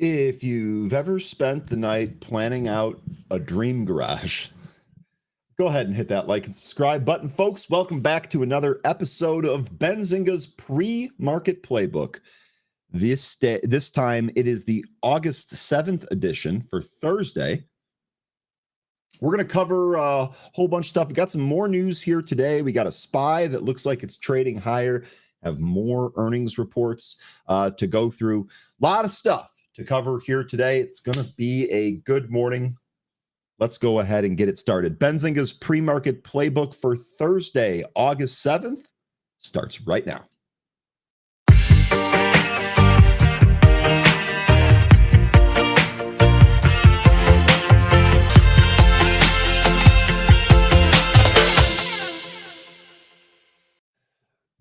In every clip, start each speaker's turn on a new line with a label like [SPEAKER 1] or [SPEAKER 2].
[SPEAKER 1] If you've ever spent the night planning out a dream garage, go ahead and hit that like and subscribe button, folks. Welcome back to another episode of Benzinga's Pre-Market Playbook. This time it is the August 7th edition for Thursday. We're going to cover a whole bunch of stuff. We got some more news here today. We got a SPY that looks like it's trading higher, have more earnings reports to go through. A lot of stuff to cover here today. It's going to be a good morning. Let's go ahead and get it started. Benzinga's pre-market playbook for Thursday, August 7th starts right now.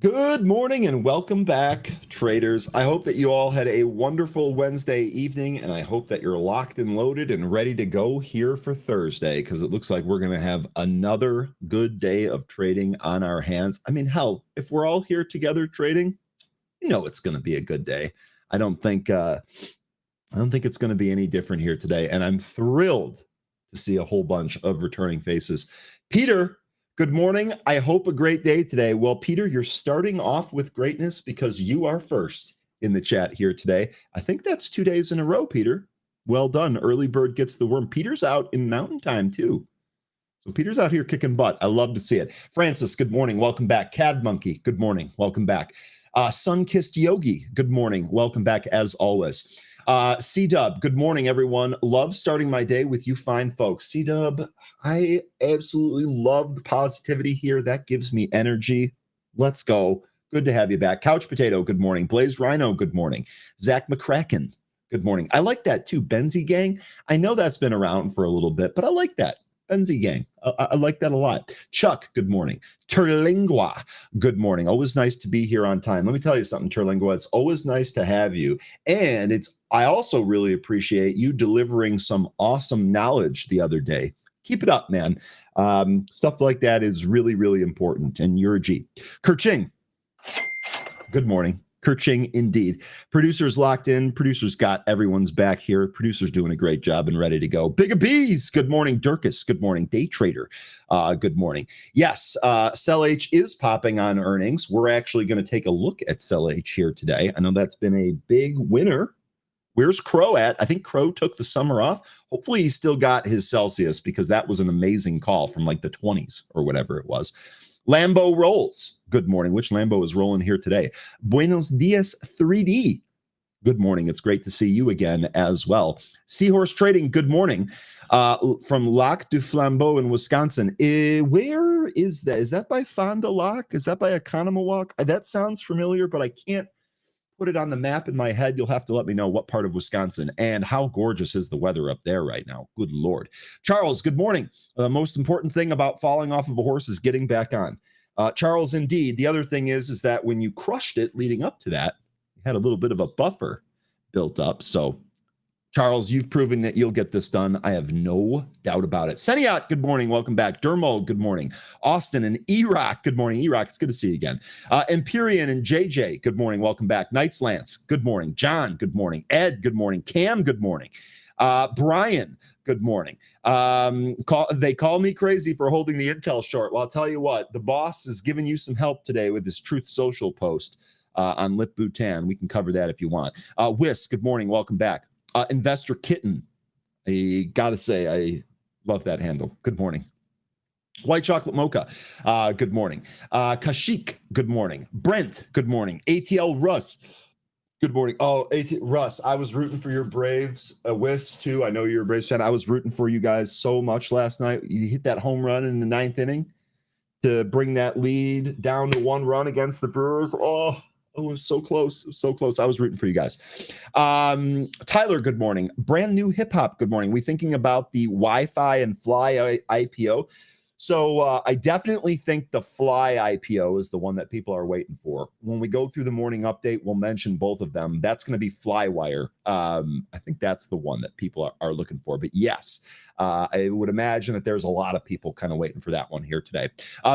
[SPEAKER 1] Good morning and welcome back, traders. I hope that you all had a wonderful Wednesday evening, and I hope that you're locked and loaded and ready to go here for Thursday, because it looks like we're going to have another good day of trading on our hands. I mean, hell, if we're all here together trading, you know it's going to be a good day. I don't think it's going to be any different here today, and I'm thrilled to see a whole bunch of returning faces. Peter, good morning. I hope a great day today. Well, Peter, you're starting off with greatness because you are first in the chat here today. I think that's 2 days in a row, Peter. Well done. Early bird gets the worm. Peter's out in Mountain Time, too. So Peter's out here kicking butt. I love to see it. Francis, good morning. Welcome back. Cad Monkey, good morning. Welcome back. Sun-Kissed Yogi, good morning. Welcome back as always. C-Dub, good morning, everyone. Love starting my day with you fine folks. C-Dub, I absolutely love the positivity here. That gives me energy. Let's go. Good to have you back. Couch Potato, good morning. Blaze Rhino, good morning. Zach McCracken, good morning. I like that too. Benzie Gang, I know that's been around for a little bit, but I like that. Benzie Gang, I like that a lot. Chuck, good morning. Terlingua, good morning. Always nice to be here on time. Let me tell you something, Terlingua. It's always nice to have you. And I also really appreciate you delivering some awesome knowledge the other day. Keep it up, man. Stuff like that is really, really important. And you're a G. Kerching, good morning. Kerching, indeed. Producers locked in. Producers got everyone's back here. Producers doing a great job and ready to go. Big Bees, good morning. Durkus, good morning. Day Trader, good morning. Yes, SellH is popping on earnings. We're actually going to take a look at SellH here today. I know that's been a big winner. Where's Crow at? I think Crow took the summer off. Hopefully he still got his Celsius, because that was an amazing call from like the 20s or whatever it was. Lambo rolls. Good morning. Which Lambo is rolling here today? Buenos dias 3D. Good morning. It's great to see you again as well. Seahorse Trading. Good morning. From Lac du Flambeau in Wisconsin. Where is that? Is that by Fond du Lac? Is that by Economawalk? That sounds familiar, but I can't put it on the map in my head. You'll have to let me know what part of Wisconsin, and how gorgeous is the weather up there right now. Good Lord. Charles, good morning. The most important thing about falling off of a horse is getting back on. Charles, indeed. The other thing is that when you crushed it leading up to that, you had a little bit of a buffer built up. So Charles, you've proven that you'll get this done. I have no doubt about it. Seniat, good morning. Welcome back. Dermo, good morning. Austin and Erock, good morning. Erock, it's good to see you again. Empyrean and JJ, good morning. Welcome back. Knights Lance, good morning. John, good morning. Ed, good morning. Cam, good morning. Brian, good morning. They call me crazy for holding the intel short. Well, I'll tell you what, the boss is giving you some help today with his Truth Social post on Lip Bhutan. We can cover that if you want. Whisk, good morning. Welcome back. Investor Kitten, I gotta say, I love that handle. Good morning. White Chocolate Mocha, good morning. Kashik, good morning. Brent, good morning. ATL Russ, good morning. Oh, Russ, I was rooting for your Braves. Whis, too. I know you're a Braves fan. I was rooting for you guys so much last night. You hit that home run in the 9th inning to bring that lead down to 1 run against the Brewers. Oh, it was so close. It was so close. I was rooting for you guys. Tyler, good morning. Brand new hip hop, good morning. We thinking about the Wi-Fi and Fly IPO. So I definitely think the Fly IPO is the one that people are waiting for. When we go through the morning update, we'll mention both of them. That's going to be Flywire. I think that's the one that people are looking for. But yes, I would imagine that there's a lot of people kind of waiting for that one here today.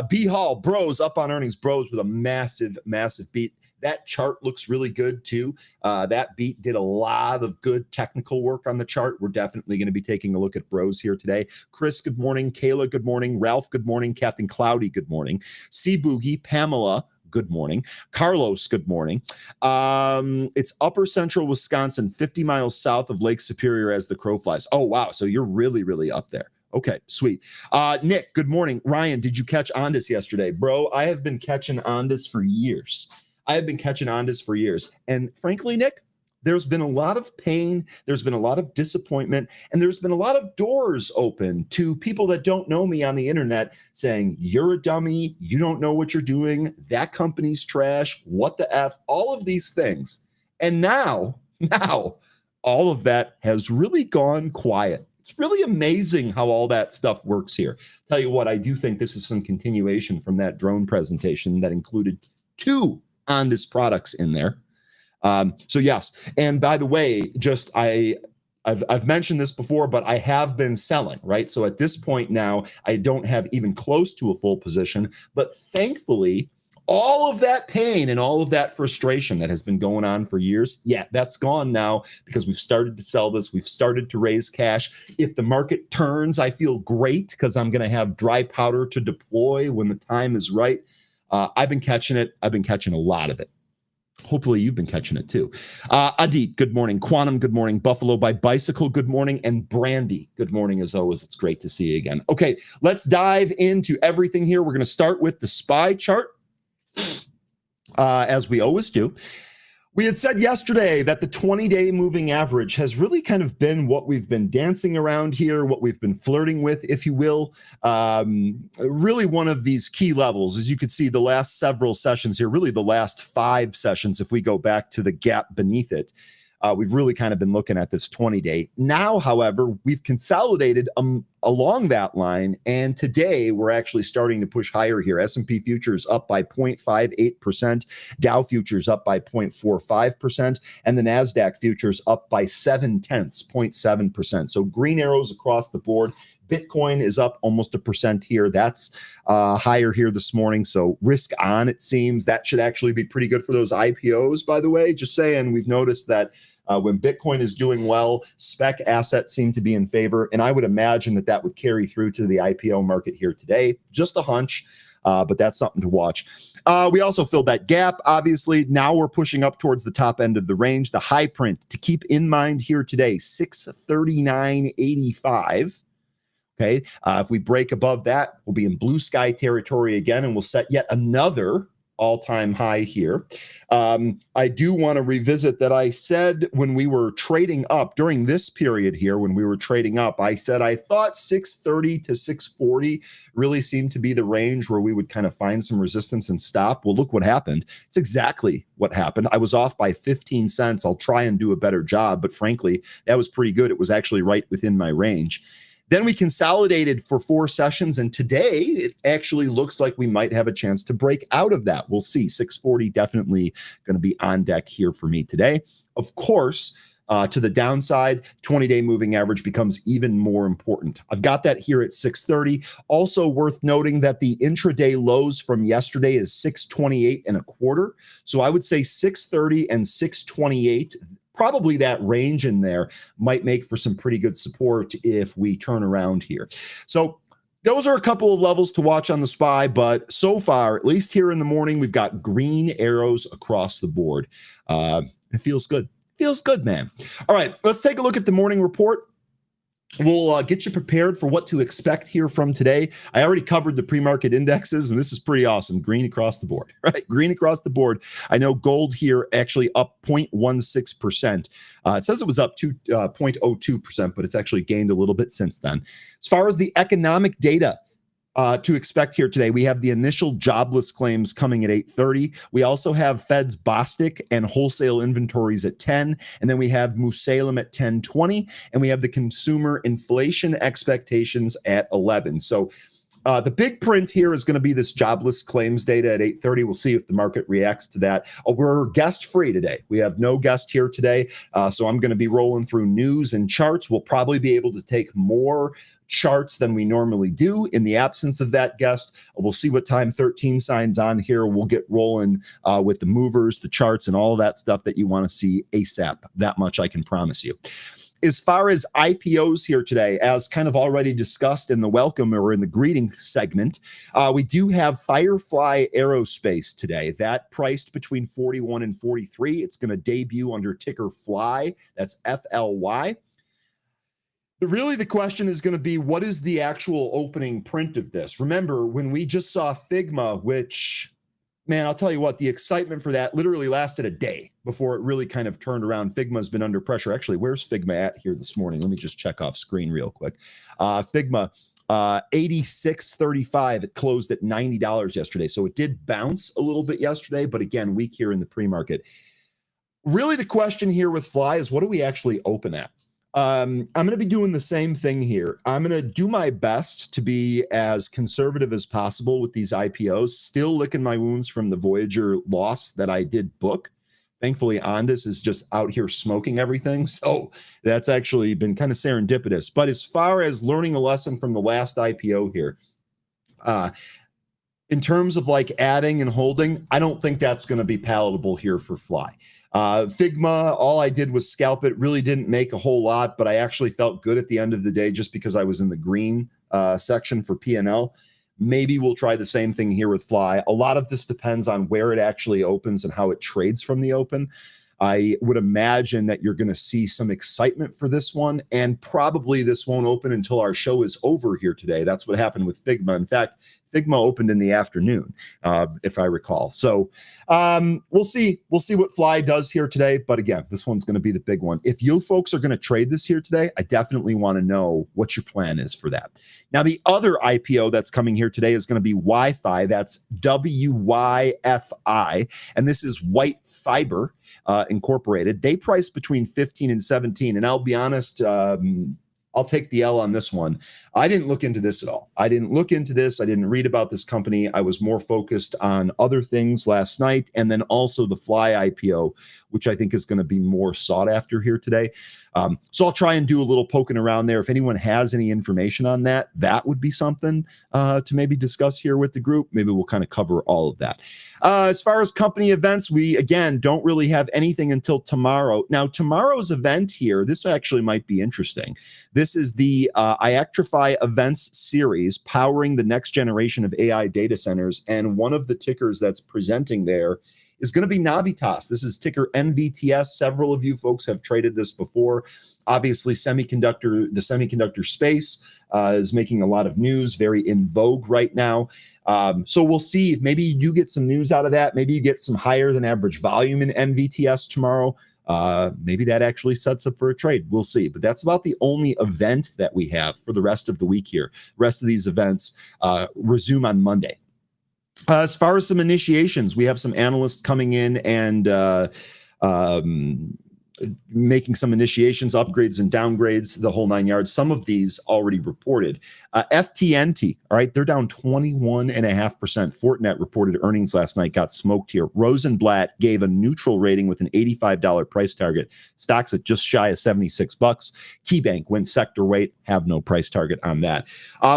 [SPEAKER 1] B Hall, Bros, up on earnings. Bros with a massive, massive beat. That chart looks really good too. That beat did a lot of good technical work on the chart. We're definitely going to be taking a look at bros here today. Chris, good morning. Kayla, good morning. Ralph, good morning. Captain Cloudy, good morning. C Boogie, Pamela, good morning. Carlos, good morning. It's upper central Wisconsin, 50 miles south of Lake Superior as the crow flies. Oh, wow. So you're really, really up there. Okay, sweet. Nick, good morning. Ryan, did you catch Ondas yesterday? Bro, I have been catching Ondas for years. And frankly, Nick, there's been a lot of pain, there's been a lot of disappointment, and there's been a lot of doors open to people that don't know me on the internet saying, you're a dummy, you don't know what you're doing, that company's trash, what the F, all of these things. And now, all of that has really gone quiet. It's really amazing how all that stuff works here. Tell you what, I do think this is some continuation from that drone presentation that included 2 Ondas products in there. So yes, and by the way, I've mentioned this before, but I have been selling, right? So at this point now, I don't have even close to a full position, but thankfully, all of that pain and all of that frustration that has been going on for years, yeah, that's gone now because we've started to sell this. We've started to raise cash. If the market turns, I feel great because I'm going to have dry powder to deploy when the time is right. I've been catching it. I've been catching a lot of it. Hopefully you've been catching it too. Adit, good morning. Quantum, good morning. Buffalo by Bicycle, good morning. And Brandy, good morning as always. It's great to see you again. Okay, let's dive into everything here. We're going to start with the SPY chart. As we always do. We had said yesterday that the 20-day moving average has really kind of been what we've been dancing around here, what we've been flirting with, if you will. Really one of these key levels, as you could see the last several sessions here, really the last 5 sessions, if we go back to the gap beneath it. We've really kind of been looking at this 20-day. Now, however, we've consolidated along that line, and today we're actually starting to push higher here. S&P futures up by 0.58%, Dow futures up by 0.45%, and the NASDAQ futures up by 0.7%. So green arrows across the board. Bitcoin is up almost 1% here. That's higher here this morning. So risk on, it seems. That should actually be pretty good for those IPOs, by the way. Just saying, we've noticed that when Bitcoin is doing well, spec assets seem to be in favor. And I would imagine that that would carry through to the IPO market here today. Just a hunch, but that's something to watch. We also filled that gap, obviously. Now we're pushing up towards the top end of the range. The high print to keep in mind here today, 639.85. Okay, if we break above that, we'll be in blue sky territory again, and we'll set yet another all-time high here. I do want to revisit that I said when we were trading up during this period here, when we were trading up, I said I thought 630 to 640 really seemed to be the range where we would kind of find some resistance and stop. Well, look what happened. It's exactly what happened. I was off by 15 cents. I'll try and do a better job, but frankly, that was pretty good. It was actually right within my range. Then we consolidated for 4 sessions, and today it actually looks like we might have a chance to break out of that. We'll see. 640 definitely going to be on deck here for me today. Of course, to the downside, 20-day moving average becomes even more important. I've got that here at 630. Also worth noting that the intraday lows from yesterday is 628.25. So I would say 630 and 628. Probably that range in there might make for some pretty good support if we turn around here. So those are a couple of levels to watch on the SPY, but so far, at least here in the morning, we've got green arrows across the board. It feels good. Feels good, man. All right, let's take a look at the morning report. We'll get you prepared for what to expect here from today. I already covered the pre-market indexes, and this is pretty awesome. Green across the board, right? Green across the board. I know gold here actually up 0.16%. It says it was up to 0.02%, but it's actually gained a little bit since then. As far as the economic data to expect here today, we have the initial jobless claims coming at 8:30. We also have Fed's Bostic and wholesale inventories at 10, and then we have Musalem at 10:20, and we have the consumer inflation expectations at 11. So The big print here is going to be this jobless claims data at 8:30. We'll see if the market reacts to that. We're guest free today. We have no guest here today. So I'm going to be rolling through news and charts. We'll probably be able to take more charts than we normally do in the absence of that guest. We'll see what time 13 signs on here. We'll get rolling with the movers, the charts, and all that stuff that you want to see ASAP. That much I can promise you. As far as IPOs here today, as kind of already discussed in the welcome or in the greeting segment, we do have Firefly Aerospace today. That priced between 41 and 43. It's going to debut under ticker FLY. That's FLY. Really, the question is going to be, what is the actual opening print of this? Remember, when we just saw Figma, which... man, I'll tell you what, the excitement for that literally lasted a day before it really kind of turned around. Figma's been under pressure. Actually, where's Figma at here this morning? Let me just check off screen real quick. Figma, 86.35. It closed at $90 yesterday. So it did bounce a little bit yesterday, but again, weak here in the pre-market. Really, the question here with Fly is, what do we actually open at? I'm going to be doing the same thing here. I'm going to do my best to be as conservative as possible with these IPOs, still licking my wounds from the Voyager loss that I did book. Thankfully, Ondas is just out here smoking everything. So that's actually been kind of serendipitous. But as far as learning a lesson from the last IPO here, in terms of like adding and holding, I don't think that's going to be palatable here for Fly. Figma, all I did was scalp it, really didn't make a whole lot, but I actually felt good at the end of the day just because I was in the green section for P&L. Maybe we'll try the same thing here with Fly. A lot of this depends on where it actually opens and how it trades from the open. I would imagine that you're going to see some excitement for this one, and probably this won't open until our show is over here today. That's what happened with Figma. In fact, Figma opened in the afternoon, if I recall. So we'll see. We'll see what Fly does here today. But again, this one's going to be the big one. If you folks are going to trade this here today, I definitely want to know what your plan is for that. Now, the other IPO that's coming here today is going to be Wi-Fi. That's WYFI. And this is White Fiber Incorporated. They price between 15 and 17. And I'll be honest, I'll take the L on this one. I didn't look into this at all. I didn't look into this. I didn't read about this company. I was more focused on other things last night, and then also the Fly IPO, which I think is going to be more sought after here today. So I'll try and do a little poking around there. If anyone has any information on that, that would be something to maybe discuss here with the group. Maybe we'll kind of cover all of that. As far as company events, we, again, don't really have anything until tomorrow. Now, tomorrow's event here, this actually might be interesting. This is the Iactrify Events series, powering the next generation of AI data centers. And one of the tickers that's presenting there is going to be Navitas. This is ticker NVTS. Several of you folks have traded this before. Obviously, the semiconductor space is making a lot of news, very in vogue right now. So we'll see. Maybe you get some news out of that. Maybe you get some higher than average volume in NVTS tomorrow. Maybe that actually sets up for a trade. We'll see. But that's about the only event that we have for the rest of the week here. The rest of these events resume on Monday. As far as some initiations, we have some analysts coming in and making some initiations, upgrades and downgrades, the whole 9 yards. Some of these already reported. FTNT, all right, they're down 21.5%. Fortinet reported earnings last night, got smoked here. Rosenblatt gave a neutral rating with an $85 price target. Stocks at just shy of $76. KeyBank went sector weight, have no price target on that.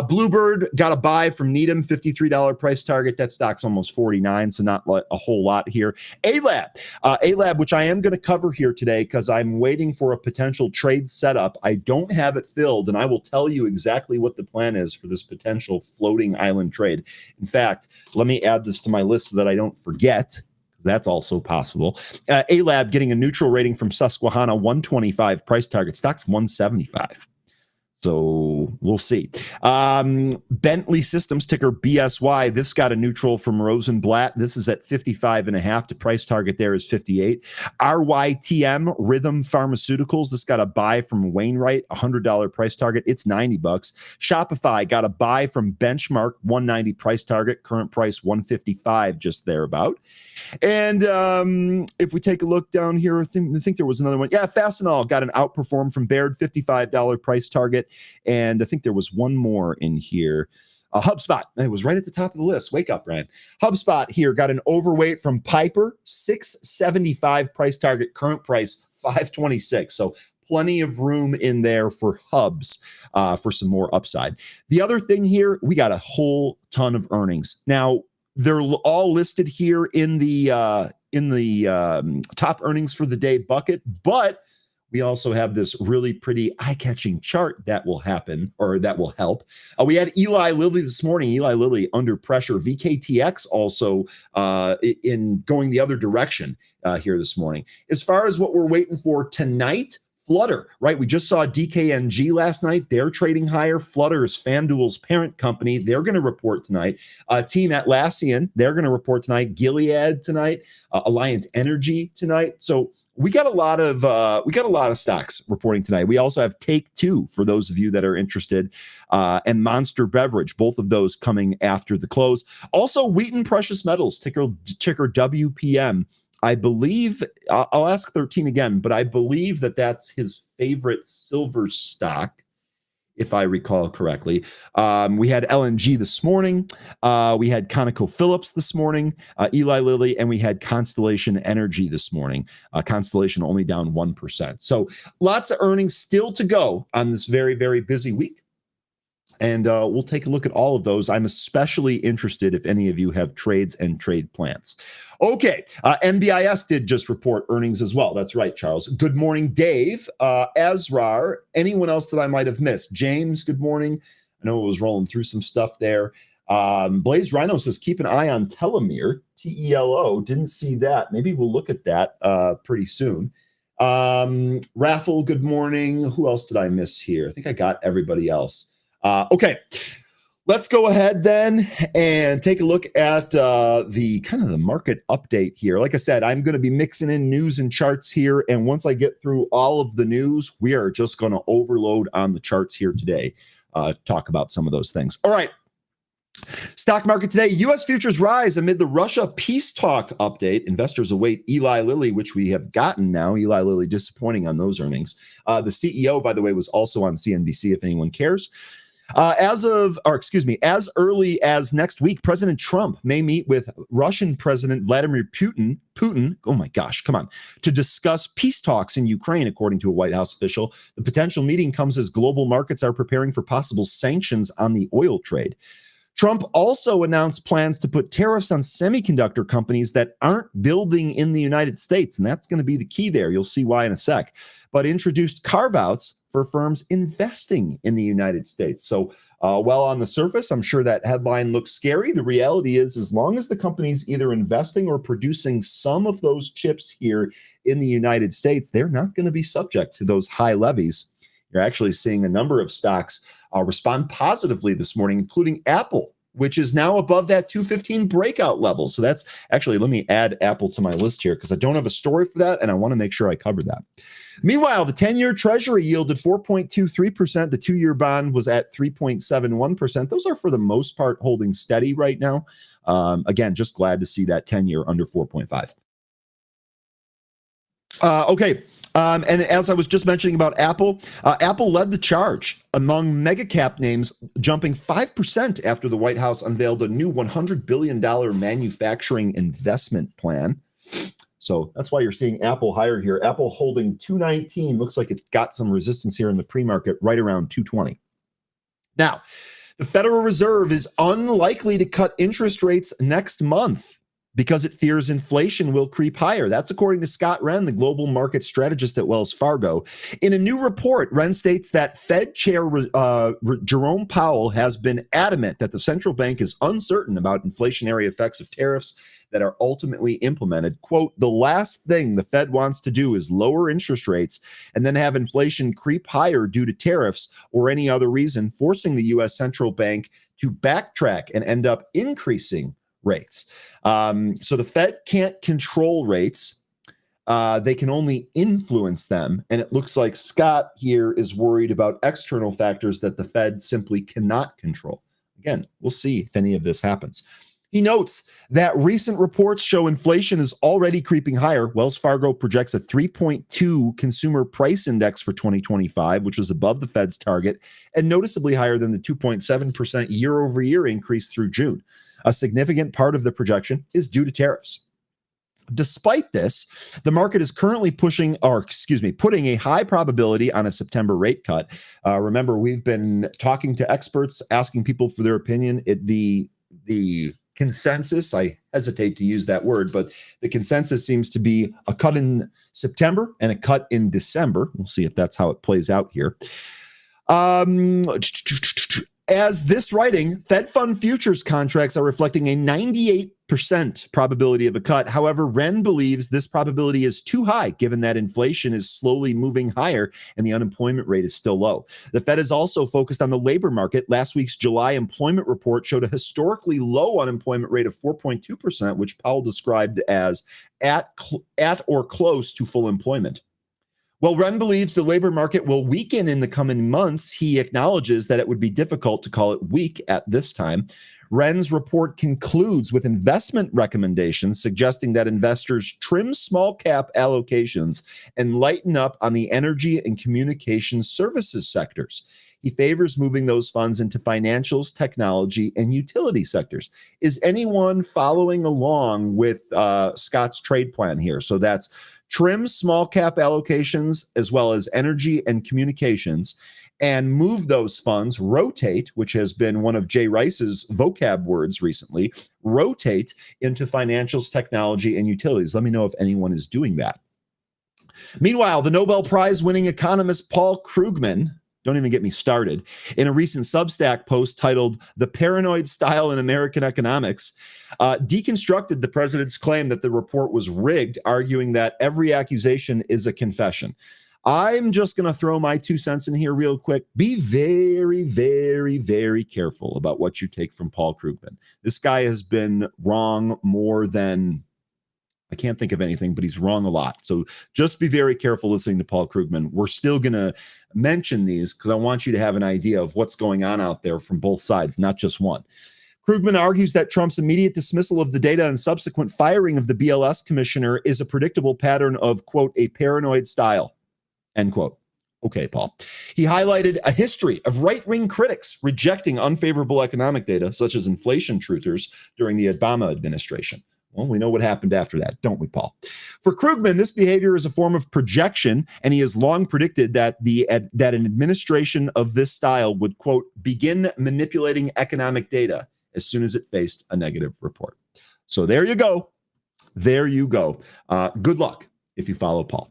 [SPEAKER 1] Bluebird got a buy from Needham, $53 price target. That stock's almost 49, so not a whole lot here. ALAB, which I am going to cover here today because I'm waiting for a potential trade setup. I don't have it filled, and I will tell you exactly what the plan is for this potential floating island trade. In fact, let me add this to my list so that I don't forget, because that's also possible. ALAB getting a neutral rating from Susquehanna, 125 price target. Stock's 175. So we'll see. Bentley Systems, ticker BSY. This got a neutral from Rosenblatt. This is at 55.5. The price target there is 58. RYTM, Rhythm Pharmaceuticals. This got a buy from Wainwright, $100 price target. It's $90. Shopify got a buy from Benchmark, 190 price target. Current price 155, just thereabout. And if we take a look down here, I think there was another one. Yeah, Fastenal got an outperform from Baird, $55 price target. And I think there was one more in here. HubSpot, it was right at the top of the list. Wake up, Ryan. HubSpot here got an overweight from Piper, 675 price target, current price 526. So plenty of room in there for Hubs for some more upside. The other thing here, we got a whole ton of earnings. Now, they're all listed here in the top earnings for the day bucket, but we also have this really pretty eye-catching chart that will happen, or that will help. We had Eli Lilly this morning. Eli Lilly under pressure. VKTX also in going the other direction here this morning. As far as what we're waiting for tonight, Flutter, right? We just saw DKNG last night. They're trading higher. Flutter is FanDuel's parent company. They're going to report tonight. Team Atlassian, they're going to report tonight. Gilead tonight. Alliant Energy tonight. So we got a lot of stocks reporting tonight. We also have Take-Two for those of you that are interested, and Monster Beverage, both of those coming after the close. Also, Wheaton Precious Metals, ticker WPM. I believe, I'll ask 13 again, but I believe that that's his favorite silver stock, if I recall correctly. We had LNG this morning. We had ConocoPhillips this morning, Eli Lilly, and we had Constellation Energy this morning. Constellation only down 1%. So lots of earnings still to go on this very, very busy week. And we'll take a look at all of those. I'm especially interested if any of you have trades and trade plans. Okay, NBIS did just report earnings as well. That's right, Charles. Good morning, Dave, Azrar, anyone else that I might have missed? James, good morning. I know it was rolling through some stuff there. Blaze Rhino says, keep an eye on Telomere, T-E-L-O. Didn't see that. Maybe we'll look at that pretty soon. Raffle, good morning. Who else did I miss here? I think I got everybody else. Okay, let's go ahead then and take a look at the market update here. Like I said, I'm going to be mixing in news and charts here, and once I get through all of the news, we are just going to overload on the charts here today. Talk about some of those things. All right. Stock market today, U.S. futures rise amid the Russia peace talk update. Investors await Eli Lilly, which we have gotten now. Eli Lilly disappointing on those earnings. The CEO, by the way, was also on CNBC, if anyone cares. As early as next week, President Trump may meet with Russian President Vladimir Putin, oh my gosh, come on, to discuss peace talks in Ukraine, according to a White House official. The potential meeting comes as global markets are preparing for possible sanctions on the oil trade. Trump also announced plans to put tariffs on semiconductor companies that aren't building in the United States, and that's going to be the key there. You'll see why in a sec. But introduced carve-outs for firms investing in the United States. So while on the surface, I'm sure that headline looks scary, the reality is as long as the company's either investing or producing some of those chips here in the United States, they're not going to be subject to those high levies. You're actually seeing a number of stocks respond positively this morning, including Apple, which is now above that 215 breakout level. So that's actually, let me add Apple to my list here because I don't have a story for that, and I want to make sure I cover that. Meanwhile, the 10-year Treasury yielded 4.23%. The 2-year bond was at 3.71%. Those are, for the most part, holding steady right now. Again, just glad to see that 10-year under 4.5. Okay. And as I was just mentioning about Apple, Apple led the charge among mega cap names, jumping 5% after the White House unveiled a new $100 billion manufacturing investment plan. So that's why you're seeing Apple higher here. Apple holding 219. Looks like it got some resistance here in the pre-market right around 220. Now, the Federal Reserve is unlikely to cut interest rates next month because it fears inflation will creep higher. That's according to Scott Wren, the global market strategist at Wells Fargo. In a new report, Wren states that Fed Chair Jerome Powell has been adamant that the central bank is uncertain about inflationary effects of tariffs that are ultimately implemented. Quote, the last thing the Fed wants to do is lower interest rates and then have inflation creep higher due to tariffs or any other reason, forcing the U.S. central bank to backtrack and end up increasing rates. So the Fed can't control rates. They can only influence them. And it looks like Scott here is worried about external factors that the Fed simply cannot control. Again, we'll see if any of this happens. He notes that recent reports show inflation is already creeping higher. Wells Fargo projects a 3.2 consumer price index for 2025, which is above the Fed's target and noticeably higher than the 2.7% year over year increase through June. A significant part of the projection is due to tariffs. Despite this, the market is currently putting a high probability on a September rate cut. Remember, we've been talking to experts, asking people for their opinion. The consensus, I hesitate to use that word, but the consensus seems to be a cut in September and a cut in December. We'll see if that's how it plays out here. As this writing, Fed fund futures contracts are reflecting a 98% probability of a cut. However, Ren believes this probability is too high, given that inflation is slowly moving higher and the unemployment rate is still low. The Fed is also focused on the labor market. Last week's July employment report showed a historically low unemployment rate of 4.2%, which Powell described as at or close to full employment. While Ren believes the labor market will weaken in the coming months, he acknowledges that it would be difficult to call it weak at this time. Ren's report concludes with investment recommendations suggesting that investors trim small cap allocations and lighten up on the energy and communication services sectors. He favors moving those funds into financials, technology, and utility sectors. Is anyone following along with Scott's trade plan here? So that's trim small cap allocations as well as energy and communications, and move those funds, rotate, which has been one of Jay Rice's vocab words recently, rotate into financials, technology, and utilities. Let me know if anyone is doing that. Meanwhile, the Nobel Prize winning economist Paul Krugman, don't even get me started, in a recent Substack post titled "The Paranoid Style in American Economics," deconstructed the president's claim that the report was rigged, arguing that every accusation is a confession. I'm just going to throw my 2 cents in here real quick. Be very, very, very careful about what you take from Paul Krugman. This guy has been wrong more than, I can't think of anything, but he's wrong a lot. So just be very careful listening to Paul Krugman. We're still going to mention these because I want you to have an idea of what's going on out there from both sides, not just one. Krugman argues that Trump's immediate dismissal of the data and subsequent firing of the BLS commissioner is a predictable pattern of, quote, a paranoid style, end quote. Okay, Paul. He highlighted a history of right-wing critics rejecting unfavorable economic data, such as inflation truthers, during the Obama administration. Well, we know what happened after that, don't we, Paul? For Krugman, this behavior is a form of projection, and he has long predicted that that an administration of this style would, quote, begin manipulating economic data as soon as it faced a negative report. So there you go. There you go. Good luck if you follow Paul.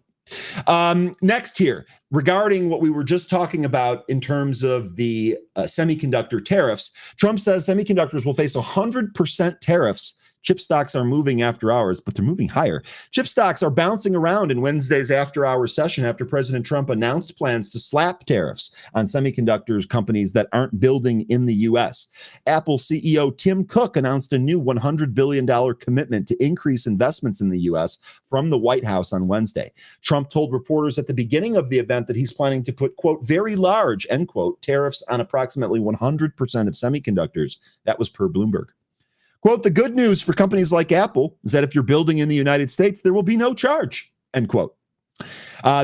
[SPEAKER 1] Next here, regarding what we were just talking about in terms of the semiconductor tariffs, Trump says semiconductors will face 100% tariffs. Chip stocks are moving after hours, but they're moving higher. Chip stocks are bouncing around in Wednesday's after-hours session after President Trump announced plans to slap tariffs on semiconductors companies that aren't building in the U.S. Apple CEO Tim Cook announced a new $100 billion commitment to increase investments in the U.S. from the White House on Wednesday. Trump told reporters at the beginning of the event that he's planning to put, quote, very large, end quote, tariffs on approximately 100% of semiconductors. That was per Bloomberg. Quote, the good news for companies like Apple is that if you're building in the United States, there will be no charge, end quote.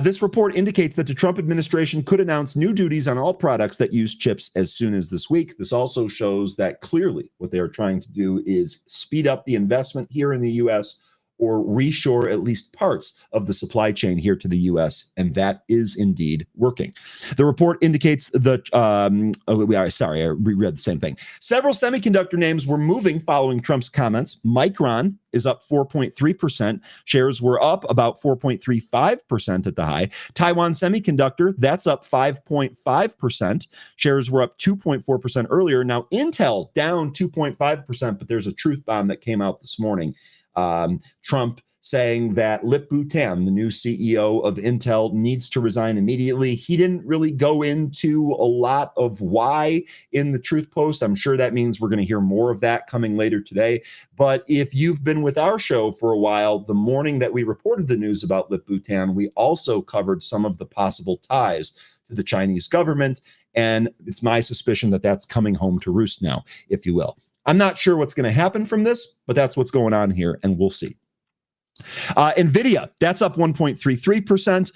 [SPEAKER 1] This report indicates that the Trump administration could announce new duties on all products that use chips as soon as this week. This also shows that clearly what they are trying to do is speed up the investment here in the U.S. or reshore at least parts of the supply chain here to the U.S., and that is indeed working. The report indicates that, I reread the same thing. Several semiconductor names were moving following Trump's comments. Micron is up 4.3%. Shares were up about 4.35% at the high. Taiwan Semiconductor, that's up 5.5%. Shares were up 2.4% earlier. Now, Intel down 2.5%, but there's a truth bomb that came out this morning. Trump saying that Lip-Bu Tan, the new CEO of Intel, needs to resign immediately. He didn't really go into a lot of why in the Truth Post. I'm sure that means we're going to hear more of that coming later today. But if you've been with our show for a while, the morning that we reported the news about Lip-Bu Tan, we also covered some of the possible ties to the Chinese government. And it's my suspicion that that's coming home to roost now, if you will. I'm not sure what's going to happen from this, but that's what's going on here, and we'll see. NVIDIA, that's up 1.33%.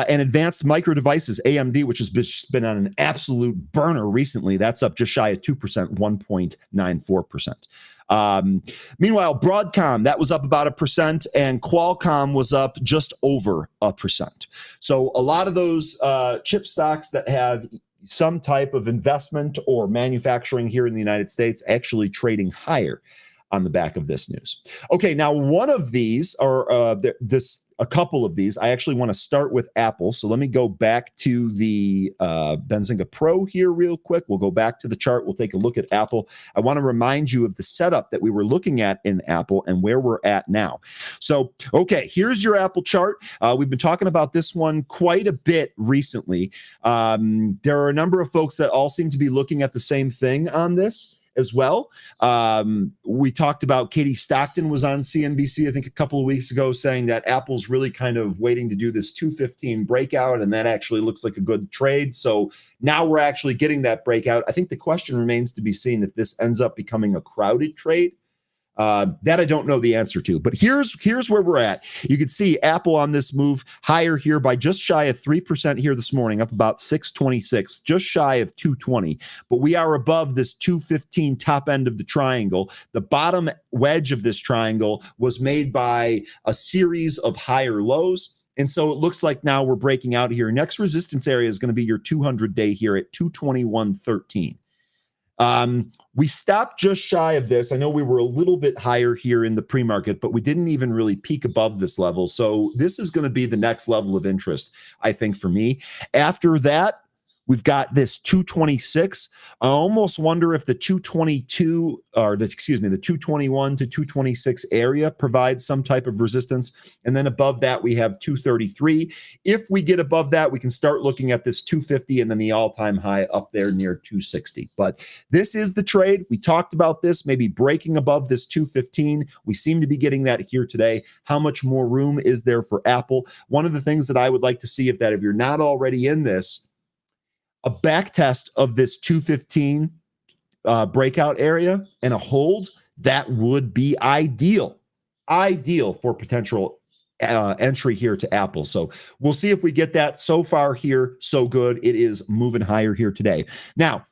[SPEAKER 1] And Advanced Micro Devices, AMD, which has been on an absolute burner recently, that's up just shy of 2%, 1.94%. Meanwhile, Broadcom, that was up about 1%, and Qualcomm was up just over 1%. So a lot of those chip stocks that have some type of investment or manufacturing here in the United States actually trading higher on the back of this news. Okay, now one of these, or a couple of these, I actually want to start with Apple. So let me go back to the Benzinga Pro here real quick. We'll go back to the chart. We'll take a look at Apple. I want to remind you of the setup that we were looking at in Apple and where we're at now. So, okay, here's your Apple chart. We've been talking about this one quite a bit recently. There are a number of folks that all seem to be looking at the same thing on this as well. We talked about Katie Stockton was on CNBC, I think a couple of weeks ago, saying that Apple's really kind of waiting to do this 215 breakout, and that actually looks like a good trade. So now we're actually getting that breakout. I think the question remains to be seen if this ends up becoming a crowded trade. That I don't know the answer to, but here's where we're at. You can see Apple on this move higher here by just shy of 3% here this morning, up about 626, just shy of 220. But we are above this 215 top end of the triangle. The bottom wedge of this triangle was made by a series of higher lows. And so it looks like now we're breaking out here. Next resistance area is going to be your 200-day here at 221.13. We stopped just shy of this. I know we were a little bit higher here in the pre-market, but we didn't even really peak above this level. So this is going to be the next level of interest, I think, for me. After that, we've got this 226. I almost wonder if the 222 or the 221 to 226 area provides some type of resistance. And then above that, we have 233. If we get above that, we can start looking at this 250 and then the all-time high up there near 260. But this is the trade. We talked about this, maybe breaking above this 215. We seem to be getting that here today. How much more room is there for Apple? One of the things that I would like to see, if you're not already in this, a back test of this 215 breakout area and a hold, that would be ideal for potential entry here to Apple. So we'll see if we get that. So far here, so good. It is moving higher here today. Now,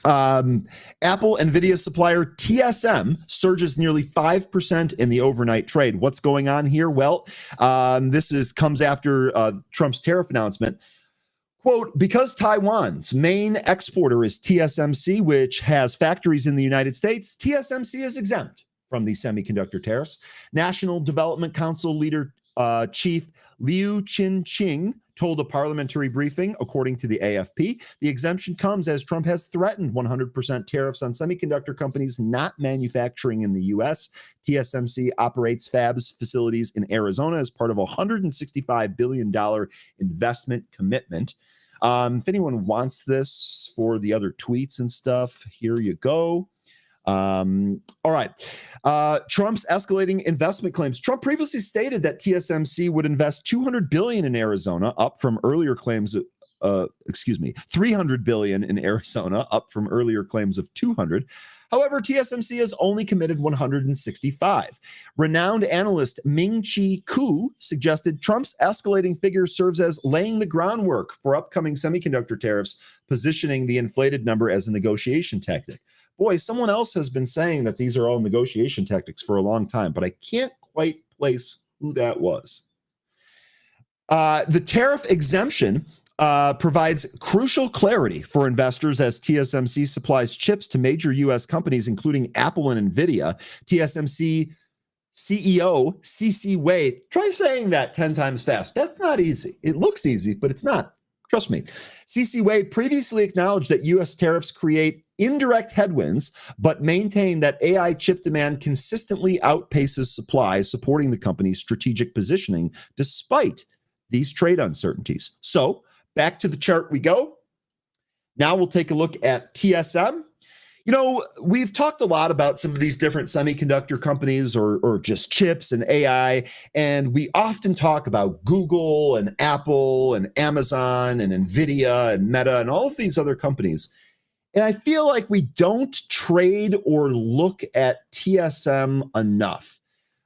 [SPEAKER 1] Apple NVIDIA supplier TSM surges nearly 5% in the overnight trade. What's going on here? Well, this comes after Trump's tariff announcement. Quote, because Taiwan's main exporter is TSMC, which has factories in the United States, TSMC is exempt from the semiconductor tariffs. National Development Council leader Chief Liu Qinqing told a parliamentary briefing, according to the AFP, the exemption comes as Trump has threatened 100% tariffs on semiconductor companies not manufacturing in the U.S. TSMC operates fabs facilities in Arizona as part of a $165 billion investment commitment. If anyone wants this for the other tweets and stuff, here you go. All right. Trump's escalating investment claims. Trump previously stated that TSMC would invest $200 billion in Arizona, up from earlier claims $300 billion in Arizona, up from earlier claims of 200. However, TSMC has only committed 165. Renowned analyst Ming-Chi Kuo suggested Trump's escalating figure serves as laying the groundwork for upcoming semiconductor tariffs, positioning the inflated number as a negotiation tactic. Boy, someone else has been saying that these are all negotiation tactics for a long time, but I can't quite place who that was. The tariff exemption provides crucial clarity for investors as TSMC supplies chips to major U.S. companies, including Apple and NVIDIA. TSMC CEO C.C. Wade, try saying that 10 times fast. That's not easy. It looks easy, but it's not. Trust me. C.C. Wade previously acknowledged that U.S. tariffs create indirect headwinds, but maintained that AI chip demand consistently outpaces supply, supporting the company's strategic positioning despite these trade uncertainties. So back to the chart we go. Now we'll take a look at TSM. You know, we've talked a lot about some of these different semiconductor companies or just chips and AI, and we often talk about Google and Apple and Amazon and NVIDIA and Meta and all of these other companies. And I feel like we don't trade or look at TSM enough.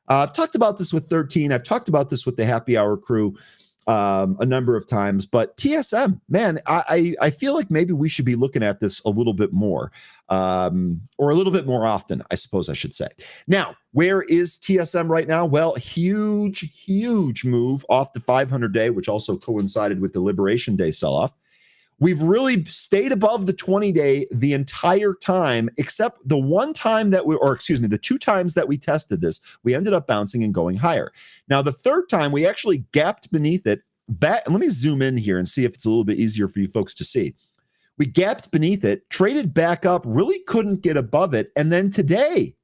[SPEAKER 1] I've talked about this with 13. I've talked about this with the Happy Hour crew a number of times, but TSM, man, I feel like maybe we should be looking at this a little bit more, or a little bit more often, I suppose I should say. Now, where is TSM right now? Well, huge move off the 500-day, which also coincided with the Liberation Day sell-off. We've really stayed above the 20-day the entire time, except the the two times that we tested this, we ended up bouncing and going higher. Now, the third time, we actually gapped beneath it. And let me zoom in here and see if it's a little bit easier for you folks to see. We gapped beneath it, traded back up, really couldn't get above it. And then today,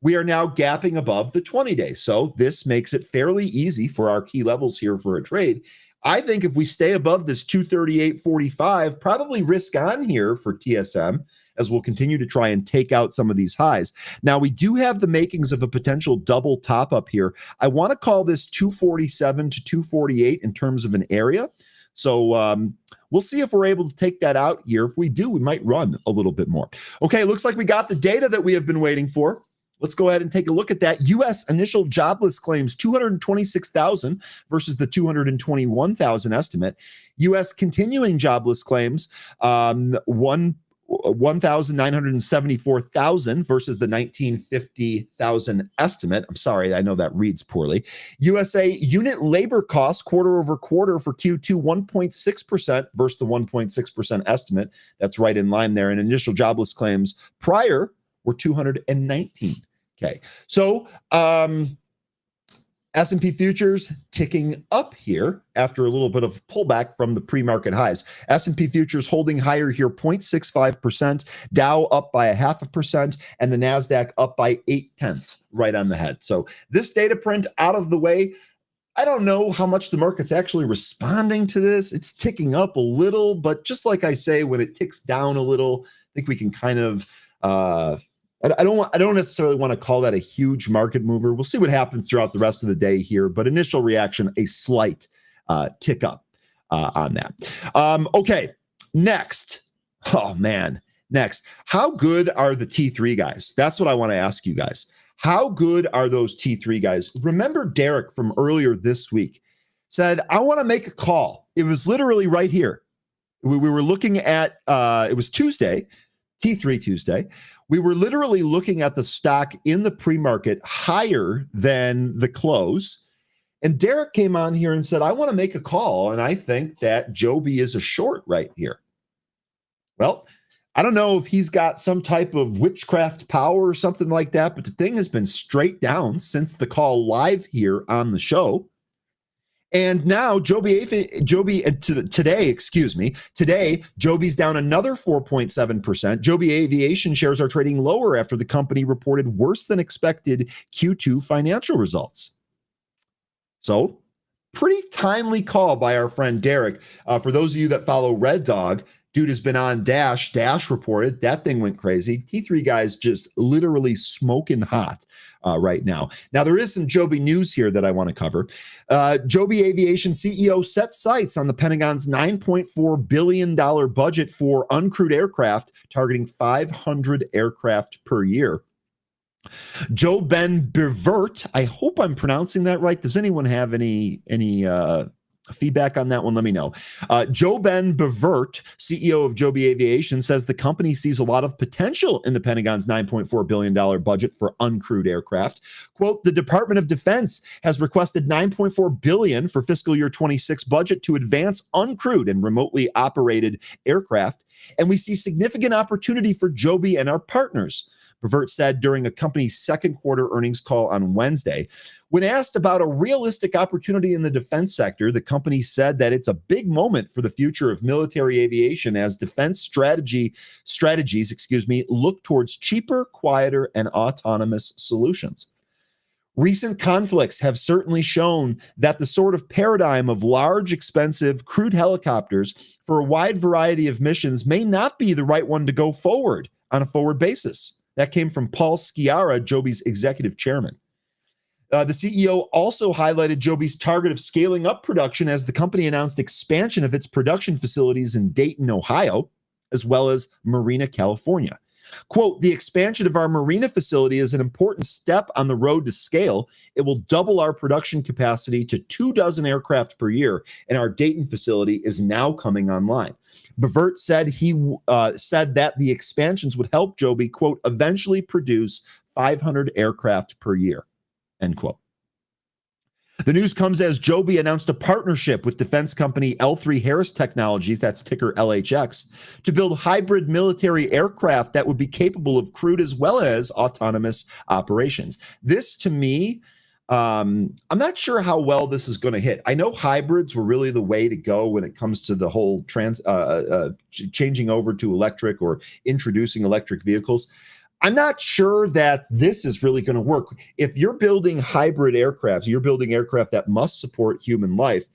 [SPEAKER 1] we are now gapping above the 20-day. So this makes it fairly easy for our key levels here for a trade. I think if we stay above this 238.45, probably risk on here for TSM as we'll continue to try and take out some of these highs. Now, we do have the makings of a potential double top up here. I want to call this 247 to 248 in terms of an area. So we'll see if we're able to take that out here. If we do, we might run a little bit more. Okay, looks like we got the data that we have been waiting for. Let's go ahead and take a look at that. U.S. initial jobless claims, 226,000 versus the 221,000 estimate. U.S. continuing jobless claims, 1,974,000 versus the 1950,000 estimate. I'm sorry, I know that reads poorly. USA unit labor costs quarter over quarter for Q2, 1.6% versus the 1.6% estimate. That's right in line there. And initial jobless claims prior were 219. Okay, so S&P futures ticking up here after a little bit of pullback from the pre-market highs. S&P futures holding higher here, 0.65%, Dow up by 0.5%, and the NASDAQ up by 0.8, right on the head. So this data print out of the way. I don't know how much the market's actually responding to this. It's ticking up a little, but just like I say, when it ticks down a little, I think we can kind of I don't necessarily want to call that a huge market mover. We'll see what happens throughout the rest of the day here, but initial reaction, a slight tick up on that. Okay, next. Oh, man. Next. How good are the T3 guys? That's what I want to ask you guys. How good are those T3 guys? Remember Derek from earlier this week said, I want to make a call. It was literally right here. We were looking at, it was Tuesday, T3 Tuesday. We were literally looking at the stock in the pre-market higher than the close. And Derek came on here and said, I want to make a call. And I think that Joby is a short right here. Well, I don't know if he's got some type of witchcraft power or something like that, but the thing has been straight down since the call live here on the show. And now today, Joby's down another 4.7%. Joby Aviation shares are trading lower after the company reported worse than expected Q2 financial results. So, pretty timely call by our friend Derek. For those of you that follow Red Dog, dude has been on Dash. Dash reported that thing went crazy. T3 guys just literally smoking hot right now. Now, there is some Joby news here that I want to cover. Joby Aviation CEO set sights on the Pentagon's $9.4 billion budget for uncrewed aircraft, targeting 500 aircraft per year. Joe Ben Bevert, I hope I'm pronouncing that right. Does anyone have any feedback on that one? Let me know. Joe Ben Bevert, CEO of Joby Aviation, says the company sees a lot of potential in the Pentagon's $9.4 billion budget for uncrewed aircraft. Quote, the Department of Defense has requested $9.4 billion for fiscal year 26 budget to advance uncrewed and remotely operated aircraft, and we see significant opportunity for Joby and our partners, Bevert said during a company's second quarter earnings call on Wednesday. When asked about a realistic opportunity in the defense sector, the company said that it's a big moment for the future of military aviation as defense strategies look towards cheaper, quieter, and autonomous solutions. Recent conflicts have certainly shown that the sort of paradigm of large, expensive, crewed helicopters for a wide variety of missions may not be the right one to go forward on a forward basis. That came from Paul Sciarra, Joby's executive chairman. The CEO also highlighted Joby's target of scaling up production as the company announced expansion of its production facilities in Dayton, Ohio. as well as Marina, California. Quote, the expansion of our Marina facility is an important step on the road to scale. It will double our production capacity to 24 aircraft per year, and our Dayton facility is now coming online. Bevert said said that the expansions would help Joby, quote, eventually produce 500 aircraft per year, end quote. The news comes as Joby announced a partnership with defense company L3 Harris Technologies, that's ticker LHX, to build hybrid military aircraft that would be capable of crewed as well as autonomous operations. This, to me, I'm not sure how well this is going to hit. I know hybrids were really the way to go when it comes to the whole changing over to electric or introducing electric vehicles. I'm not sure that this is really going to work. If you're building hybrid aircraft, you're building aircraft that must support human life.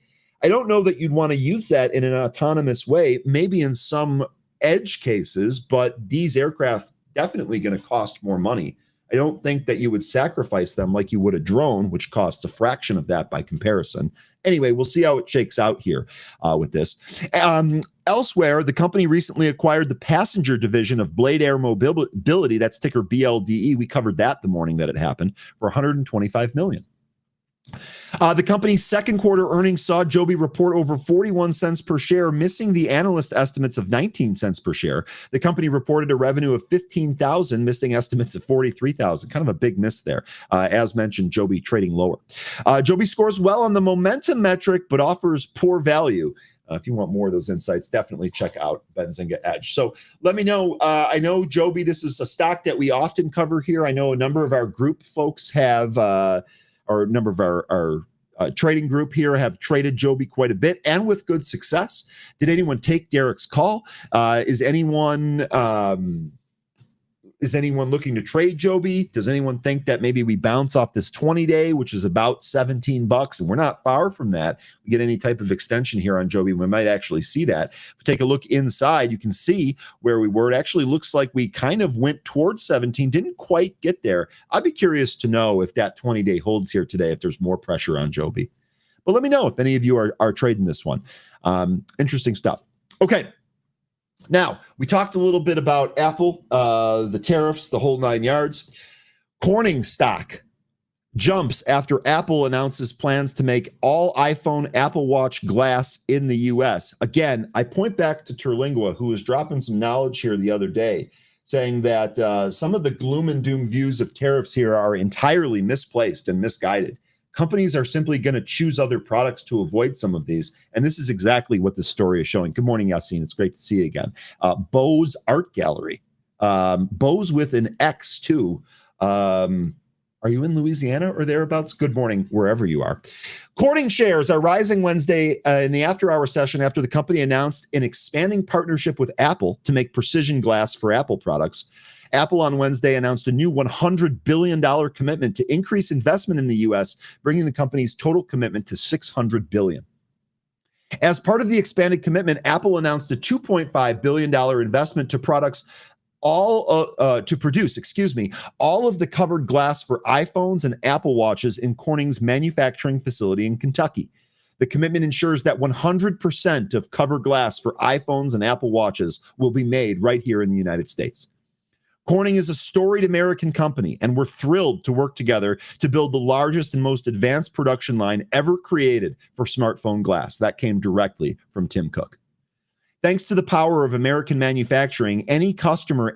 [SPEAKER 1] I don't know that you'd want to use that in an autonomous way, maybe in some edge cases, but these aircraft definitely going to cost more money. I don't think that you would sacrifice them like you would a drone, which costs a fraction of that by comparison. Anyway, we'll see how it shakes out here with this. Elsewhere, the company recently acquired the passenger division of Blade Air Mobility, that's ticker BLDE. We covered that the morning that it happened, for $125 million. The company's second quarter earnings saw Joby report over 41 cents per share, missing the analyst estimates of 19 cents per share. The company reported a revenue of 15,000, missing estimates of 43,000. Kind of a big miss there. As mentioned, Joby trading lower. Joby scores well on the momentum metric, but offers poor value. If you want more of those insights, definitely check out Benzinga Edge. So let me know. I know, Joby, this is a stock that we often cover here. I know a number of our group folks have, or a number of our trading group here have traded Joby quite a bit and with good success. Did anyone take Derek's call? Is anyone looking to trade Joby? Does anyone think that maybe we bounce off this 20-day, which is about $17, and we're not far from that? We get any type of extension here on Joby, we might actually see that. If we take a look inside, you can see where we were. It actually looks like we kind of went towards 17, didn't quite get there. I'd be curious to know if that 20-day holds here today, if there's more pressure on Joby. But let me know if any of you are trading this one. Interesting stuff. Okay. Now, we talked a little bit about Apple, the tariffs, the whole 9 yards. Corning stock jumps after Apple announces plans to make all iPhone Apple Watch glass in the U.S. Again, I point back to Terlingua, who was dropping some knowledge here the other day, saying that some of the gloom and doom views of tariffs here are entirely misplaced and misguided. Companies are simply going to choose other products to avoid some of these. And this is exactly what this story is showing. Good morning, Yassine. It's great to see you again. Bose Art Gallery. Bose with an X, too. Are you in Louisiana or thereabouts? Good morning, wherever you are. Corning shares are rising Wednesday in the after-hour session after the company announced an expanding partnership with Apple to make precision glass for Apple products. Apple on Wednesday announced a new $100 billion commitment to increase investment in the U.S., bringing the company's total commitment to $600 billion. As part of the expanded commitment, Apple announced a $2.5 billion investment to produce all of the covered glass for iPhones and Apple Watches in Corning's manufacturing facility in Kentucky. The commitment ensures that 100% of covered glass for iPhones and Apple Watches will be made right here in the United States. Corning is a storied American company, and we're thrilled to work together to build the largest and most advanced production line ever created for smartphone glass. That came directly from Tim Cook. Thanks to the power of American manufacturing, any customer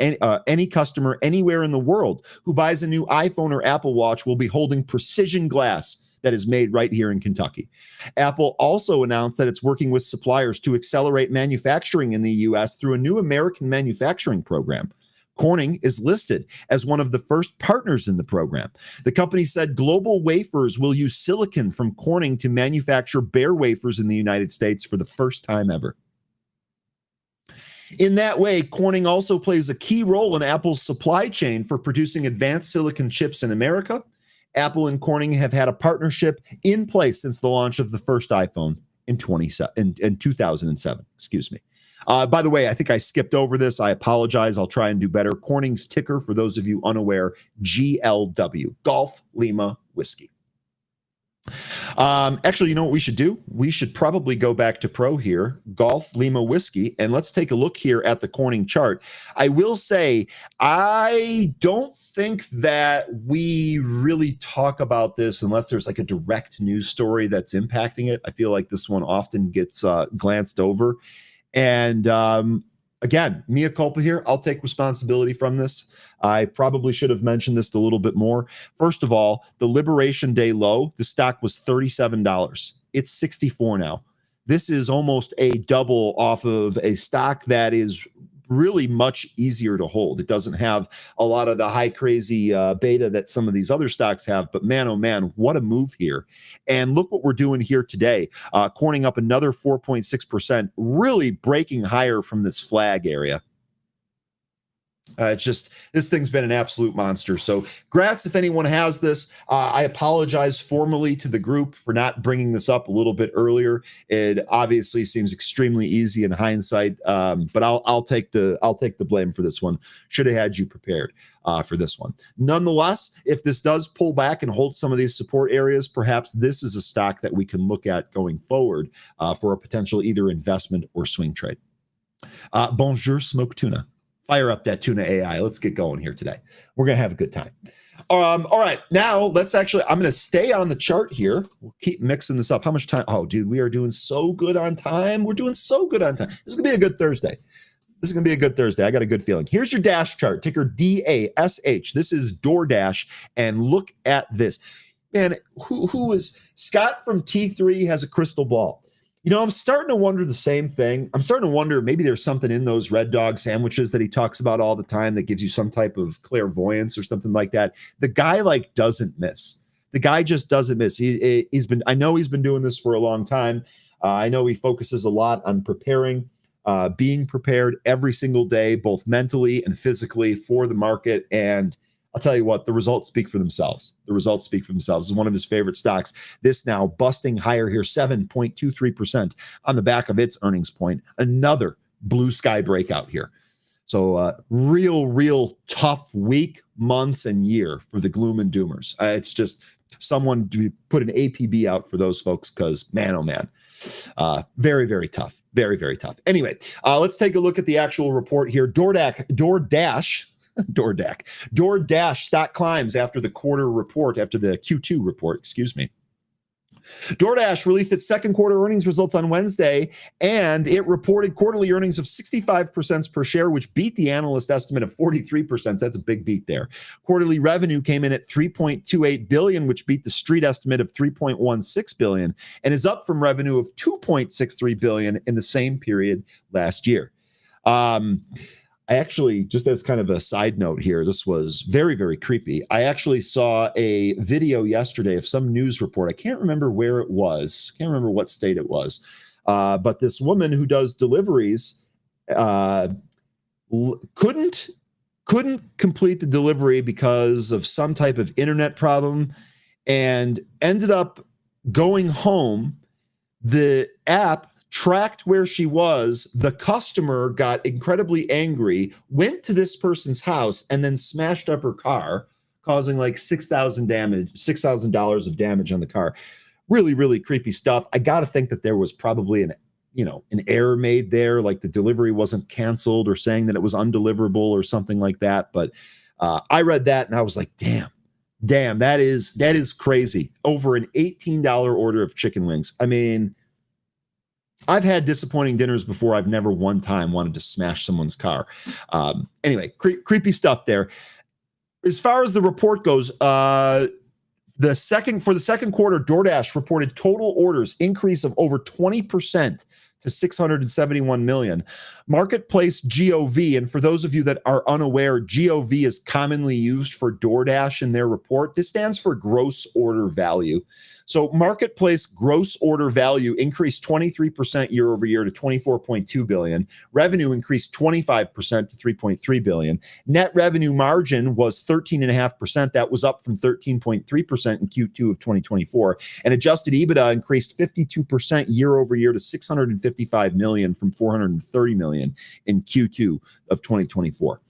[SPEAKER 1] anywhere in the world who buys a new iPhone or Apple Watch will be holding precision glass that is made right here in Kentucky. Apple also announced that it's working with suppliers to accelerate manufacturing in the U.S. through a new American manufacturing program. Corning is listed as one of the first partners in the program. The company said Global Wafers will use silicon from Corning to manufacture bare wafers in the United States for the first time ever. In that way, Corning also plays a key role in Apple's supply chain for producing advanced silicon chips in America. Apple and Corning have had a partnership in place since the launch of the first iPhone in 2007. By the way, I think I skipped over this. I apologize. I'll try and do better. Corning's ticker, for those of you unaware, GLW, Golf Lima Whiskey. Actually, you know what we should do? We should probably go back to Pro here, Golf Lima Whiskey, and let's take a look here at the Corning chart. I will say, I don't think that we really talk about this unless there's like a direct news story that's impacting it. I feel like this one often gets glanced over. And again, mea culpa here. I'll take responsibility from this. I probably should have mentioned this a little bit more. First of all, the Liberation Day low, the stock was $37. It's 64 now. This is almost a double off of a stock that is really much easier to hold. It doesn't have a lot of the high crazy beta that some of these other stocks have, but man, oh man, what a move here. And look what we're doing here today. Corning up another 4.6%, really breaking higher from this flag area. It's just, this thing's been an absolute monster. So grats if anyone has this. I apologize formally to the group for not bringing this up a little bit earlier. It obviously seems extremely easy in hindsight, but I'll take the blame for this one. Should have had you prepared for this one. Nonetheless, if this does pull back and hold some of these support areas, perhaps this is a stock that we can look at going forward for a potential either investment or swing trade. Bonjour, smoked tuna. Fire up that tuna AI. Let's get going here today. We're going to have a good time. All right. Now let's I'm going to stay on the chart here. We'll keep mixing this up. How much time? Oh, dude, we are doing so good on time. We're doing so good on time. This is going to be a good Thursday. I got a good feeling. Here's your Dash chart, ticker DASH. This is DoorDash. And look at this. Man, who is Scott from T3 has a crystal ball. You know, I'm starting to wonder the same thing. I'm starting to wonder maybe there's something in those Red Dog sandwiches that he talks about all the time that gives you some type of clairvoyance or something like that. The guy doesn't miss. The guy just doesn't miss. I know he's been doing this for a long time. I know he focuses a lot on being prepared every single day, both mentally and physically for the market. And I'll tell you what, the results speak for themselves. This is one of his favorite stocks. This now busting higher here, 7.23% on the back of its earnings point. Another blue sky breakout here. So real tough week, months, and year for the gloom and doomers. It's just someone to put an APB out for those folks because, man, oh man, very, very tough. Very, very tough. Anyway, let's take a look at the actual report here. DoorDash stock climbs after the Q2 report, excuse me. DoorDash released its second quarter earnings results on Wednesday, and it reported quarterly earnings of 65% per share, which beat the analyst estimate of 43%. That's a big beat there. Quarterly revenue came in at $3.28 billion, which beat the street estimate of $3.16 billion, and is up from revenue of $2.63 billion in the same period last year. I actually, just as kind of a side note here, this was very, very creepy. I actually saw a video yesterday of some news report. I can't remember where it was. Can't remember what state it was. But this woman who does deliveries couldn't complete the delivery because of some type of internet problem and ended up going home. The app tracked where she was. The customer got incredibly angry, went to this person's house, and then smashed up her car, causing like $6,000 of damage on the car. Really, really creepy stuff. I got to think that there was probably an error made there, like the delivery wasn't canceled or saying that it was undeliverable or something like that. But I read that and I was like, damn, that is crazy. Over an $18 order of chicken wings. I mean, I've had disappointing dinners before. I've never one time wanted to smash someone's car. Anyway, creepy stuff there. As far as the report goes, for the second quarter, DoorDash reported total orders increase of over 20% to 671 million. Marketplace GOV, and for those of you that are unaware, GOV is commonly used for DoorDash in their report. This stands for gross order value. So marketplace gross order value increased 23% year over year to 24.2 billion. Revenue increased 25% to 3.3 billion. Net revenue margin was 13.5%. That was up from 13.3% in Q2 of 2024. And adjusted EBITDA increased 52% year over year to 655 million from 430 million in Q2 of 2024.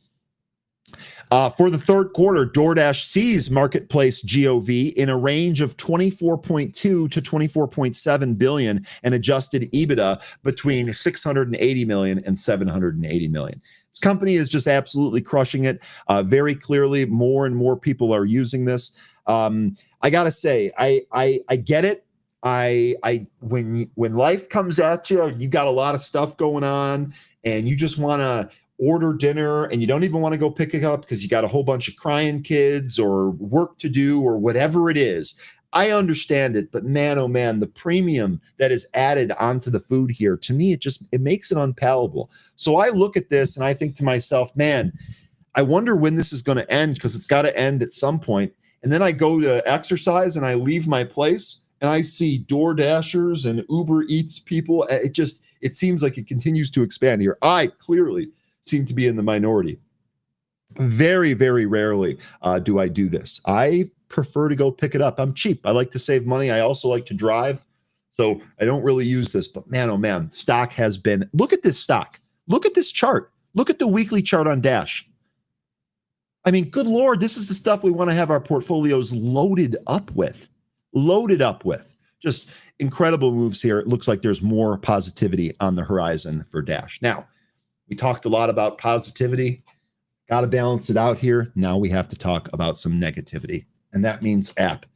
[SPEAKER 1] For the third quarter, DoorDash sees marketplace GOV in a range of 24.2 to 24.7 billion and adjusted EBITDA between 680 million and 780 million. This company is just absolutely crushing it. Very clearly, more and more people are using this. I gotta say, I get it. When life comes at you, you got a lot of stuff going on, and you just want to order dinner and you don't even want to go pick it up because you got a whole bunch of crying kids or work to do or whatever it is. I understand it, but man, oh man, the premium that is added onto the food here, to me, it makes it unpalatable. So I look at this and I think to myself, man, I wonder when this is going to end, because it's got to end at some point. And then I go to exercise and I leave my place and I see Door Dashers and Uber Eats people. It seems like it continues to expand here. I clearly seem to be in the minority. Very, very rarely do I do this. I prefer to go pick it up. I'm cheap. I like to save money. I also like to drive. So I don't really use this, but man, oh man, stock has been, look at this stock. Look at this chart. Look at the weekly chart on Dash. I mean, good Lord, this is the stuff we want to have our portfolios loaded up with. Just incredible moves here. It looks like there's more positivity on the horizon for Dash. Now, we talked a lot about positivity. Got to balance it out here. Now we have to talk about some negativity, and that means app.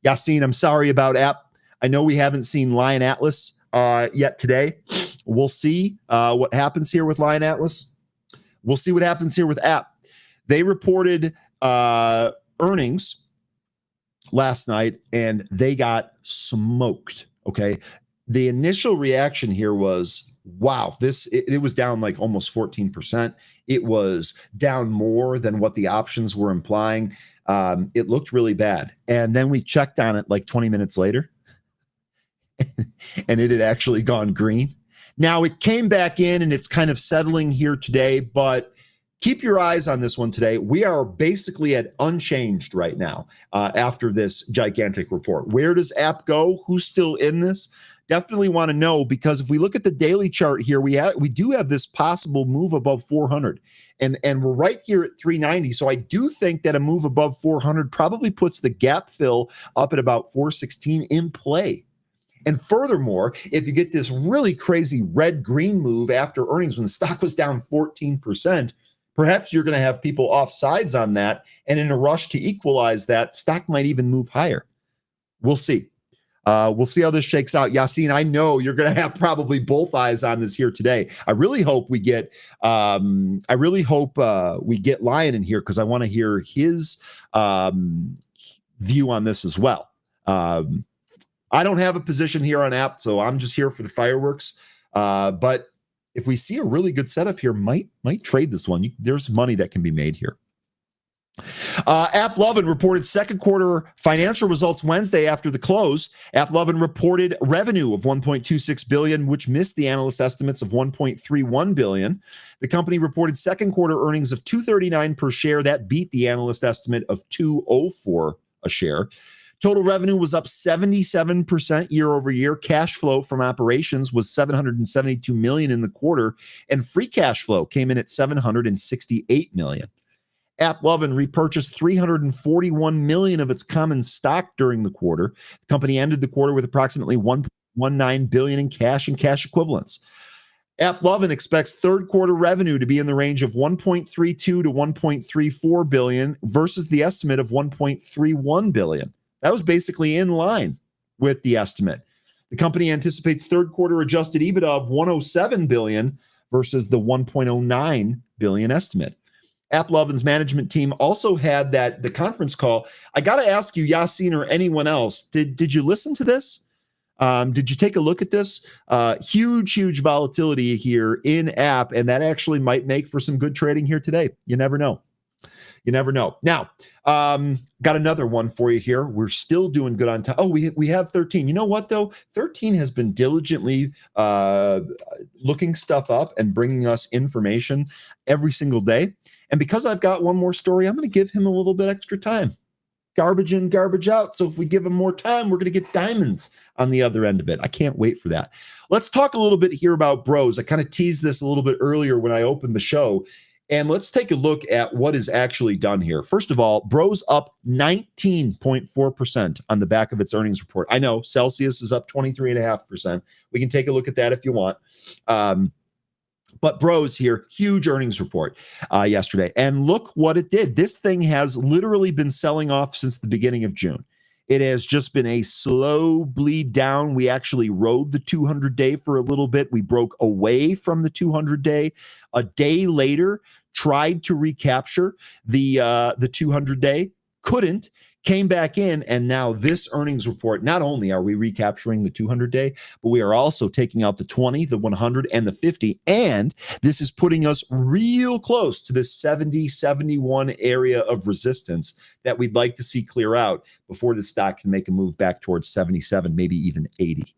[SPEAKER 1] Yassine, I'm sorry about app. I know we haven't seen Lion Atlas yet today. We'll see what happens here with Lion Atlas. We'll see what happens here with app. They reported earnings last night, and they got smoked, okay? The initial reaction here was, wow, it was down like almost 14%. It was down more than what the options were implying. It looked really bad. And then we checked on it like 20 minutes later, and it had actually gone green. Now it came back in and it's kind of settling here today, but keep your eyes on this one today. We are basically at unchanged right now after this gigantic report. Where does app go? Who's still in this? Definitely want to know, because if we look at the daily chart here, we do have this possible move above 400, and we're right here at 390. So I do think that a move above 400 probably puts the gap fill up at about 416 in play. And furthermore, if you get this really crazy red-green move after earnings when the stock was down 14%, perhaps you're going to have people off sides on that, and in a rush to equalize that, stock might even move higher. We'll see. We'll see how this shakes out. Yassine, I know you're going to have probably both eyes on this here today. I really hope we get Lion in here, because I want to hear his view on this as well. I don't have a position here on app, so I'm just here for the fireworks. But if we see a really good setup here, might trade this one. There's money that can be made here. AppLovin reported second quarter financial results Wednesday after the close. AppLovin reported revenue of $1.26 billion, which missed the analyst estimates of $1.31 billion. The company reported second quarter earnings of $2.39 per share. That beat the analyst estimate of $2.04 a share. Total revenue was up 77% year over year. Cash flow from operations was $772 million in the quarter, and free cash flow came in at $768 million. AppLovin repurchased $341 million of its common stock during the quarter. The company ended the quarter with approximately $1.19 billion in cash and cash equivalents. AppLovin expects third quarter revenue to be in the range of $1.32 to $1.34 billion versus the estimate of $1.31 billion. That was basically in line with the estimate. The company anticipates third quarter adjusted EBITDA of $107 billion versus the $1.09 billion estimate. AppLovin's management team also had the conference call. I got to ask you, Yassine, or anyone else, did you listen to this? Did you take a look at this? Huge volatility here in app, and that actually might make for some good trading here today. You never know. Now, got another one for you here. We're still doing good on time. Oh, we have 13. You know what, though? 13 has been diligently looking stuff up and bringing us information every single day. And because I've got one more story, I'm going to give him a little bit extra time. Garbage in, garbage out. So if we give him more time, we're going to get diamonds on the other end of it. I can't wait for that. Let's talk a little bit here about bros. I kind of teased this a little bit earlier when I opened the show. And let's take a look at what is actually done here. First of all, Bros up 19.4% on the back of its earnings report. I know Celsius is up 23.5%. We can take a look at that if you want. But Bros here, huge earnings report yesterday. And look what it did. This thing has literally been selling off since the beginning of June. It has just been a slow bleed down. We actually rode the 200-day for a little bit. We broke away from the 200-day. A day later, tried to recapture the 200-day, couldn't, came back in, and now this earnings report, not only are we recapturing the 200-day, but we are also taking out the 20, the 100, and the 50, and this is putting us real close to the 70, 71 area of resistance that we'd like to see clear out before the stock can make a move back towards 77, maybe even 80.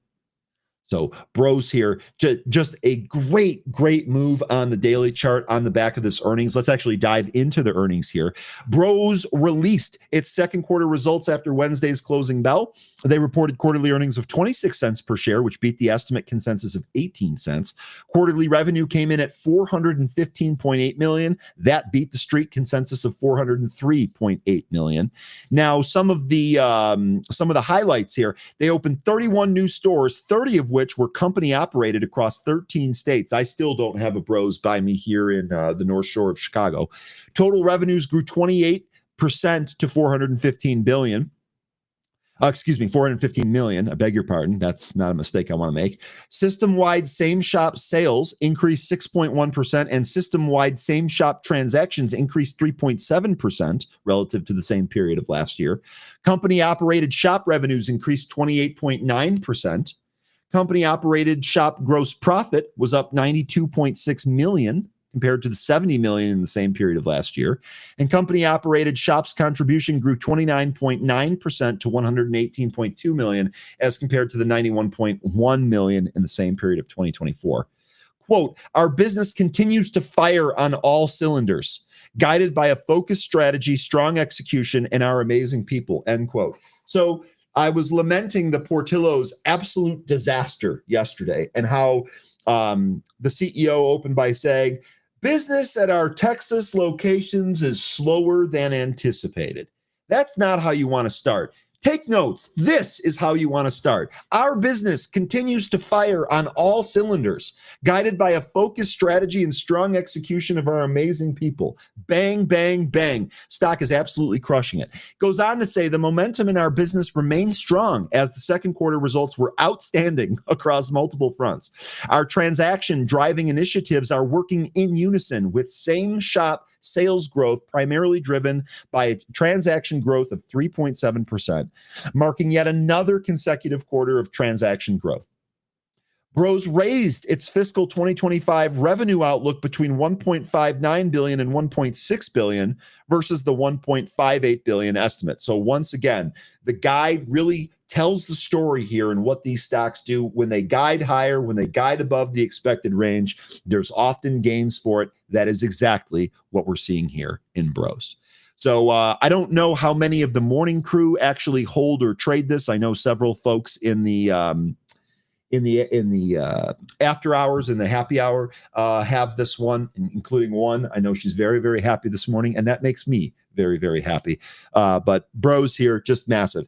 [SPEAKER 1] So Bros here, just a great move on the daily chart on the back of this earnings. Let's actually dive into the earnings here. Bros released its second quarter results after Wednesday's closing bell. They reported quarterly earnings of 26 cents per share, which beat the estimate consensus of 18 cents. Quarterly revenue came in at $415.8 million. That beat the street consensus of $403.8 million. Now, some of the highlights here, they opened 31 new stores, 30 of which were company operated across 13 states. I still don't have a Bros by me here in the North Shore of Chicago. Total revenues grew 28% to $415 billion. 415 million. I beg your pardon. That's not a mistake I want to make. System-wide same-shop sales increased 6.1%, and system-wide same-shop transactions increased 3.7% relative to the same period of last year. Company-operated shop revenues increased 28.9%. Company-operated shop gross profit was up $92.6 million compared to the $70 million in the same period of last year. And company-operated shops contribution grew 29.9% to $118.2 million as compared to the $91.1 million in the same period of 2024. Quote, "Our business continues to fire on all cylinders, guided by a focused strategy, strong execution, and our amazing people," end quote. So I was lamenting the Portillo's absolute disaster yesterday and how the CEO opened by saying, "Business at our Texas locations is slower than anticipated." That's not how you want to start. Take notes. This is how you want to start. Our business continues to fire on all cylinders, guided by a focused strategy and strong execution of our amazing people. Bang, bang, bang. Stock is absolutely crushing it. Goes on to say the momentum in our business remains strong as the second quarter results were outstanding across multiple fronts. Our transaction driving initiatives are working in unison with same shop sales growth, primarily driven by a transaction growth of 3.7%, marking yet another consecutive quarter of transaction growth. Bros raised its fiscal 2025 revenue outlook between $1.59 billion and $1.6 billion versus the $1.58 billion estimate. So once again, the guide really tells the story here and what these stocks do. When they guide higher, when they guide above the expected range, there's often gains for it. That is exactly what we're seeing here in Bros. So I don't know how many of the morning crew actually hold or trade this. I know several folks in the after hours and the happy hour have this one, including one. I know she's very, very happy this morning, and that makes me very, very happy. But Bros here, just massive.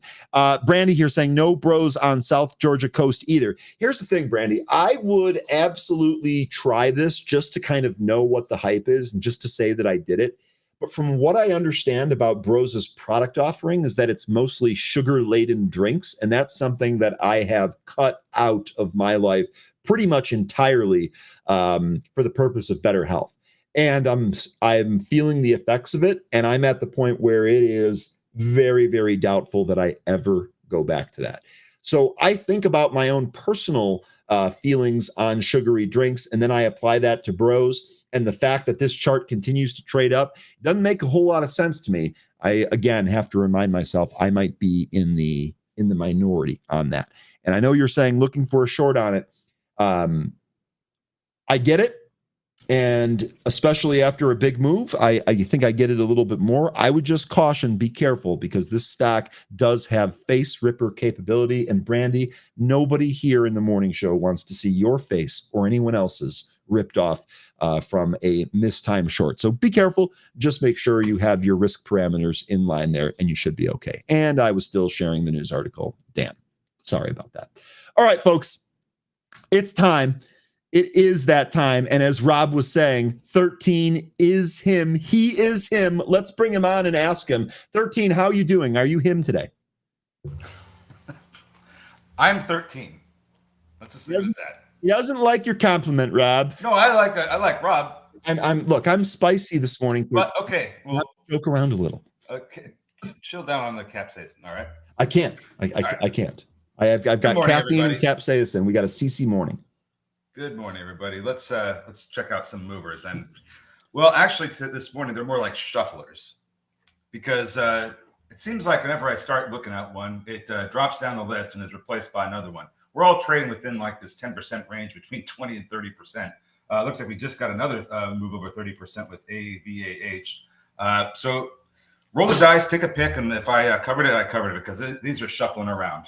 [SPEAKER 1] Brandy here saying no Bros on South Georgia coast either. Here's the thing, Brandy. I would absolutely try this just to kind of know what the hype is and just to say that I did it. But from what I understand about Bros' product offering is that it's mostly sugar-laden drinks, and that's something that I have cut out of my life pretty much entirely for the purpose of better health. And I'm feeling the effects of it, and I'm at the point where it is very, very doubtful that I ever go back to that. So I think about my own personal feelings on sugary drinks, and then I apply that to Bros. And the fact that this chart continues to trade up doesn't make a whole lot of sense to me. I, again, have to remind myself I might be in the minority on that. And I know you're saying looking for a short on it. I get it. And especially after a big move, I think I get it a little bit more. I would just caution, be careful, because this stock does have face ripper capability. And Brandy, nobody here in the morning show wants to see your face or anyone else's ripped off from a mistimed short. So be careful. Just make sure you have your risk parameters in line there, and you should be okay. And I was still sharing the news article. Damn. Sorry about that. All right, folks. It's time. It is that time. And as Rob was saying, 13 is him. He is him. Let's bring him on and ask him. 13, how are you doing? Are you him today?
[SPEAKER 2] I'm 13. Let's just leave it at that.
[SPEAKER 1] He doesn't like your compliment, Rob.
[SPEAKER 2] No, I like Rob.
[SPEAKER 1] I'm spicy this morning.
[SPEAKER 2] But okay,
[SPEAKER 1] well, joke around a little.
[SPEAKER 2] Okay, chill down on the capsaicin. All right.
[SPEAKER 1] I can't. I can't. I've got caffeine and capsaicin. We got a CC morning.
[SPEAKER 2] Good morning, everybody. Let's check out some movers. And well, actually, this morning they're more like shufflers, because it seems like whenever I start looking at one, it drops down the list and is replaced by another one. We're all trading within like this 10% range between 20 and 30%. Looks like we just got another move over 30% with AVAH. So roll the dice, take a pick, and if I covered it, I covered it, because these are shuffling around.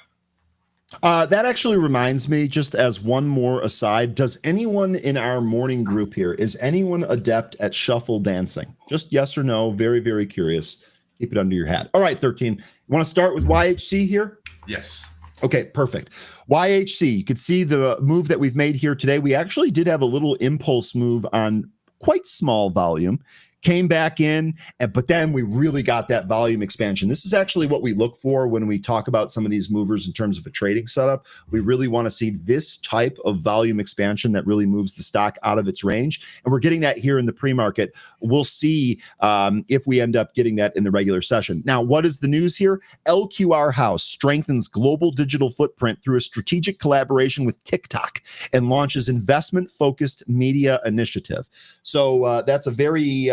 [SPEAKER 1] That actually reminds me, just as one more aside, does anyone in our morning group here, is anyone adept at shuffle dancing? Just yes or no. Very, very curious. Keep it under your hat. All right, 13. You want to start with YHC here?
[SPEAKER 2] Yes.
[SPEAKER 1] Okay, perfect. YHC, you could see the move that we've made here today. We actually did have a little impulse move on quite small volume. Came back in, but then we really got that volume expansion. This is actually what we look for when we talk about some of these movers in terms of a trading setup. We really want to see this type of volume expansion that really moves the stock out of its range. And we're getting that here in the pre-market. We'll see if we end up getting that in the regular session. Now, what is the news here? LQR House strengthens global digital footprint through a strategic collaboration with TikTok and launches investment-focused media initiative. So that's a very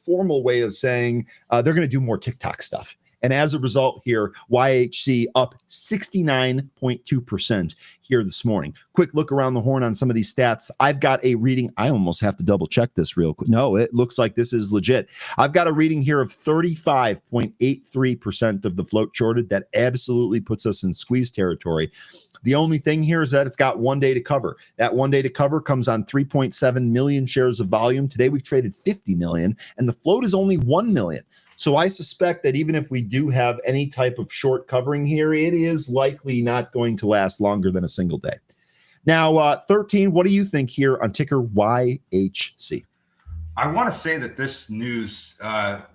[SPEAKER 1] formal way of saying they're going to do more TikTok stuff. And as a result here, YHC up 69.2% here this morning. Quick look around the horn on some of these stats. I've got a reading. I almost have to double check this real quick. No, it looks like this is legit. I've got a reading here of 35.83% of the float shorted. That absolutely puts us in squeeze territory. The only thing here is that it's got 1 day to cover. That 1 day to cover comes on 3.7 million shares of volume. Today we've traded 50 million, and the float is only 1 million. So I suspect that even if we do have any type of short covering here, it is likely not going to last longer than a single day. Now, 13, what do you think here on ticker YHC?
[SPEAKER 2] I want to say that this news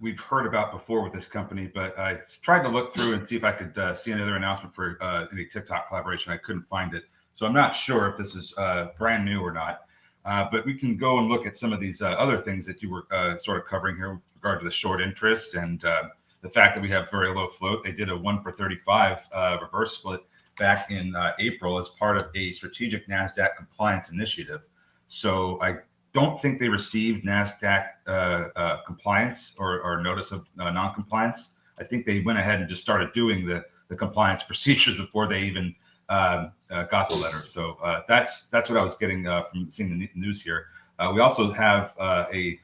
[SPEAKER 2] we've heard about before with this company, but I tried to look through and see if I could see another announcement for any TikTok collaboration. I couldn't find it. So I'm not sure if this is brand new or not. But we can go and look at some of these other things that you were sort of covering here with regard to the short interest and the fact that we have very low float. They did a 1 for 35 reverse split back in April as part of a strategic NASDAQ compliance initiative. So I don't think they received NASDAQ compliance or notice of non-compliance. I think they went ahead and just started doing the compliance procedures before they even got the letter. So that's what I was getting from seeing the news here. We also have a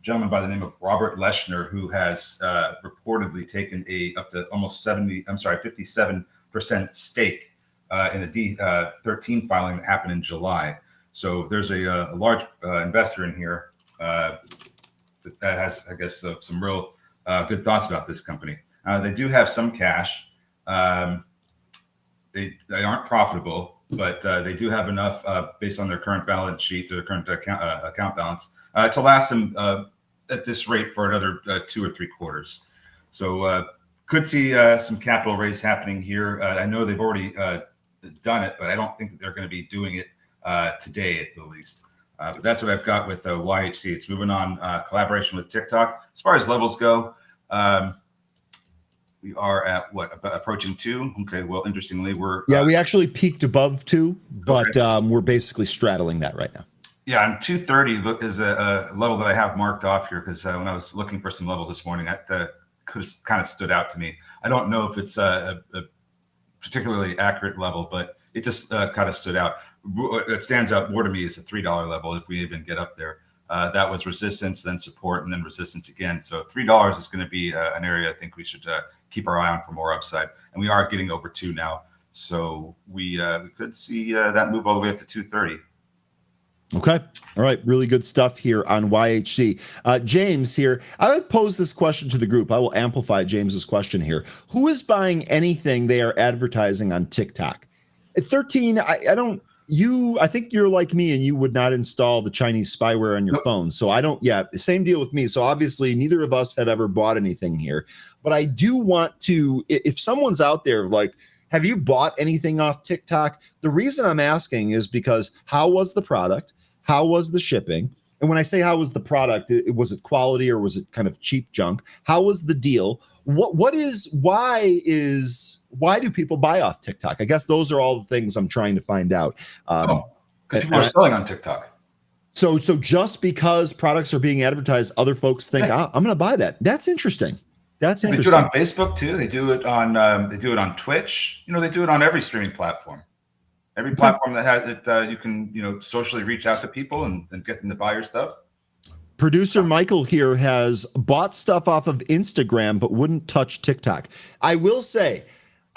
[SPEAKER 2] gentleman by the name of Robert Leshner, who has reportedly taken up to almost 57% stake in a D13 filing that happened in July. So there's a large investor in here that has, I guess, some real good thoughts about this company. They do have some cash. They aren't profitable, but they do have enough based on their current balance sheet, their current account balance, to last them at this rate for another 2 or 3 quarters. So could see some capital raise happening here. I know they've already done it, but I don't think that they're going to be doing it today at the least. But that's what I've got with YHC. It's moving on collaboration with TikTok. As far as levels go, we are at what, about approaching 2. Okay, well, interestingly, we actually peaked above 2, but okay. We're basically straddling that right now. Yeah, and 230 is a level that I have marked off here because when I was looking for some levels this morning, that could have kind of stood out to me. I don't know if it's a particularly accurate level, but it just kind of stood out. It stands out more to me as a $3 level if we even get up there. That was resistance, then support, and then resistance again. So $3 is going to be an area I think we should keep our eye on for more upside. And we are getting over 2 now. So we could see that move all the way up to 230.
[SPEAKER 1] Okay. All right. Really good stuff here on YHC. James here. I would pose this question to the group. I will amplify James's question here. Who is buying anything they are advertising on TikTok? At 13, I think you're like me and you would not install the Chinese spyware on your phone. So same deal with me. So obviously neither of us have ever bought anything here, but I do want to, if someone's out there, like, have you bought anything off TikTok? The reason I'm asking is because how was the product? How was the shipping? And when I say how was the product, was it quality or was it kind of cheap junk? How was the deal? Why do people buy off TikTok? I guess those are all the things I'm trying to find out.
[SPEAKER 2] Because people are selling on TikTok.
[SPEAKER 1] So just because products are being advertised, other folks think, I'm going to buy that. That's interesting. That's interesting.
[SPEAKER 2] They do it on Facebook too. They do it on Twitch. They do it on every streaming platform. Every platform that has it, you can socially reach out to people and get them to buy your stuff.
[SPEAKER 1] Producer Michael here has bought stuff off of Instagram but wouldn't touch TikTok. I will say,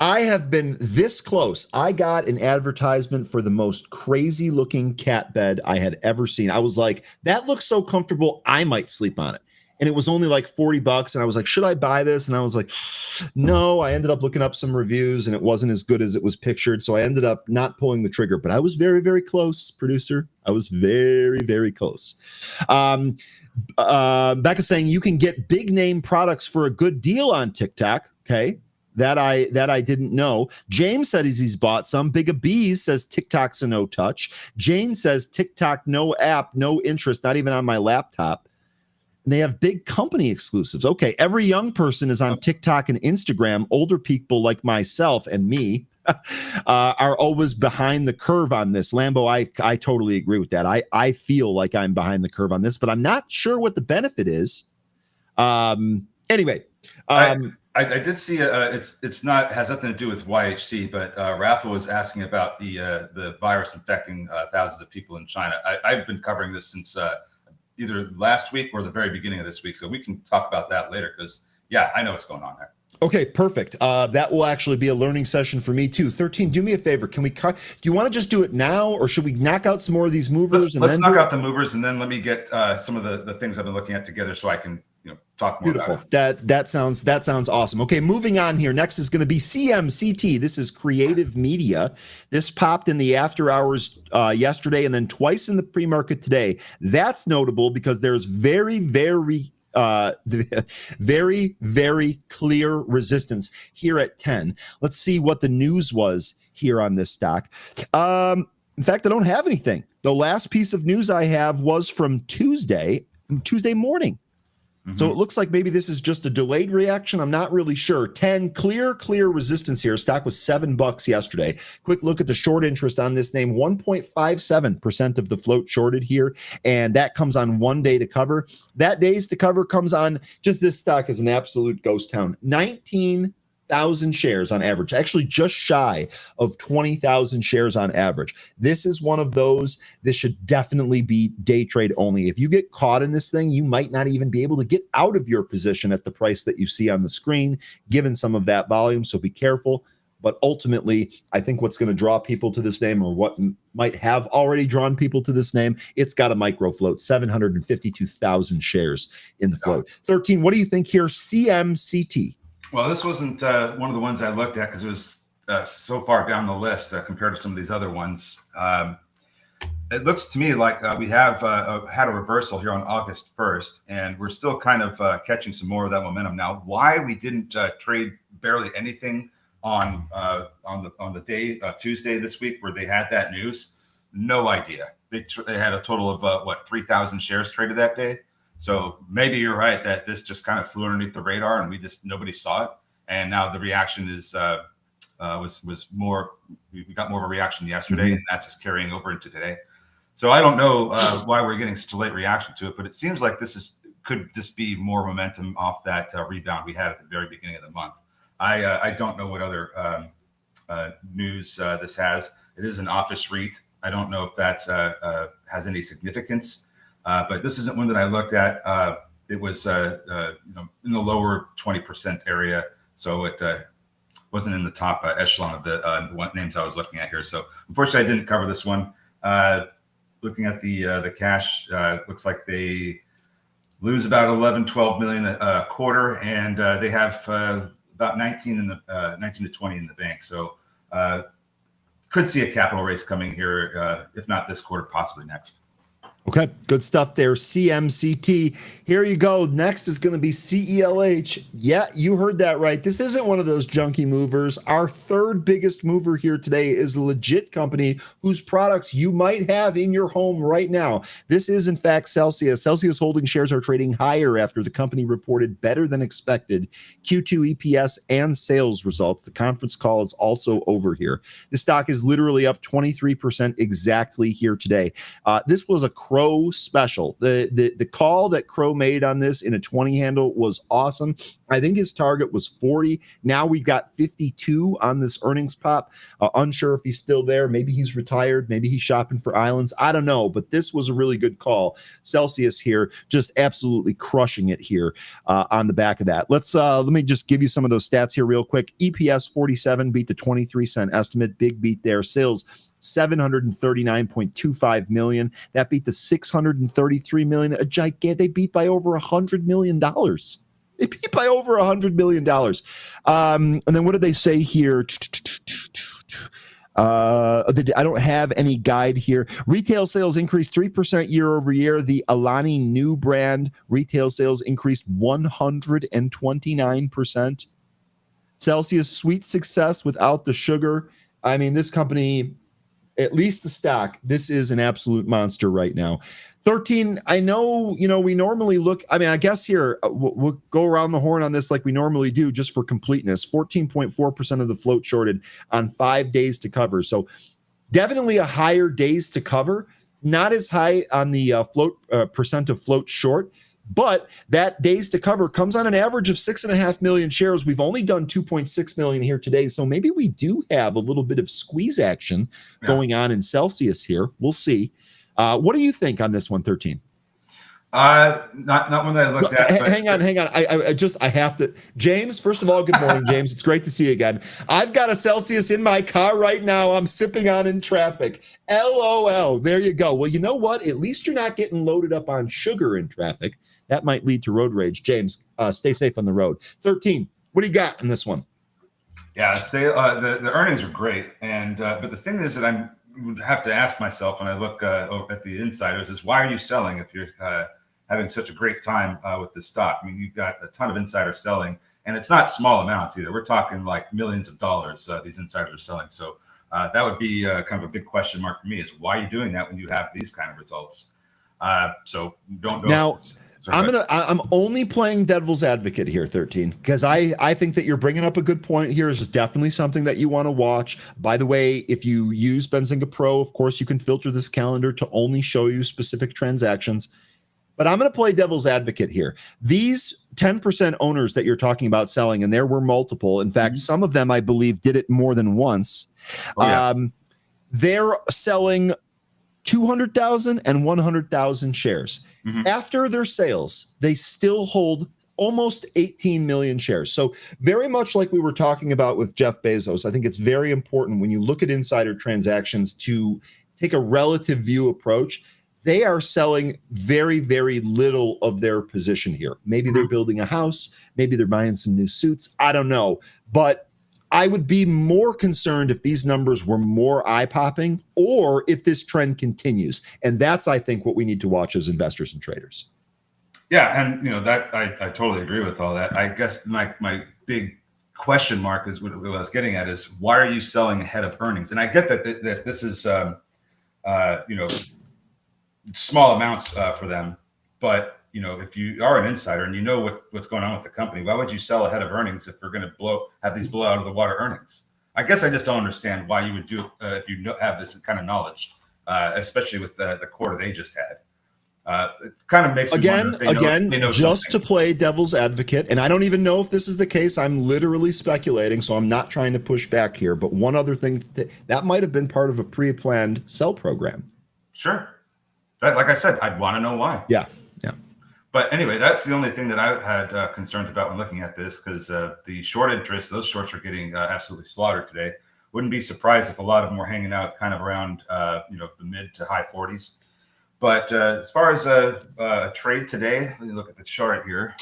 [SPEAKER 1] I have been this close. I got an advertisement for the most crazy looking cat bed I had ever seen. I was like, that looks so comfortable, I might sleep on it. And it was only like $40. And I was like, should I buy this? And I was like, no. I ended up looking up some reviews and it wasn't as good as it was pictured. So I ended up not pulling the trigger, but I was very, very close, producer. I was very, very close. Becca's saying you can get big name products for a good deal on TikTok. Okay. That I didn't know. James said he's bought some. Big of Bees says TikTok's a no touch. Jane says TikTok, no app, no interest, not even on my laptop. And they have big company exclusives. Okay, every young person is on TikTok and Instagram. Older people like myself and me are always behind the curve on this. Lambo, I totally agree with that. I feel like I'm behind the curve on this, but I'm not sure what the benefit is. Anyway.
[SPEAKER 2] I did see it's not has nothing to do with YHC, but Rafa was asking about the virus infecting thousands of people in China. I've been covering this since either last week or the very beginning of this week, so we can talk about that later because I know what's going on there.
[SPEAKER 1] Okay, perfect. That will actually be a learning session for me too. 13, do me a favor. Can we cut? Do you want to just do it now, or should we knock out some more of these movers?
[SPEAKER 2] Let's knock out the movers, and then let me get some of the things I've been looking at together, so I can talk more.
[SPEAKER 1] Beautiful.
[SPEAKER 2] About it.
[SPEAKER 1] That sounds awesome. Okay, moving on here. Next is going to be CMCT. This is creative media. This popped in the after hours yesterday, and then twice in the pre-market today. That's notable because there's very, very clear resistance here at 10. Let's see what the news was here on this stock. In fact, I don't have anything. The last piece of news I have was from Tuesday morning. Mm-hmm. So it looks like maybe this is just a delayed reaction. I'm not really sure. 10 clear resistance here. Stock was $7 yesterday. Quick look at the short interest on this name. 1.57% of the float shorted here. And that comes on 1 day to cover. That days to cover comes on just this stock is an absolute ghost town. 19,000 shares on average, actually just shy of 20,000 shares on average. This is one of those, this should definitely be day trade only. If you get caught in this thing, you might not even be able to get out of your position at the price that you see on the screen, given some of that volume. So be careful. But ultimately, I think what's going to draw people to this name, or what might have already drawn people to this name, it's got a micro float, 752,000 shares in the float. 13, what do you think here? CMCT.
[SPEAKER 2] Well, this wasn't one of the ones I looked at because it was so far down the list compared to some of these other ones. It looks to me like we have had a reversal here on August 1st, and we're still kind of catching some more of that momentum now. Why we didn't trade barely anything on the day Tuesday this week where they had that news, no idea. They had a total of 3,000 shares traded that day. So maybe you're right that this just kind of flew underneath the radar and nobody saw it. And now the reaction is was more. We got more of a reaction yesterday, and that's just carrying over into today. So I don't know why we're getting such a late reaction to it, but it seems like could just be more momentum off that rebound we had at the very beginning of the month. I don't know what other news this has. It is an office REIT. I don't know if that has any significance. But this isn't one that I looked at. It was in the lower 20% area, so it wasn't in the top echelon of the names I was looking at here. So unfortunately, I didn't cover this one. looking at the cash, looks like they lose about 11, 12 million a quarter, and they have about 19 to 20 in the bank. So could see a capital raise coming here, if not this quarter, possibly next.
[SPEAKER 1] Okay, good stuff there. CMCT. Here you go. Next is going to be CELH. Yeah, you heard that right. This isn't one of those junky movers. Our third biggest mover here today is a legit company whose products you might have in your home right now. This is, in fact, Celsius. Celsius Holding shares are trading higher after the company reported better than expected Q2 EPS and sales results. The conference call is also over here. The stock is literally up 23% exactly here today. This was a Crow special. The call that Crow made on this in a 20 handle was awesome. I think his target was 40. Now we've got 52 on this earnings pop. Unsure if he's still there. Maybe he's retired. Maybe he's shopping for islands. I don't know, but this was a really good call. Celsius here just absolutely crushing it here on the back of that. Let me just give you some of those stats here real quick. EPS 47 beat the 23-cent estimate. Big beat there. Sales $739.25 million. That beat the $633 million. A gigantic. They beat by over $100 million. They beat by over $100 million. And then what did they say here? I don't have any guide here. Retail sales increased 3% year over year. The Alani Nu brand retail sales increased 129%. Celsius sweet success without the sugar. I mean, this company, at least the stock, this is an absolute monster right now. 13, I know, we normally look, I guess here, we'll go around the horn on this like we normally do just for completeness. 14.4% of the float shorted on 5 days to cover. So definitely a higher days to cover, not as high on the float percent of float short. But that days to cover comes on an average of 6.5 million shares. We've only done 2.6 million here today. So maybe we do have a little bit of squeeze action going on in Celsius here. We'll see. What do you think on this one, 13?
[SPEAKER 2] Not one that I looked at.
[SPEAKER 1] Hang on. I have to. James, first of all, good morning, James. It's great to see you again. I've got a Celsius in my car right now. I'm sipping on in traffic. LOL. There you go. Well, you know what? At least you're not getting loaded up on sugar in traffic. That might lead to road rage. James, stay safe on the road. 13. What do you got in this one?
[SPEAKER 2] Yeah, the earnings are great, and but the thing is that I would have to ask myself when I look at the insiders is why are you selling if you're having such a great time with this stock? I mean, you've got a ton of insider selling, and it's not small amounts either. We're talking like millions of dollars these insiders are selling. So that would be kind of a big question mark for me is why are you doing that when you have these kind of results? So don't
[SPEAKER 1] now. I'm only playing devil's advocate here, 13, because I think that you're bringing up a good point here. Is definitely something that you want to watch. By the way, if you use Benzinga Pro, of course, you can filter this calendar to only show you specific transactions. But I'm going to play devil's advocate here. These 10% owners that you're talking about selling, and there were multiple. In fact, some of them, I believe, did it more than once. They're selling 200,000 and 100,000 shares. After their sales, they still hold almost 18 million shares. So very much like we were talking about with Jeff Bezos, I think it's very important when you look at insider transactions to take a relative view approach. They are selling very, very little of their position here. Maybe they're building a house. Maybe they're buying some new suits. I don't know. But I would be more concerned if these numbers were more eye-popping or if this trend continues. And that's, I think, what we need to watch as investors and traders.
[SPEAKER 2] Yeah, and that I totally agree with all that. I guess my big question mark is what I was getting at is why are you selling ahead of earnings? And I get that this is small amounts for them, but if you are an insider and you know what's going on with the company, why would you sell ahead of earnings if we're going to have these blow out of the water earnings? I guess I just don't understand why you would do it if you have this kind of knowledge, especially with the quarter they just had. It kind of makes me wonder if they know
[SPEAKER 1] just
[SPEAKER 2] something.
[SPEAKER 1] to play devil's advocate, and I don't even know if this is the case. I'm literally speculating, so I'm not trying to push back here. But one other thing that might have been part of a pre-planned sell program.
[SPEAKER 2] Sure, like I said, I'd want to know why.
[SPEAKER 1] Yeah.
[SPEAKER 2] But anyway, that's the only thing that I had concerns about when looking at this, because the short interest, those shorts are getting absolutely slaughtered today. Wouldn't be surprised if a lot of them were hanging out kind of around the mid to high 40s. But as far as a trade today, let me look at the chart here.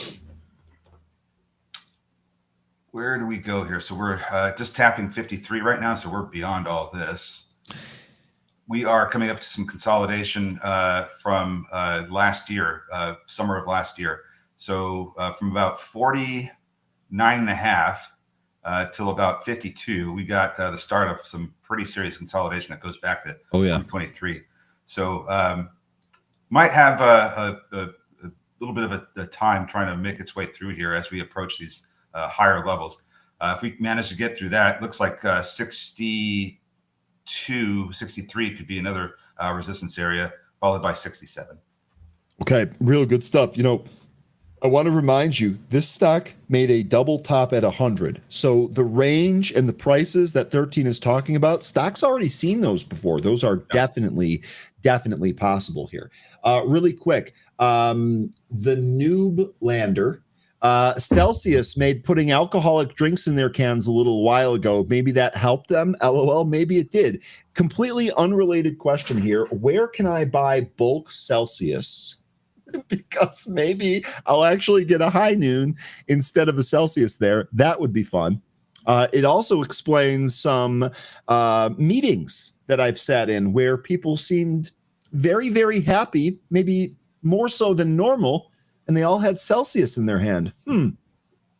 [SPEAKER 2] Where do we go here? So we're just tapping 53 right now, so we're beyond all this. We are coming up to some consolidation from last year, summer of last year. So from about 49.5 till about 52, we got the start of some pretty serious consolidation that goes back to 2023. So might have a little bit of a time trying to make its way through here as we approach these higher levels. If we manage to get through that, it looks like 62, 63 could be another resistance area, followed by 67.
[SPEAKER 1] Okay, real good stuff. You know, I want to remind you, this stock made a double top at 100. So the range and the prices that 13 is talking about, stock's already seen those before. Those are definitely possible here. Really quick, the Noob Lander, Celsius made putting alcoholic drinks in their cans a little while ago. Maybe that helped them. LOL. Maybe it did. Completely unrelated question here. Where can I buy bulk Celsius? Because maybe I'll actually get a high noon instead of a Celsius there. That would be fun. It also explains some meetings that I've sat in where people seemed very, very happy, maybe more so than normal, and they all had Celsius in their hand.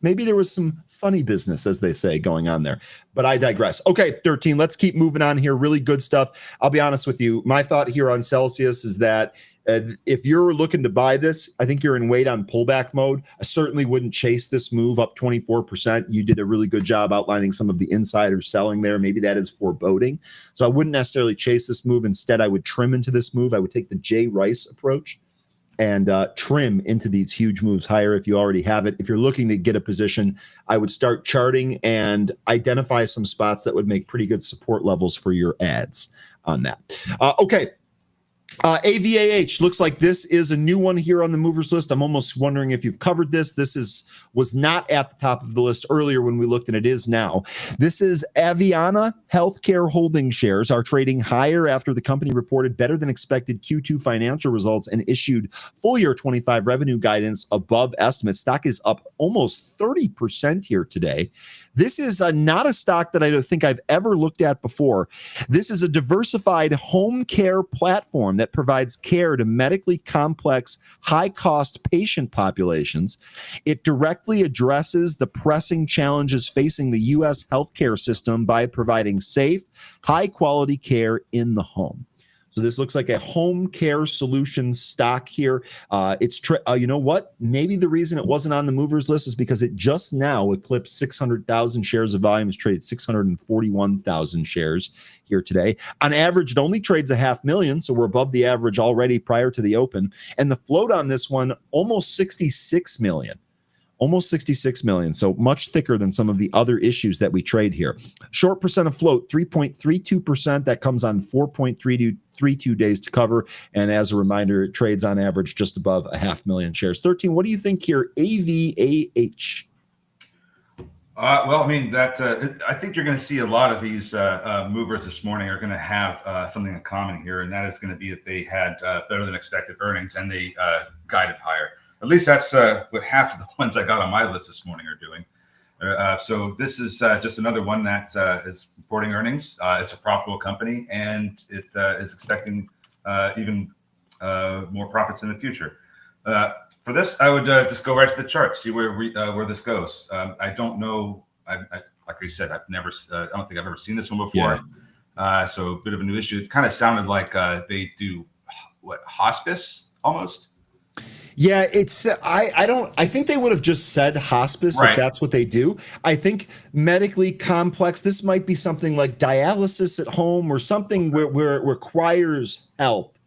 [SPEAKER 1] Maybe there was some funny business, as they say, going on there. But I digress. Okay, 13, let's keep moving on here. Really good stuff. I'll be honest with you. My thought here on Celsius is that if you're looking to buy this, I think you're in wait on pullback mode. I certainly wouldn't chase this move up 24%. You did a really good job outlining some of the insider selling there. Maybe that is foreboding. So I wouldn't necessarily chase this move. Instead, I would trim into this move. I would take the Jay Rice approach and trim into these huge moves higher if you already have it. If you're looking to get a position, I would start charting and identify some spots that would make pretty good support levels for your ads on that. Okay. AVAH looks like this is a new one here on the movers list. I'm almost wondering if you've covered this. This was not at the top of the list earlier when we looked, and it is now. This is Aviana Healthcare Holding shares are trading higher after the company reported better than expected Q2 financial results and issued full year 25 revenue guidance above estimates. Stock is up almost 30% here today. This is not a stock that I don't think I've ever looked at before. This is a diversified home care platform that provides care to medically complex, high-cost patient populations. It directly addresses the pressing challenges facing the U.S. healthcare system by providing safe, high-quality care in the home. So this looks like a home care solutions stock here. You know what? Maybe the reason it wasn't on the movers list is because it just now eclipsed 600,000 shares of volume. It's traded 641,000 shares here today. On average, it only trades 500,000, so we're above the average already prior to the open. And the float on this one, almost 66 million. Almost 66 million, so much thicker than some of the other issues that we trade here. Short percent of float, 3.32%. That comes on 4.32 days to cover. And as a reminder, it trades on average just above 500,000 shares. 13, what do you think here? AVAH.
[SPEAKER 2] Well, I mean, I think you're going to see a lot of these movers this morning are going to have something in common here, and that is going to be that they had better than expected earnings and they guided higher. At least that's what half of the ones I got on my list this morning are doing. So this is just another one that is reporting earnings. It's a profitable company, and it is expecting even more profits in the future. For this, I would just go right to the chart, see where this goes. I don't know. Like we said, I don't think I've ever seen this one before. Yeah. So a bit of a new issue. It kind of sounded like they do hospice almost.
[SPEAKER 1] Yeah, it's I think they would have just said hospice if that's what they do. I think medically complex, this might be something like dialysis at home or something where it requires help.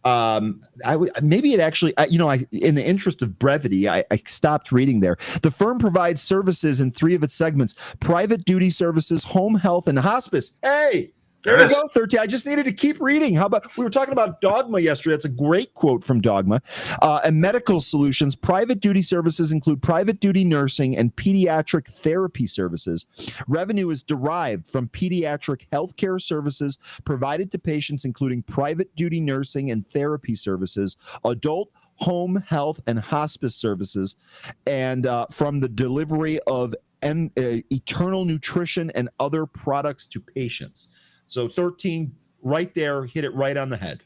[SPEAKER 1] Maybe it actually, in the interest of brevity, I stopped reading there. The firm provides services in 3 of its segments: private duty services, home health, and hospice. Hey, There you go, 13. I just needed to keep reading. How about, we were talking about Dogma yesterday. That's a great quote from Dogma. And medical solutions, private duty services include private duty nursing and pediatric therapy services. Revenue is derived from pediatric healthcare services provided to patients, including private duty nursing and therapy services, adult home health and hospice services, and from the delivery of eternal nutrition and other products to patients. So 13 right there, hit it right on the head.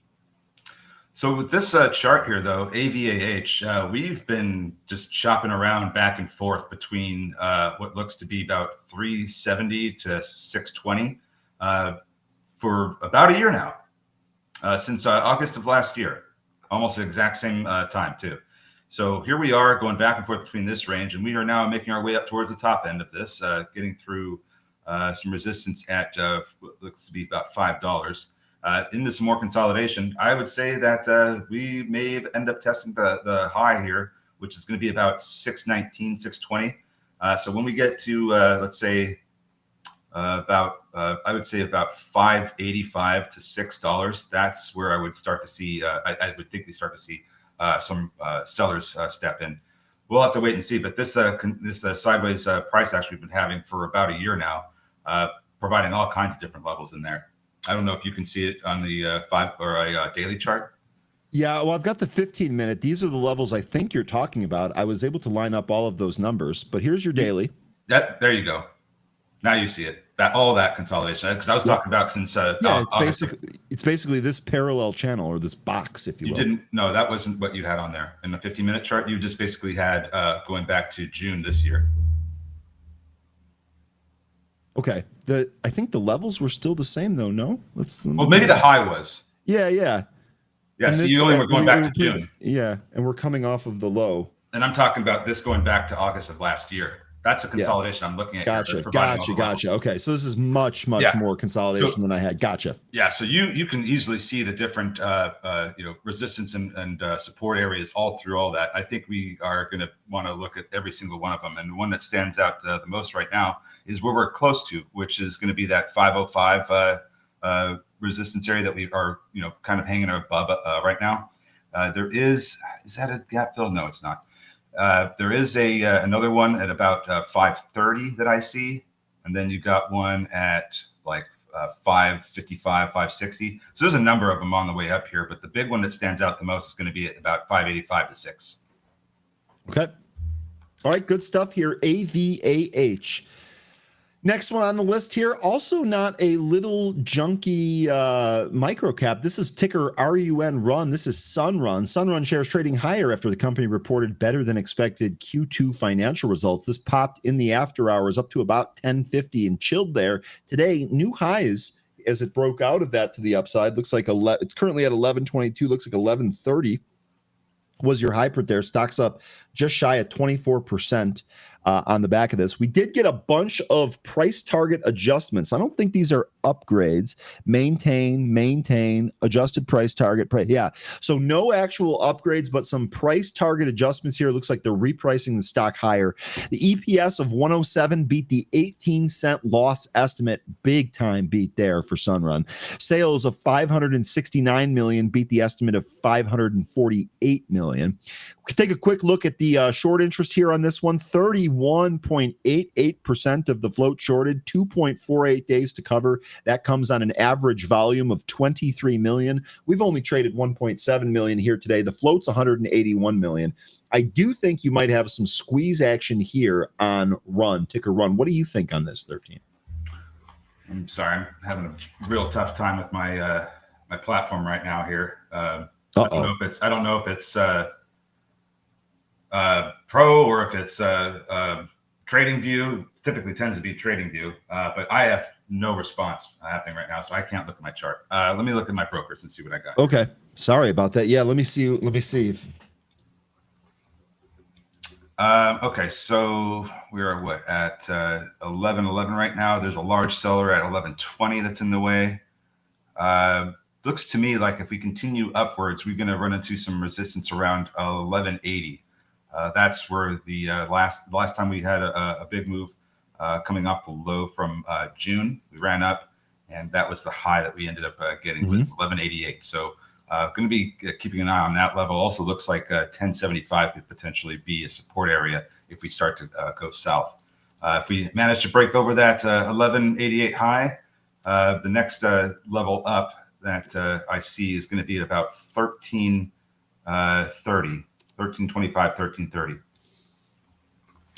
[SPEAKER 2] So with this chart here, though, AVAH, we've been just shopping around back and forth between what looks to be about 370 to 620 for about a year now, since August of last year, almost the exact same time too. So here we are going back and forth between this range, and we are now making our way up towards the top end of this, getting through some resistance at what looks to be about $5. Into some more consolidation, I would say that we may end up testing the high here, which is going to be about 619, 620. So when we get to, let's say, I would say about $5.85 to $6, that's where I would start to see, I would think we start to see some sellers step in. We'll have to wait and see, but this sideways price action we've been having for about a year now, providing all kinds of different levels in there. I don't know if you can see it on the 5 or a daily chart.
[SPEAKER 1] Yeah, well, I've got the 15-minute. These are the levels I think you're talking about. I was able to line up all of those numbers, but here's your daily.
[SPEAKER 2] There you go. Now you see it. All that consolidation, because I was talking about since
[SPEAKER 1] it's basically this parallel channel, or this box, if you will.
[SPEAKER 2] No, that wasn't what you had on there in the 15-minute chart. You just basically had going back to June this year.
[SPEAKER 1] Okay. I think the levels were still the same, though. No,
[SPEAKER 2] well, maybe the high was.
[SPEAKER 1] Yeah.
[SPEAKER 2] Yeah. So you only were going back to June.
[SPEAKER 1] Yeah, and we're coming off of the low.
[SPEAKER 2] And I'm talking about this going back to August of last year. That's a consolidation I'm looking at.
[SPEAKER 1] Gotcha. Okay, so this is much more consolidation than I had. Gotcha.
[SPEAKER 2] Yeah, so you can easily see the different resistance and support areas all through all that. I think we are going to want to look at every single one of them, and the one that stands out the most right now is where we're close to, which is going to be that 505 resistance area that we are kind of hanging above right now. There is that a gap fill? No, it's not. There is another one at about 530 that I see, and then you got one at like 555, 560. So there's a number of them on the way up here, but the big one that stands out the most is going to be at about 585 to 6.
[SPEAKER 1] Okay. All right, good stuff here. AVAH. Next one on the list here, also not a little junky microcap. This is ticker RUN. This is Sunrun. Sunrun shares trading higher after the company reported better than expected Q2 financial results. This popped in the after hours up to about 1050 and chilled there. Today, new highs as it broke out of that to the upside. Looks like it's currently at 1122. Looks like 1130 was your high print there. Stocks up just shy of 24%. On the back of this, we did get a bunch of price target adjustments. I don't think these are upgrades. Maintain, adjusted price target. Yeah. So no actual upgrades, but some price target adjustments here. It looks like they're repricing the stock higher. The EPS of 107 beat the 18-cent loss estimate. Big time beat there for Sunrun. Sales of 569 million beat the estimate of 548 million. We can take a quick look at the short interest here on this one. 31.88% of the float shorted, 2.48 days to cover. That comes on an average volume of 23 million. We've only traded 1.7 million here today. The float's 181 million. I do think you might have some squeeze action here on ticker Run. What do you think on this, 13?
[SPEAKER 2] I'm sorry, I'm having a real tough time with my my platform right now here. I don't know if it's Pro or if it's Trading View. Typically tends to be Trading View, but I have no response happening right now, so I can't look at my chart. Let me look at my brokers and see what I got.
[SPEAKER 1] Okay, sorry about that. Yeah, let me see.
[SPEAKER 2] Okay, so we are at 11.11 right now. There's a large seller at 11.20 that's in the way. Looks to me like if we continue upwards, we're going to run into some resistance around 11.80. That's where the last time we had a big move coming off the low from June. We ran up and that was the high that we ended up getting with 1188. So going to be keeping an eye on that level. Also looks like 1075 could potentially be a support area if we start to go south. If we manage to break over that 1188 high, the next level up that I see is going to be at about 1325, 1330.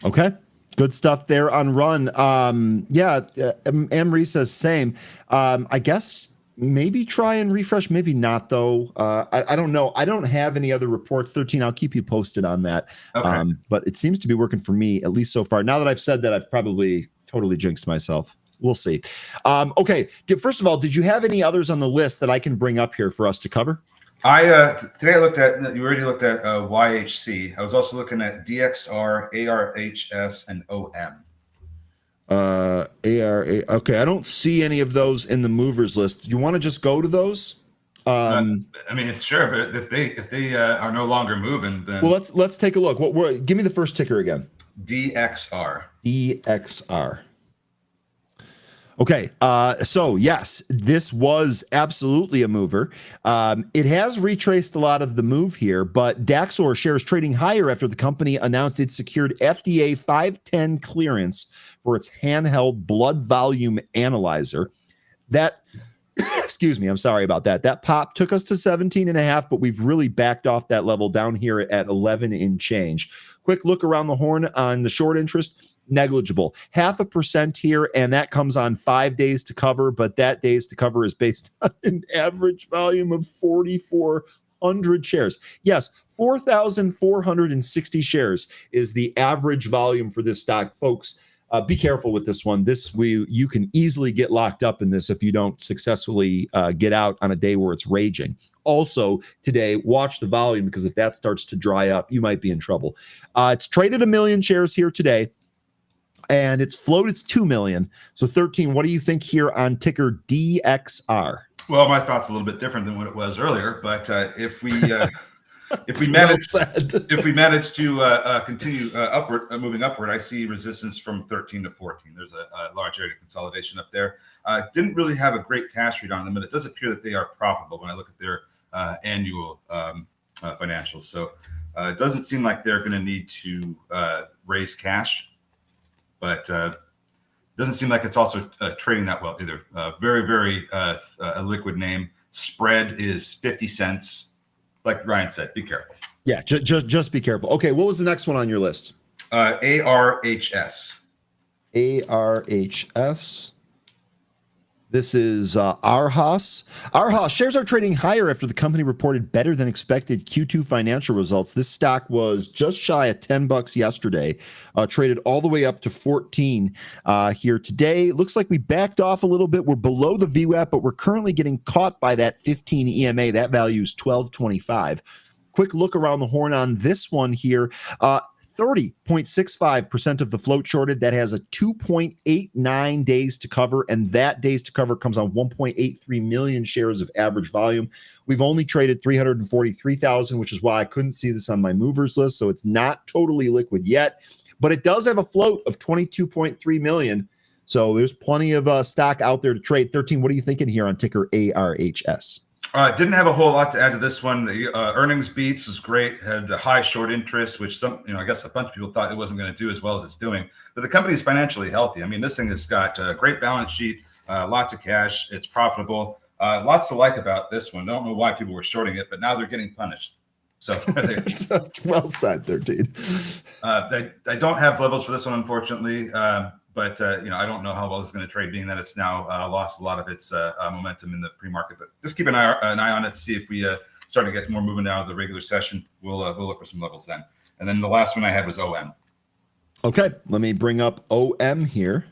[SPEAKER 1] Okay. Good stuff there on run. Emery says same. I guess maybe try and refresh, maybe not though. I don't know. I don't have any other reports. 13. I'll keep you posted on that.
[SPEAKER 2] Okay.
[SPEAKER 1] But it seems to be working for me, at least so far. Now that I've said that, I've probably totally jinxed myself. We'll see. Okay. First of all, did you have any others on the list that I can bring up here for us to cover?
[SPEAKER 2] Today I looked at, you already looked at YHC. I was also looking at DXR, ARHS, and OM.
[SPEAKER 1] ARA. Okay, I don't see any of those in the movers list. You want to just go to those?
[SPEAKER 2] I mean, sure, but if they are no longer moving, then
[SPEAKER 1] well, let's take a look. Give me the first ticker again.
[SPEAKER 2] DXR.
[SPEAKER 1] DXR. Okay, so yes, this was absolutely a mover. It has retraced a lot of the move here, but Daxor shares trading higher after the company announced it secured FDA 510 clearance for its handheld blood volume analyzer. That, excuse me, I'm sorry about that. That pop took us to 17.5, but we've really backed off that level down here at 11 in change. Quick look around the horn on the short interest. Negligible, 0.5% here, and that comes on 5 days to cover, but that days to cover is based on an average volume of 4,400 shares. Yes, 4,460 shares is the average volume for this stock, folks. Be careful with this one. You can easily get locked up in this if you don't successfully get out on a day where it's raging. Also, today, watch the volume, because if that starts to dry up, you might be in trouble. It's traded 1 million shares here today, and its float is 2 million. So 13, what do you think here on ticker DXR?
[SPEAKER 2] Well, my thought's a little bit different than what it was earlier, but if we manage to continue moving upward, I see resistance from 13 to 14. There's a large area of consolidation up there. Didn't really have a great cash read on them, but it does appear that they are profitable when I look at their annual financials. So it doesn't seem like they're going to need to raise cash. But doesn't seem like it's also trading that well either. Very, very a liquid name. Spread is 50 cents. Like Ryan said, be careful.
[SPEAKER 1] Yeah, just be careful. Okay, what was the next one on your list?
[SPEAKER 2] ARHS.
[SPEAKER 1] ARHS. This is Arhas. Arhas shares are trading higher after the company reported better than expected Q2 financial results. This stock was just shy of $10 yesterday, traded all the way up to 14 here today. Looks like we backed off a little bit. We're below the VWAP, but we're currently getting caught by that 15 EMA. That value is 12.25. Quick look around the horn on this one here. 30.65% of the float shorted. That has a 2.89 days to cover, and that days to cover comes on 1.83 million shares of average volume. We've only traded 343,000, which is why I couldn't see this on my movers list, so it's not totally liquid yet, but it does have a float of 22.3 million, so there's plenty of stock out there to trade. 13, what are you thinking here on ticker ARHS?
[SPEAKER 2] Didn't have a whole lot to add to this one. The earnings beats was great. Had a high short interest, which I guess a bunch of people thought it wasn't going to do as well as it's doing. But the company's financially healthy. I mean, this thing has got a great balance sheet, lots of cash. It's profitable. Lots to like about this one. Don't know why people were shorting it, but now they're getting punished. So
[SPEAKER 1] well said, 13.
[SPEAKER 2] I don't have levels for this one, unfortunately. But I don't know how well it's going to trade, being that it's now lost a lot of its momentum in the pre-market. But just keep an eye on it to see if we start to get more movement out of the regular session. We'll look for some levels then. And then the last one I had was OM.
[SPEAKER 1] Okay, let me bring up OM here.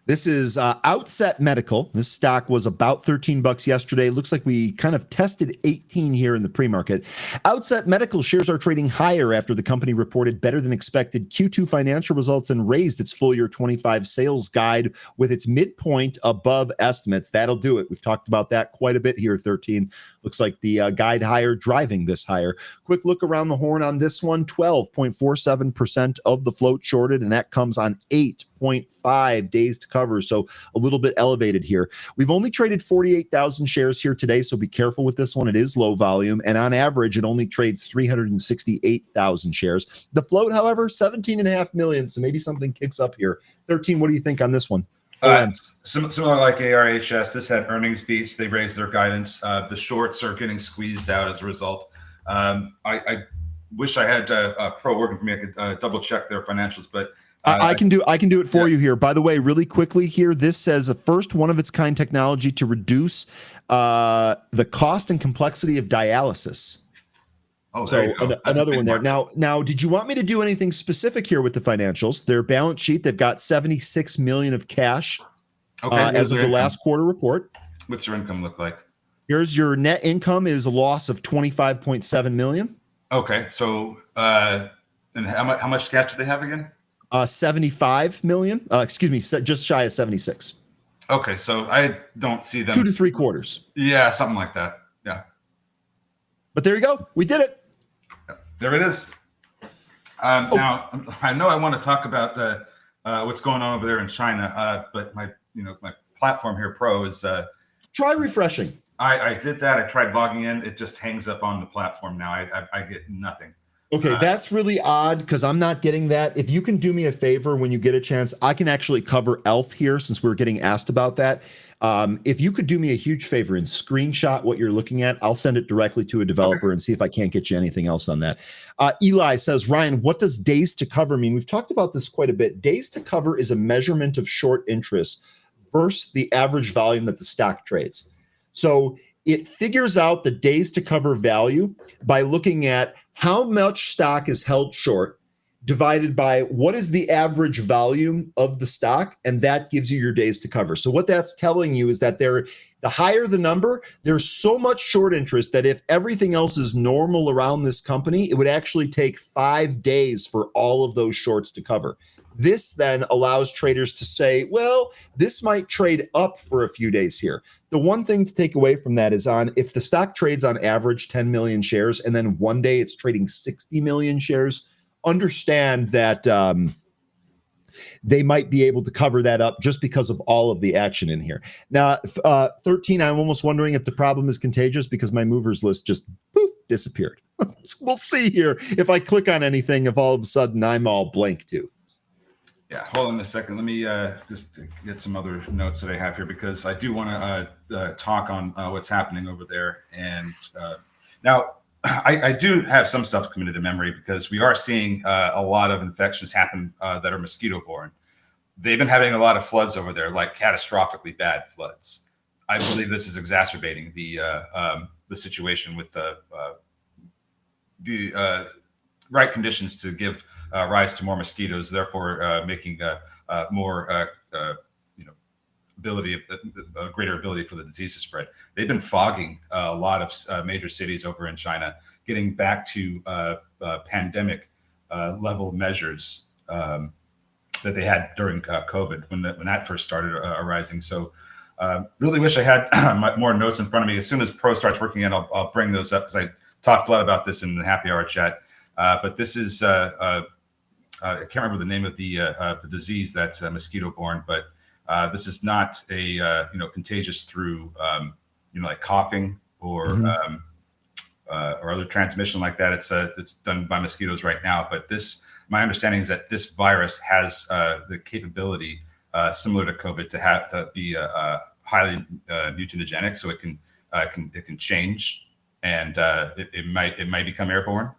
[SPEAKER 1] This is Outset Medical. This stock was about $13 yesterday. Looks like we kind of tested 18 here in the pre-market. Outset Medical shares are trading higher after the company reported better than expected Q2 financial results and raised its full year 25 sales guide with its midpoint above estimates. That'll do it. We've talked about that quite a bit here, 13. Looks like the guide higher driving this higher. Quick look around the horn on this one. 12.47% of the float shorted, and that comes on 8.0 7.5 days to cover. So a little bit elevated here. We've only traded 48,000 shares here today, so be careful with this one. It is low volume, and on average, it only trades 368,000 shares. The float, however, 17.5 million, so maybe something kicks up here. 13, what do you think on this one?
[SPEAKER 2] Similar like ARHS, this had earnings beats. They raised their guidance. The shorts are getting squeezed out as a result. I wish I had Pro working for me. I could double check their financials, but
[SPEAKER 1] I can do it for you here. By the way, really quickly here, this says a first one of its kind technology to reduce the cost and complexity of dialysis.
[SPEAKER 2] Oh,
[SPEAKER 1] so another one there. Now, did you want me to do anything specific here with the financials? Their balance sheet, they've got 76 million of cash as of the last quarter report.
[SPEAKER 2] What's your income look like?
[SPEAKER 1] Here's your net income is a loss of 25.7 million.
[SPEAKER 2] Okay, so and how much cash do they have again?
[SPEAKER 1] 75 million. Excuse me, just shy of 76.
[SPEAKER 2] Okay, so I don't see them
[SPEAKER 1] 2 to 3 quarters.
[SPEAKER 2] Yeah, something like that. Yeah.
[SPEAKER 1] But there you go. We did it.
[SPEAKER 2] There it is. Now, I know I want to talk about what's going on over there in China, but my platform here, Pro, is
[SPEAKER 1] try refreshing.
[SPEAKER 2] I did that. I tried logging in. It just hangs up on the platform now. I get nothing.
[SPEAKER 1] Okay, that's really odd because I'm not getting that. If you can do me a favor when you get a chance, I can actually cover ELF here since we were getting asked about that. If you could do me a huge favor and screenshot what you're looking at, I'll send it directly to a developer and see if I can't get you anything else on that. Eli says, Ryan, what does days to cover mean? We've talked about this quite a bit. Days to cover is a measurement of short interest versus the average volume that the stock trades. So it figures out the days to cover value by looking at how much stock is held short divided by what is the average volume of the stock, and that gives you your days to cover. So what that's telling you is that the higher the number, there's so much short interest that if everything else is normal around this company, it would actually take 5 days for all of those shorts to cover. This then allows traders to say, well, this might trade up for a few days here. The one thing to take away from that is if the stock trades on average 10 million shares and then one day it's trading 60 million shares, understand that they might be able to cover that up just because of all of the action in here. Now, 13, I'm almost wondering if the problem is contagious because my movers list just poof, disappeared. We'll see here if I click on anything, if all of a sudden I'm all blank too.
[SPEAKER 2] Yeah, hold on a second. Let me just get some other notes that I have here because I do want to talk on what's happening over there. And now I do have some stuff committed to memory because we are seeing a lot of infections happen that are mosquito-borne. They've been having a lot of floods over there, like catastrophically bad floods. I believe this is exacerbating the situation with the right conditions to give rise to more mosquitoes, therefore making more greater ability for the disease to spread. They've been fogging a lot of major cities over in China, getting back to pandemic level measures that they had during COVID when that first started arising. So really wish I had more notes in front of me. As soon as Pro starts working in, I'll bring those up because I talked a lot about this in the happy hour chat. But this is I can't remember the name of the disease that's mosquito-borne, but this is not a contagious through like coughing or other transmission like that. It's done by mosquitoes right now. But my understanding is that this virus has the capability, similar to COVID, to be highly mutagenic, so it can change, and it might become airborne.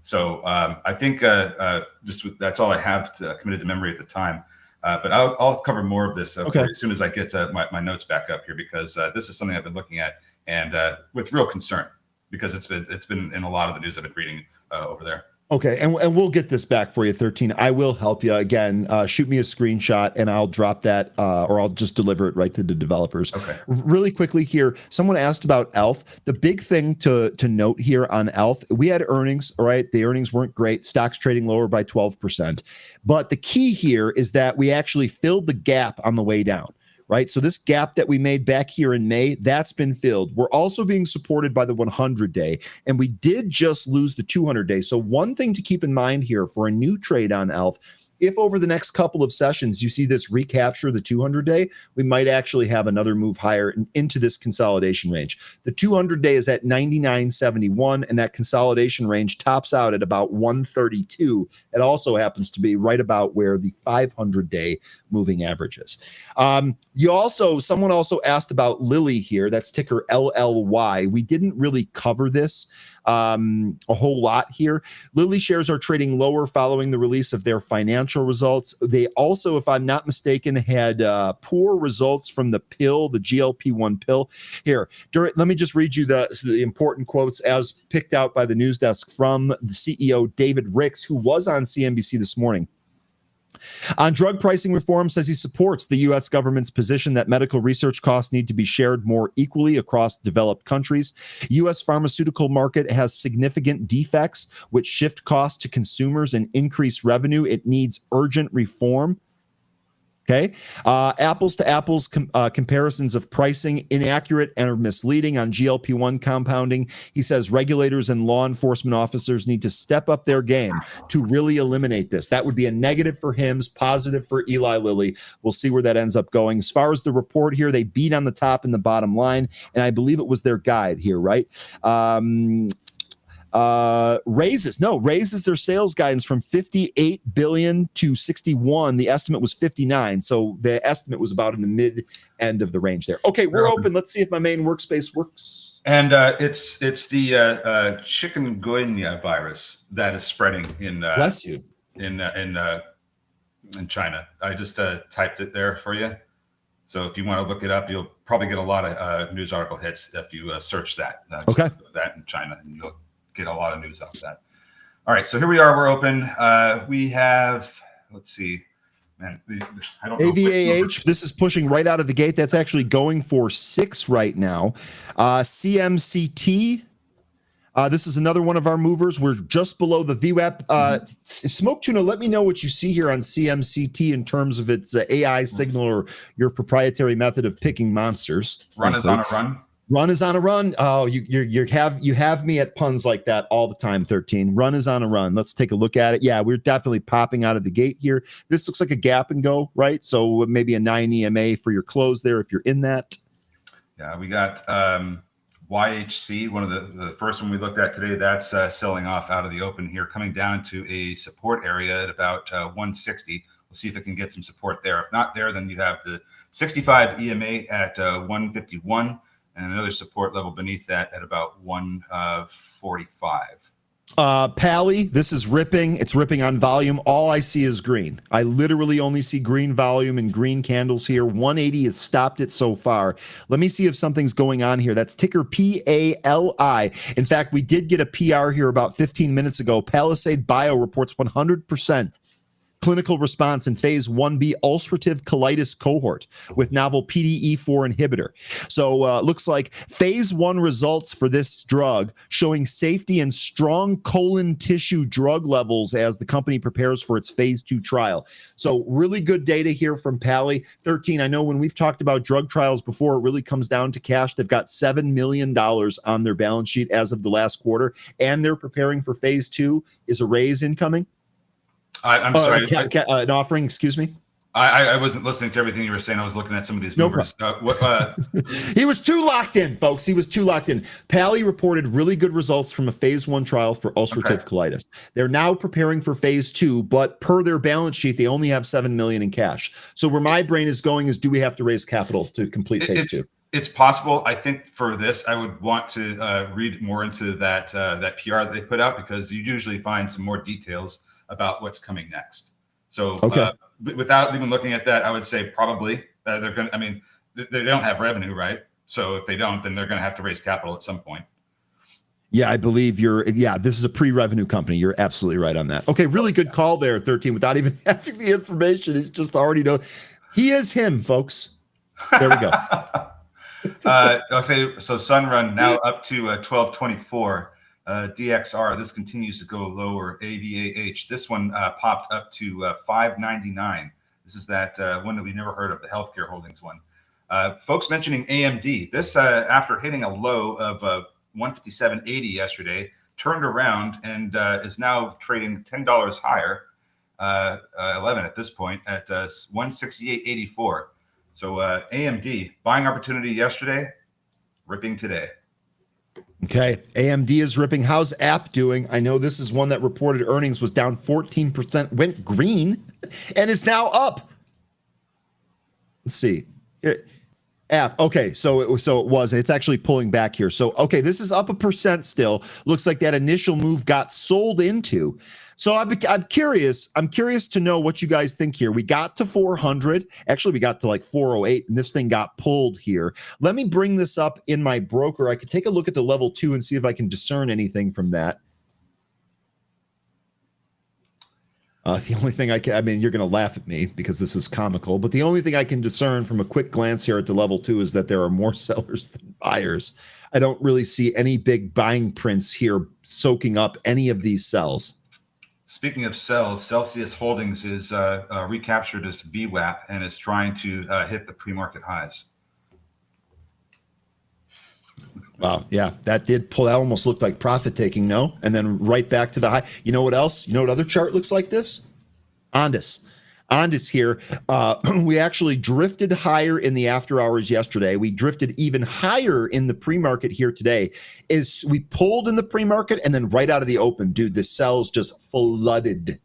[SPEAKER 2] So I think that's all I have committed to memory at the time. But I'll cover more of this for you as soon as I get my notes back up here, because this is something I've been looking at and with real concern, because it's been in a lot of the news I've been reading over there.
[SPEAKER 1] Okay, and we'll get this back for you, 13. I will help you. Again, shoot me a screenshot, and I'll drop that, or I'll just deliver it right to the developers.
[SPEAKER 2] Okay.
[SPEAKER 1] Really quickly here, someone asked about ELF. The big thing to note here on ELF, we had earnings, all right? The earnings weren't great. Stocks trading lower by 12%. But the key here is that we actually filled the gap on the way down. Right. So this gap that we made back here in May, that's been filled. We're also being supported by the 100-day, and we did just lose the 200-day. So one thing to keep in mind here for a new trade on ELF if over the next couple of sessions you see this recapture the 200-day, we might actually have another move higher into this consolidation range. The 200-day is at 99.71, and that consolidation range tops out at about 132. It also happens to be right about where the 500-day moving average is. Someone also asked about Lilly here. That's ticker LLY. We didn't really cover this a whole lot here. Lilly shares are trading lower following the release of their financial results. They also, if I'm not mistaken, had poor results from the pill, the GLP-1 pill. Here, let me just read you the important quotes as picked out by the news desk from the CEO, David Ricks, who was on CNBC this morning. On drug pricing reform, says he supports the U.S. government's position that medical research costs need to be shared more equally across developed countries. U.S. pharmaceutical market has significant defects which shift costs to consumers and increase revenue. It needs urgent reform. Okay. Apples to apples comparisons of pricing, inaccurate and misleading on GLP-1 compounding. He says regulators and law enforcement officers need to step up their game to really eliminate this. That would be a negative for HIMSS, positive for Eli Lilly. We'll see where that ends up going. As far as the report here, they beat on the top and the bottom line, and I believe it was their guide here, right? Raises their sales guidance from 58 billion to 61. The estimate was 59, so the estimate was about in the mid end of the range there. Okay, we're open. Let's see if my main workspace works.
[SPEAKER 2] And it's the chikungunya virus that is spreading in
[SPEAKER 1] bless you
[SPEAKER 2] in China. I just typed it there for you. So if you want to look it up, you'll probably get a lot of news article hits if you search that.
[SPEAKER 1] Okay,
[SPEAKER 2] that in China, and you'll get a lot of news off that. All right, so here we are. We're open. We have, let's see, man, I don't know.
[SPEAKER 1] AVAH, this is pushing right out of the gate. That's actually going for 6 right now. CMCT, this is another one of our movers. We're just below the VWAP. Smoke Tuna, let me know what you see here on CMCT in terms of its AI signal or your proprietary method of picking monsters.
[SPEAKER 2] Run is on a run.
[SPEAKER 1] Run is on a run. Oh, you have me at puns like that all the time, 13. Run is on a run. Let's take a look at it. Yeah, we're definitely popping out of the gate here. This looks like a gap and go, right? So maybe a 9 EMA for your close there if you're in that.
[SPEAKER 2] Yeah, we got YHC, one of the first one we looked at today. That's selling off out of the open here, coming down to a support area at about 160. We'll see if it can get some support there. If not there, then you have the 65 EMA at 151. And another support level beneath that at about 145.
[SPEAKER 1] Pally, this is ripping. It's ripping on volume. All I see is green. I literally only see green volume and green candles here. 180 has stopped it so far. Let me see if something's going on here. That's ticker PALI. In fact, we did get a PR here about 15 minutes ago. Palisade Bio reports 100% clinical response in phase 1B ulcerative colitis cohort with novel PDE4 inhibitor. So looks like phase 1 results for this drug showing safety and strong colon tissue drug levels as the company prepares for its phase 2 trial. So really good data here from Pally. 13, I know when we've talked about drug trials before, it really comes down to cash. They've got $7 million on their balance sheet as of the last quarter, and they're preparing for phase 2. Is a raise incoming?
[SPEAKER 2] I'm sorry.
[SPEAKER 1] An offering, excuse me.
[SPEAKER 2] I wasn't listening to everything you were saying. I was looking at some of these movers.
[SPEAKER 1] He was too locked in, folks. He was too locked in. Pally reported really good results from a phase 1 trial for ulcerative colitis. They're now preparing for phase 2, but per their balance sheet, they only have $7 million in cash. So where my brain is going is, do we have to raise capital to complete phase 2?
[SPEAKER 2] It's possible. I think for this, I would want to read more into that PR that they put out, because you usually find some more details about what's coming next. So without even looking at that, I would say probably they're going to, I mean, they don't have revenue, right? So if they don't, then they're going to have to raise capital at some point.
[SPEAKER 1] Yeah, I believe this is a pre-revenue company. You're absolutely right on that. Okay, really good call there, 13, without even having the information. He's just already know. He is him, folks. There we go.
[SPEAKER 2] I'll say, so Sunrun now up to 1224. DXR, this continues to go lower. AVAH, this one popped up to 599. This is that one that we never heard of, the healthcare holdings one. Folks mentioning AMD, this after hitting a low of 157.80 yesterday, turned around and is now trading $10 higher 11 at this point at 168.84. So AMD buying opportunity yesterday, ripping today.
[SPEAKER 1] Okay, AMD is ripping. How's App doing? I know this is one that reported earnings was down 14%, went green, and is now up. Let's see. Here, App. Okay, so it was. It's actually pulling back here. So okay, this is up 1% still. Looks like that initial move got sold into. So I'm curious. I'm curious to know what you guys think here. We got to 400. Actually, we got to like 408, and this thing got pulled here. Let me bring this up in my broker. I could take a look at the level 2 and see if I can discern anything from that. The only thing I mean, you're going to laugh at me because this is comical, but the only thing I can discern from a quick glance here at the level 2 is that there are more sellers than buyers. I don't really see any big buying prints here soaking up any of these sells.
[SPEAKER 2] Speaking of sells, Celsius Holdings is recaptured its VWAP and is trying to hit the pre-market highs.
[SPEAKER 1] Wow, yeah, that did pull. That almost looked like profit taking, no? And then right back to the high. You know what else? You know what other chart looks like this? Ondas here. We actually drifted higher in the after hours yesterday. We drifted even higher in the pre-market here today. Is we pulled in the pre-market and then right out of the open, dude, the sells just flooded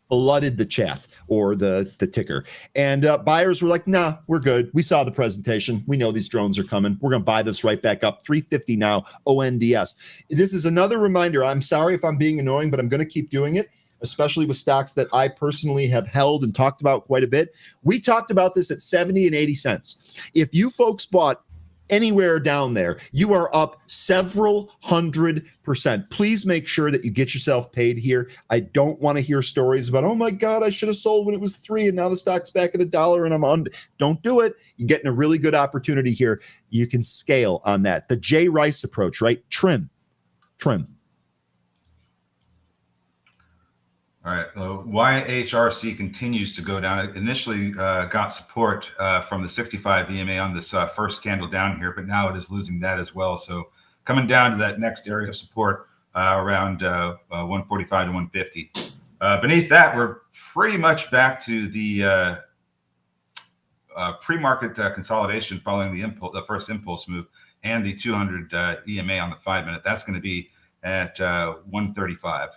[SPEAKER 1] the chat or the ticker. And buyers were like, nah, we're good. We saw the presentation. We know these drones are coming. We're going to buy this right back up. 350 now, ONDS. This is another reminder. I'm sorry if I'm being annoying, but I'm going to keep doing it, especially with stocks that I personally have held and talked about quite a bit. We talked about this at 70 and 80 cents. If you folks bought anywhere down there, you are up several 100%. Please make sure that you get yourself paid here. I don't want to hear stories about, oh my God, I should have sold when it was $3 and now the stock's back at $1 and I'm on. Don't do it. You're getting a really good opportunity here. You can scale on that. The Jay Rice approach, right? Trim.
[SPEAKER 2] All right. YHRC continues to go down. It initially got support from the 65 EMA on this first candle down here, but now it is losing that as well. So coming down to that next area of support around 145 to 150. Beneath that, we're pretty much back to the pre-market consolidation following the first impulse move and the 200 EMA on the 5-minute. That's going to be at 135.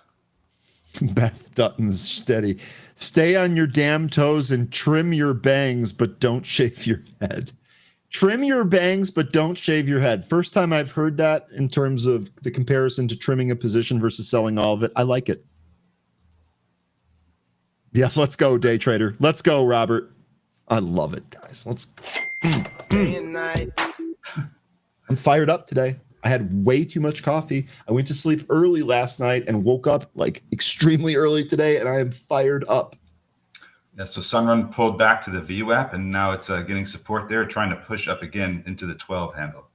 [SPEAKER 1] Beth Dutton's steady. Stay on your damn toes and trim your bangs, but don't shave your head. Trim your bangs, but don't shave your head. First time I've heard that in terms of the comparison to trimming a position versus selling all of it. I like it. Yeah, let's go, day trader. Let's go, Robert. I love it, guys. Let's Day and night. I'm fired up today. I had way too much coffee. I went to sleep early last night and woke up like extremely early today, and I am fired up.
[SPEAKER 2] Yeah, so Sunrun pulled back to the VWAP, and now it's getting support there, trying to push up again into the 12 handle.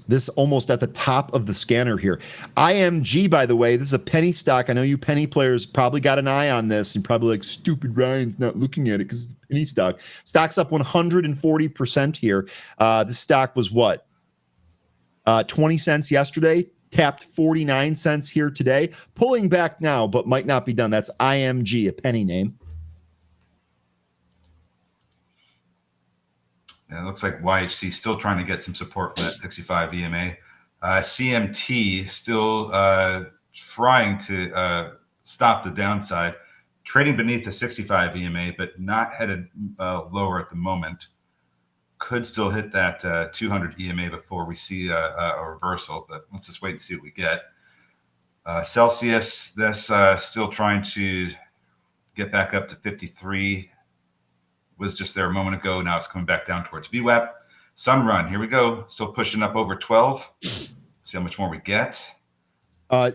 [SPEAKER 1] This almost at the top of the scanner here. IMG, by the way, this is a penny stock. I know you penny players probably got an eye on this and probably like, stupid Ryan's not looking at it because it's a penny stock. Stock's up 140% here. This stock was what? 20 cents yesterday, tapped 49 cents here today, pulling back now, but might not be done. That's IMG, a penny name.
[SPEAKER 2] Yeah, it looks like YHC still trying to get some support from that 65 EMA. CMT still trying to stop the downside, trading beneath the 65 EMA, but not headed lower at the moment. Could still hit that 200 EMA before we see a reversal, but let's just wait and see what we get. Celsius, that's still trying to get back up to 53. Was just there a moment ago. Now it's coming back down towards VWAP. Sunrun, here we go. Still pushing up over 12. See how much more we get.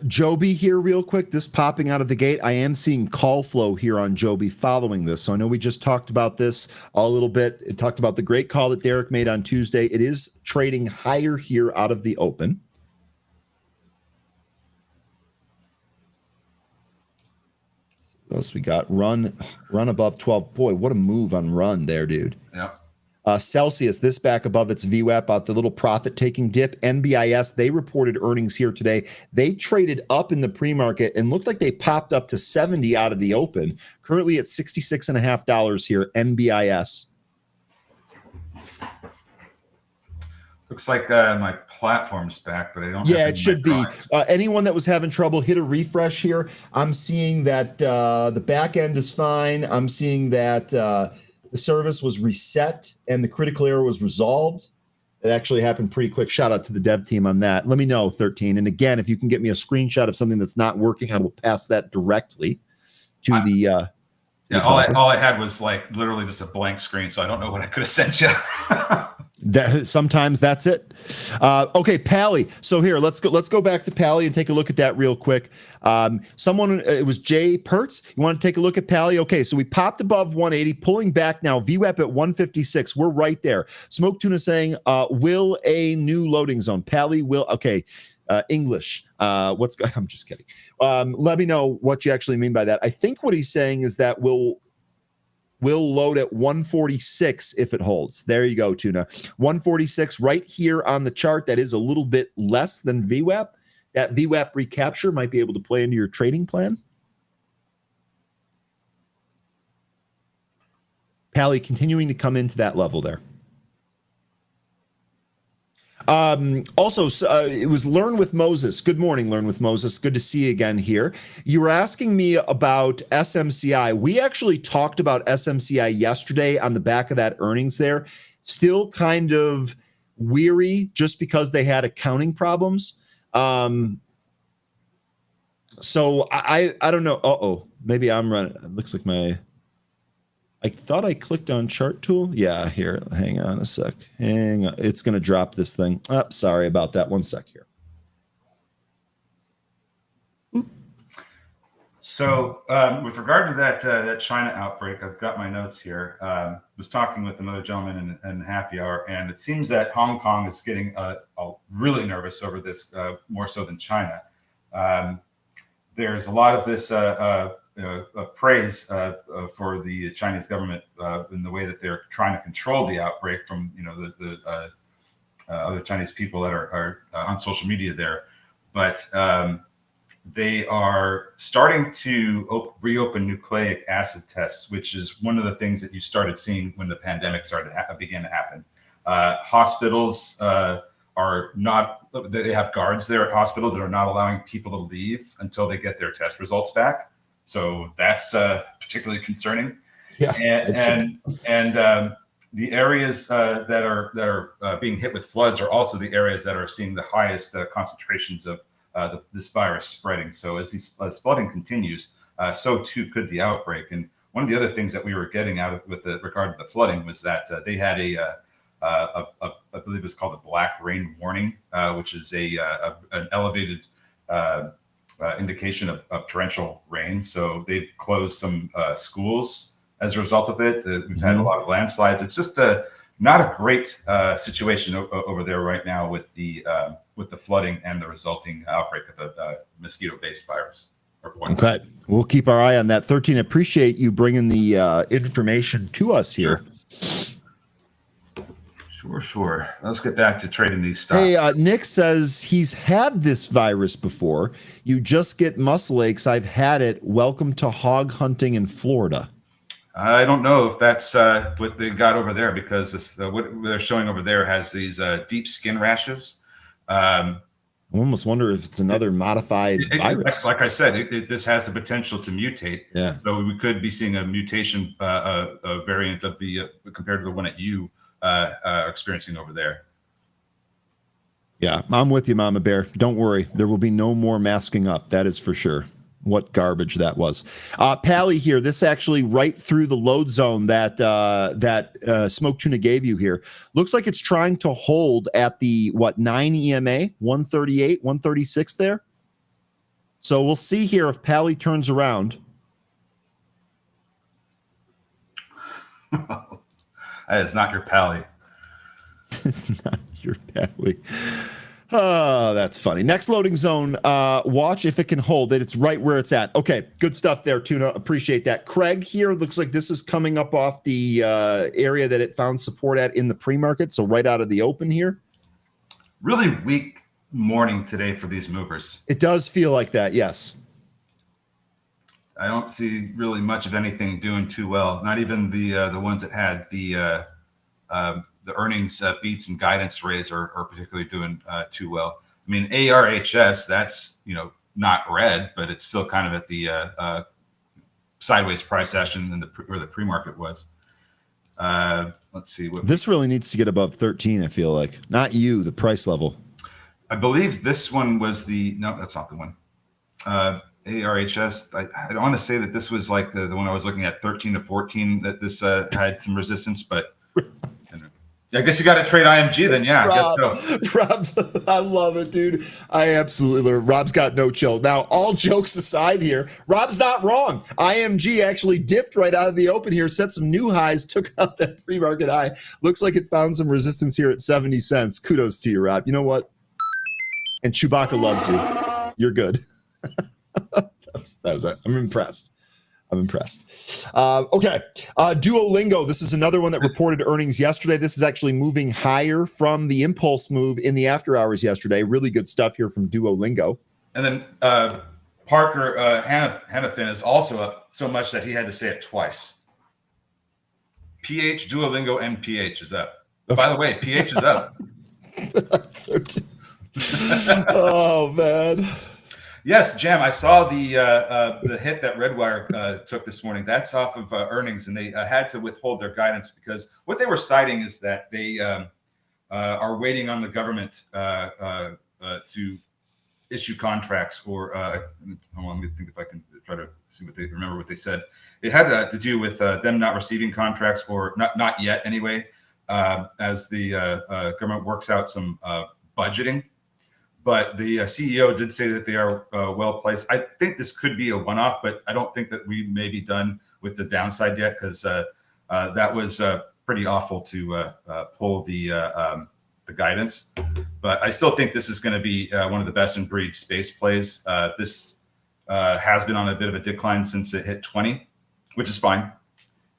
[SPEAKER 1] Joby here real quick. This popping out of the gate. I am seeing call flow here on Joby following this. So I know we just talked about this a little bit. It talked about the great call that Derek made on Tuesday. It is trading higher here out of the open. What else we got? Run above 12. Boy, what a move on run there, dude.
[SPEAKER 2] Yeah.
[SPEAKER 1] Celsius, this back above its VWAP, the little profit-taking dip. NBIS, they reported earnings here today. They traded up in the pre-market and looked like they popped up to 70 out of the open. Currently at $66.50 here, NBIS.
[SPEAKER 2] Looks like my platform's back, but I don't.
[SPEAKER 1] Yeah, it should be. Anyone that was having trouble, hit a refresh here. I'm seeing that the back end is fine. I'm seeing that the service was reset and the critical error was resolved. It actually happened pretty quick. Shout out to the dev team on that. Let me know, 13. And again, if you can get me a screenshot of something that's not working, I will pass that directly to the.
[SPEAKER 2] Yeah, all I had was like literally just a blank screen, so I don't know what I could have sent you.
[SPEAKER 1] Sometimes that's it. Okay, Pally. So here, let's go back to Pally and take a look at that real quick. It was Jay Pertz. You want to take a look at Pally? Okay, so we popped above 180, pulling back now. VWAP at 156. We're right there. Smoke Tuna saying, will a new loading zone? Pally will. Okay. English. I'm just kidding. Let me know what you actually mean by that. I think what he's saying is that we'll load at 146 if it holds. There you go, Tuna. 146 right here on the chart. That is a little bit less than VWAP. That VWAP recapture might be able to play into your trading plan. Pally continuing to come into that level there. It was Learn with Moses. Good morning, Learn with Moses. Good to see you again here. You were asking me about SMCI. We actually talked about SMCI yesterday on the back of that earnings there. Still kind of weary just because they had accounting problems. So I don't know. Maybe I'm running. It looks like I thought I clicked on chart tool. Yeah, here. Hang on a sec. Hang on. It's going to drop this thing. Sorry about that. One sec here.
[SPEAKER 2] So with regard to that China outbreak, I've got my notes here. Was talking with another gentleman in happy hour, and it seems that Hong Kong is getting really nervous over this, more so than China. There's a lot of this praise for the Chinese government in the way that they're trying to control the outbreak from the other Chinese people that are on social media there, but they are starting to reopen nucleic acid tests, which is one of the things that you started seeing when the pandemic began to happen. Hospitals are not, they have guards there at hospitals that are not allowing people to leave until they get their test results back. So that's particularly concerning.
[SPEAKER 1] Yeah,
[SPEAKER 2] and the areas that are being hit with floods are also the areas that are seeing the highest concentrations of this virus spreading. So as flooding continues, so too could the outbreak. And one of the other things that we were getting out of with regard to the flooding was that they had I believe it's called a black rain warning, which is an elevated indication of torrential rain. So they've closed some schools as a result of it. We've had a lot of landslides. It's just not a great situation over there right now with the flooding and the resulting outbreak of a mosquito-based virus.
[SPEAKER 1] Okay, we'll keep our eye on that. 13, appreciate you bringing the information to us here.
[SPEAKER 2] Sure. Let's get back to trading these stocks.
[SPEAKER 1] Hey, Nick says he's had this virus before. You just get muscle aches. I've had it. Welcome to hog hunting in Florida.
[SPEAKER 2] I don't know if that's what they got over there, because what they're showing over there has these deep skin rashes.
[SPEAKER 1] I almost wonder if it's another modified virus.
[SPEAKER 2] Like I said, this has the potential to mutate.
[SPEAKER 1] Yeah.
[SPEAKER 2] So we could be seeing a mutation, a variant of the compared to the one that you are experiencing over there.
[SPEAKER 1] Yeah, I'm with you, Mama Bear. Don't worry. There will be no more masking up. That is for sure. What garbage that was. Pally here, this actually right through the load zone that Smoke Tuna gave you here. Looks like it's trying to hold at the, 9 EMA, 138, 136 there. So we'll see here if Pally turns around.
[SPEAKER 2] That is not your Pally.
[SPEAKER 1] It's not your Pally. Oh, that's funny. Next loading zone. Watch if it can hold it. It's right where it's at. Okay, good stuff there, Tuna. Appreciate that. Craig here looks like this is coming up off the area that it found support at in the pre-market. So right out of the open here.
[SPEAKER 2] Really weak morning today for these movers.
[SPEAKER 1] It does feel like that, yes.
[SPEAKER 2] I don't see really much of anything doing too well. Not even the ones that had the earnings beats and guidance raise are particularly doing too well. I mean, ARHS, that's not red, but it's still kind of at the sideways price action in where the pre-market was. Let's see what
[SPEAKER 1] this really needs to get above 13. I feel like not you, the price level.
[SPEAKER 2] I believe this one was no, that's not the one. ARHS. I don't want to say that this was like the one I was looking at, 13 to 14. That this had some resistance, but I guess you got to trade IMG then. Yeah,
[SPEAKER 1] Rob,
[SPEAKER 2] I guess so.
[SPEAKER 1] Rob, I love it, dude. I absolutely love it. Rob's got no chill. Now, all jokes aside here, Rob's not wrong. IMG actually dipped right out of the open here, set some new highs, took out that pre-market high. Looks like it found some resistance here at 70 cents. Kudos to you, Rob. You know what? And Chewbacca loves you. You're good. that was it. I'm impressed. Okay. Duolingo. This is another one that reported earnings yesterday. This is actually moving higher from the impulse move in the after hours yesterday. Really good stuff here from Duolingo.
[SPEAKER 2] And then Parker Hannafin is also up so much that he had to say it twice. PH, Duolingo, and PH is up. Okay. By the way, PH is up.
[SPEAKER 1] Oh, man.
[SPEAKER 2] Yes, Jam. I saw the hit that Redwire took this morning. That's off of earnings, and they had to withhold their guidance because what they were citing is that they are waiting on the government to issue contracts. Or hold on, let me think if I can try to see remember what they said. It had to do with them not receiving contracts, or not yet anyway, as the government works out some budgeting. But the CEO did say that they are well placed. I think this could be a one-off, but I don't think that we may be done with the downside yet, because that was pretty awful to pull the guidance. But I still think this is going to be one of the best in breed space plays. This has been on a bit of a decline since it hit 20, which is fine.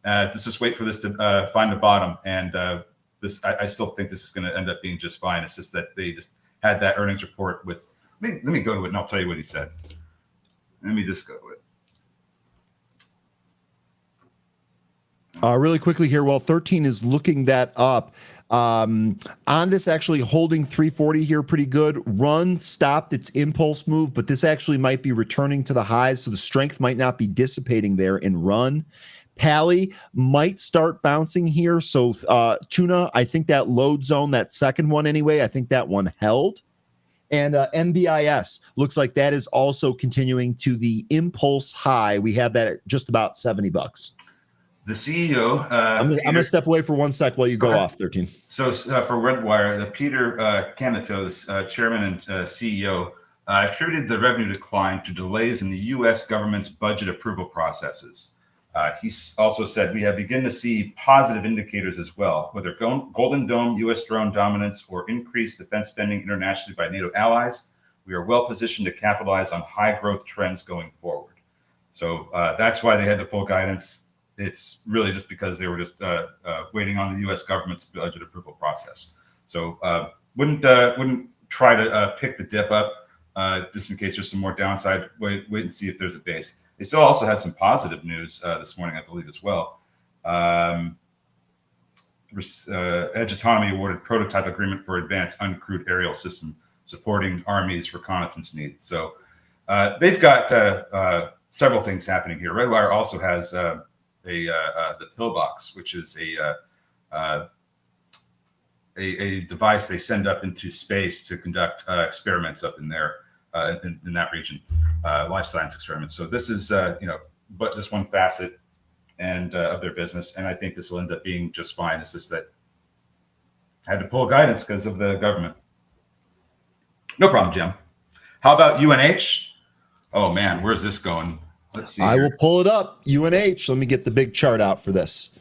[SPEAKER 2] Let's just wait for this to find the bottom. And I still think this is going to end up being just fine. It's just that they just had that earnings report with. Let me go to it and I'll tell you what he said. Let me just go to it.
[SPEAKER 1] Really quickly here, while 13 is looking that up, Ondas actually holding 340 here pretty good. Run stopped its impulse move, but this actually might be returning to the highs, so the strength might not be dissipating there in Run. Pally might start bouncing here. So Tuna, I think that load zone, that second one anyway, I think that one held. And MBIS looks like that is also continuing to the impulse high. We have that at just about $70.
[SPEAKER 2] The CEO.
[SPEAKER 1] I'm going to step away for 1 sec while you go off, 13.
[SPEAKER 2] So for Redwire, the Peter Canatos, chairman and CEO, attributed the revenue decline to delays in the U.S. government's budget approval processes. He also said, we have begun to see positive indicators as well, whether Golden Dome, U.S. drone dominance, or increased defense spending internationally by NATO allies. We are well positioned to capitalize on high growth trends going forward. So that's why they had to pull guidance. It's really just because they were just waiting on the U.S. government's budget approval process. So wouldn't try to pick the dip up just in case there's some more downside. Wait and see if there's a base. They still also had some positive news this morning, I believe, as well. Edge Autonomy awarded prototype agreement for advanced uncrewed aerial system supporting Army's reconnaissance needs. So they've got several things happening here. Redwire also has the pillbox, which is a device they send up into space to conduct experiments up in there. In that region, life science experiments. So this is, but just one facet and of their business, and I think this will end up being just fine. It's just that I had to pull guidance because of the government. No problem, Jim. How about UNH? Oh man, where's this going? Let's see.
[SPEAKER 1] I will pull it up. UNH. Let me get the big chart out for this.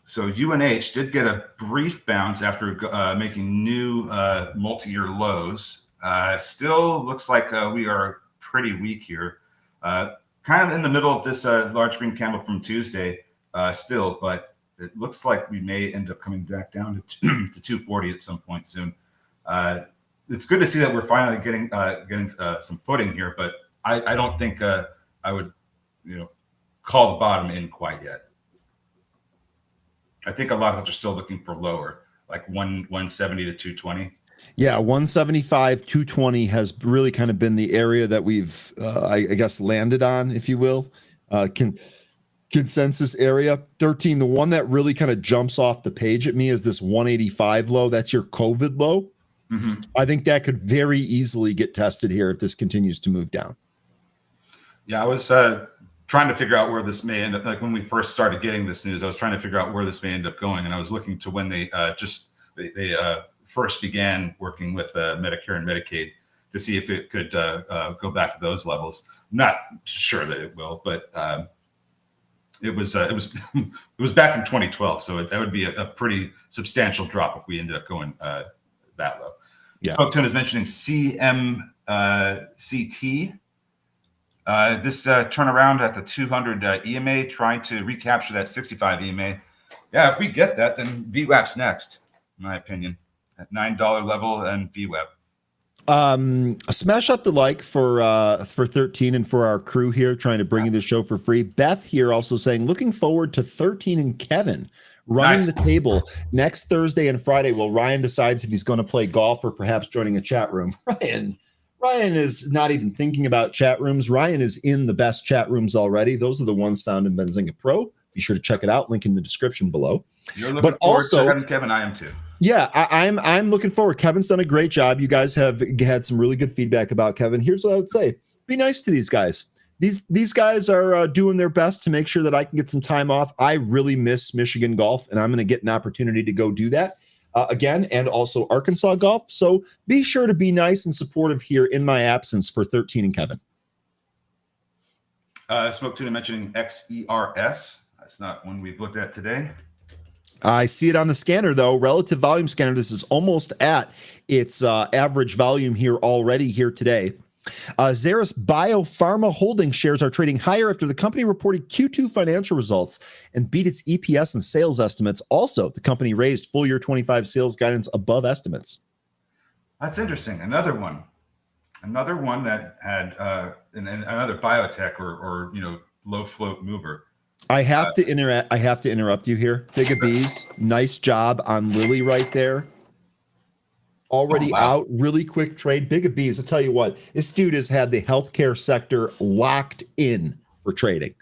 [SPEAKER 2] So UNH did get a brief bounce after making new multi-year lows. Still looks like we are pretty weak here. Kind of in the middle of this large green candle from Tuesday still, but it looks like we may end up coming back down to 240 at some point soon. It's good to see that we're finally getting some footing here, but I don't think I would call the bottom in quite yet. I think a lot of us are still looking for lower, like 170 to 220.
[SPEAKER 1] Yeah, 175, 220 has really kind of been the area that we've, I guess, landed on, if you will. Consensus area. 13, the one that really kind of jumps off the page at me is this 185 low. That's your COVID low.
[SPEAKER 2] Mm-hmm.
[SPEAKER 1] I think that could very easily get tested here if this continues to move down.
[SPEAKER 2] Yeah, I was trying to figure out where this may end up. Like when we first started getting this news, I was trying to figure out where this may end up going, and I was looking to when they first began working with Medicare and Medicaid to see if it could go back to those levels. I'm not sure that it will, but it was it was back in 2012, so that would be a pretty substantial drop if we ended up going that low.
[SPEAKER 1] Yeah.
[SPEAKER 2] Spoke is mentioning CMCT. This turnaround at the 200 EMA, trying to recapture that 65 EMA. Yeah, if we get that, then VWAP's next, in my opinion, at $9 level and VWAP.
[SPEAKER 1] Smash up the like for 13 and for our crew here trying to bring you the show for free. Beth here also saying, looking forward to 13 and Kevin running the table next Thursday and Friday. Well, Ryan decides if he's going to play golf or perhaps joining a chat room. Ryan is not even thinking about chat rooms. Ryan is in the best chat rooms already. Those are the ones found in Benzinga Pro. Be sure to check it out. Link in the description below.
[SPEAKER 2] You're looking forward to having Kevin. I am too.
[SPEAKER 1] Yeah, I'm looking forward. Kevin's done a great job. You guys have had some really good feedback about Kevin. Here's what I would say. Be nice to these guys. These guys are doing their best to make sure that I can get some time off. I really miss Michigan golf, and I'm going to get an opportunity to go do that again, and also Arkansas golf. So be sure to be nice and supportive here in my absence for 13 and Kevin.
[SPEAKER 2] Smoke Tuna mentioning XERS. That's not one we've looked at today.
[SPEAKER 1] I see it on the scanner, though. Relative volume scanner. This is almost at its average volume here already here today. Xeris Biopharma Holdings shares are trading higher after the company reported Q2 financial results and beat its EPS and sales estimates. Also, the company raised full year 25 sales guidance above estimates.
[SPEAKER 2] That's interesting. Another one that had another biotech or low float mover.
[SPEAKER 1] I have to interrupt you here. Big Bees, nice job on Lily right there. Already out, really quick trade. Big Bees, I'll tell you what, this dude has had the healthcare sector locked in for trading.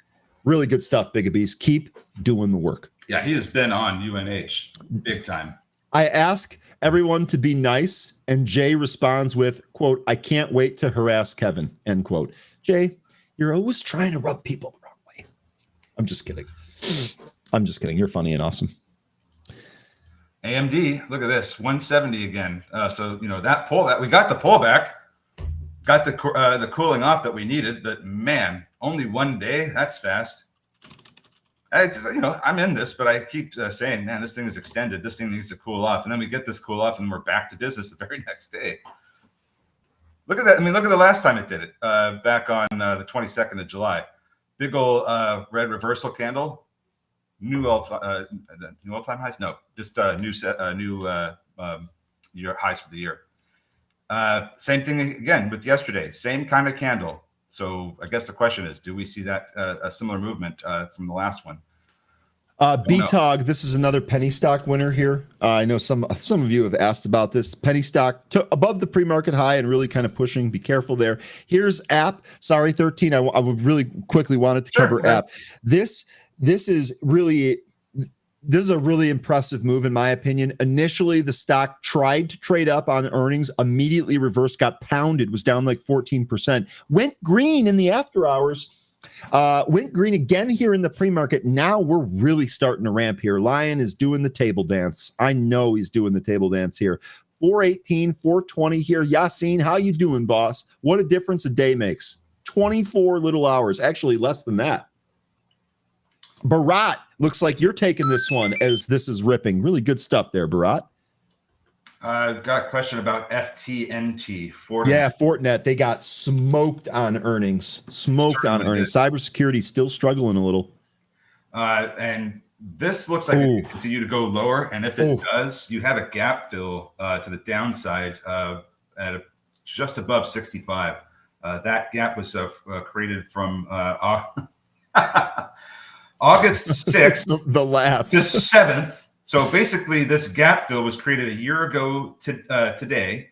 [SPEAKER 1] Really good stuff, Big Bees. Keep doing the work.
[SPEAKER 2] Yeah, he has been on UNH big time.
[SPEAKER 1] I ask everyone to be nice, and Jay responds with, quote, "I can't wait to harass Kevin," end quote. Jay, you're always trying to rub people the wrong way. I'm just kidding. You're funny and awesome.
[SPEAKER 2] AMD, look at this, 170 again. So that pull that we got the pullback, got the cooling off that we needed, but man, only 1 day. That's fast. I'm in this, but I keep saying, man, this thing is extended. This thing needs to cool off, and then we get this cool off, and we're back to business the very next day. Look at that. I mean, look at the last time it did it, back on the 22nd of July. Big old red reversal candle. New all-time highs? No, just new year highs for the year. Same thing again with yesterday. Same kind of candle. So I guess the question is, do we see that a similar movement from the last one?
[SPEAKER 1] BTOG, this is another penny stock winner here. I know some of you have asked about this. Penny stock above the pre-market high and really kind of pushing. Be careful there. Here's app. Sorry, 13. I would really quickly wanted to cover app. This is a really impressive move, in my opinion. Initially, the stock tried to trade up on earnings, immediately reversed, got pounded, was down like 14%. Went green in the after hours. Went green again here in the pre-market. Now we're really starting to ramp here. Lion is doing the table dance. I know he's doing the table dance here. 418, 420 here. Yassine, how you doing, boss? What a difference a day makes. 24 little hours. Actually, less than that. Barat, Looks like you're taking this one as this is ripping. Really good stuff there, Bharat.
[SPEAKER 2] I've got a question about FTNT. Fortinet.
[SPEAKER 1] Yeah, Fortinet. They got smoked on earnings. Cybersecurity still struggling a little.
[SPEAKER 2] And this looks like it can continue to go lower. And if it does, you have a gap fill to the downside at just above 65. That gap was created from August 6th
[SPEAKER 1] the laugh.
[SPEAKER 2] to 7th. So basically, this gap fill was created a year ago today.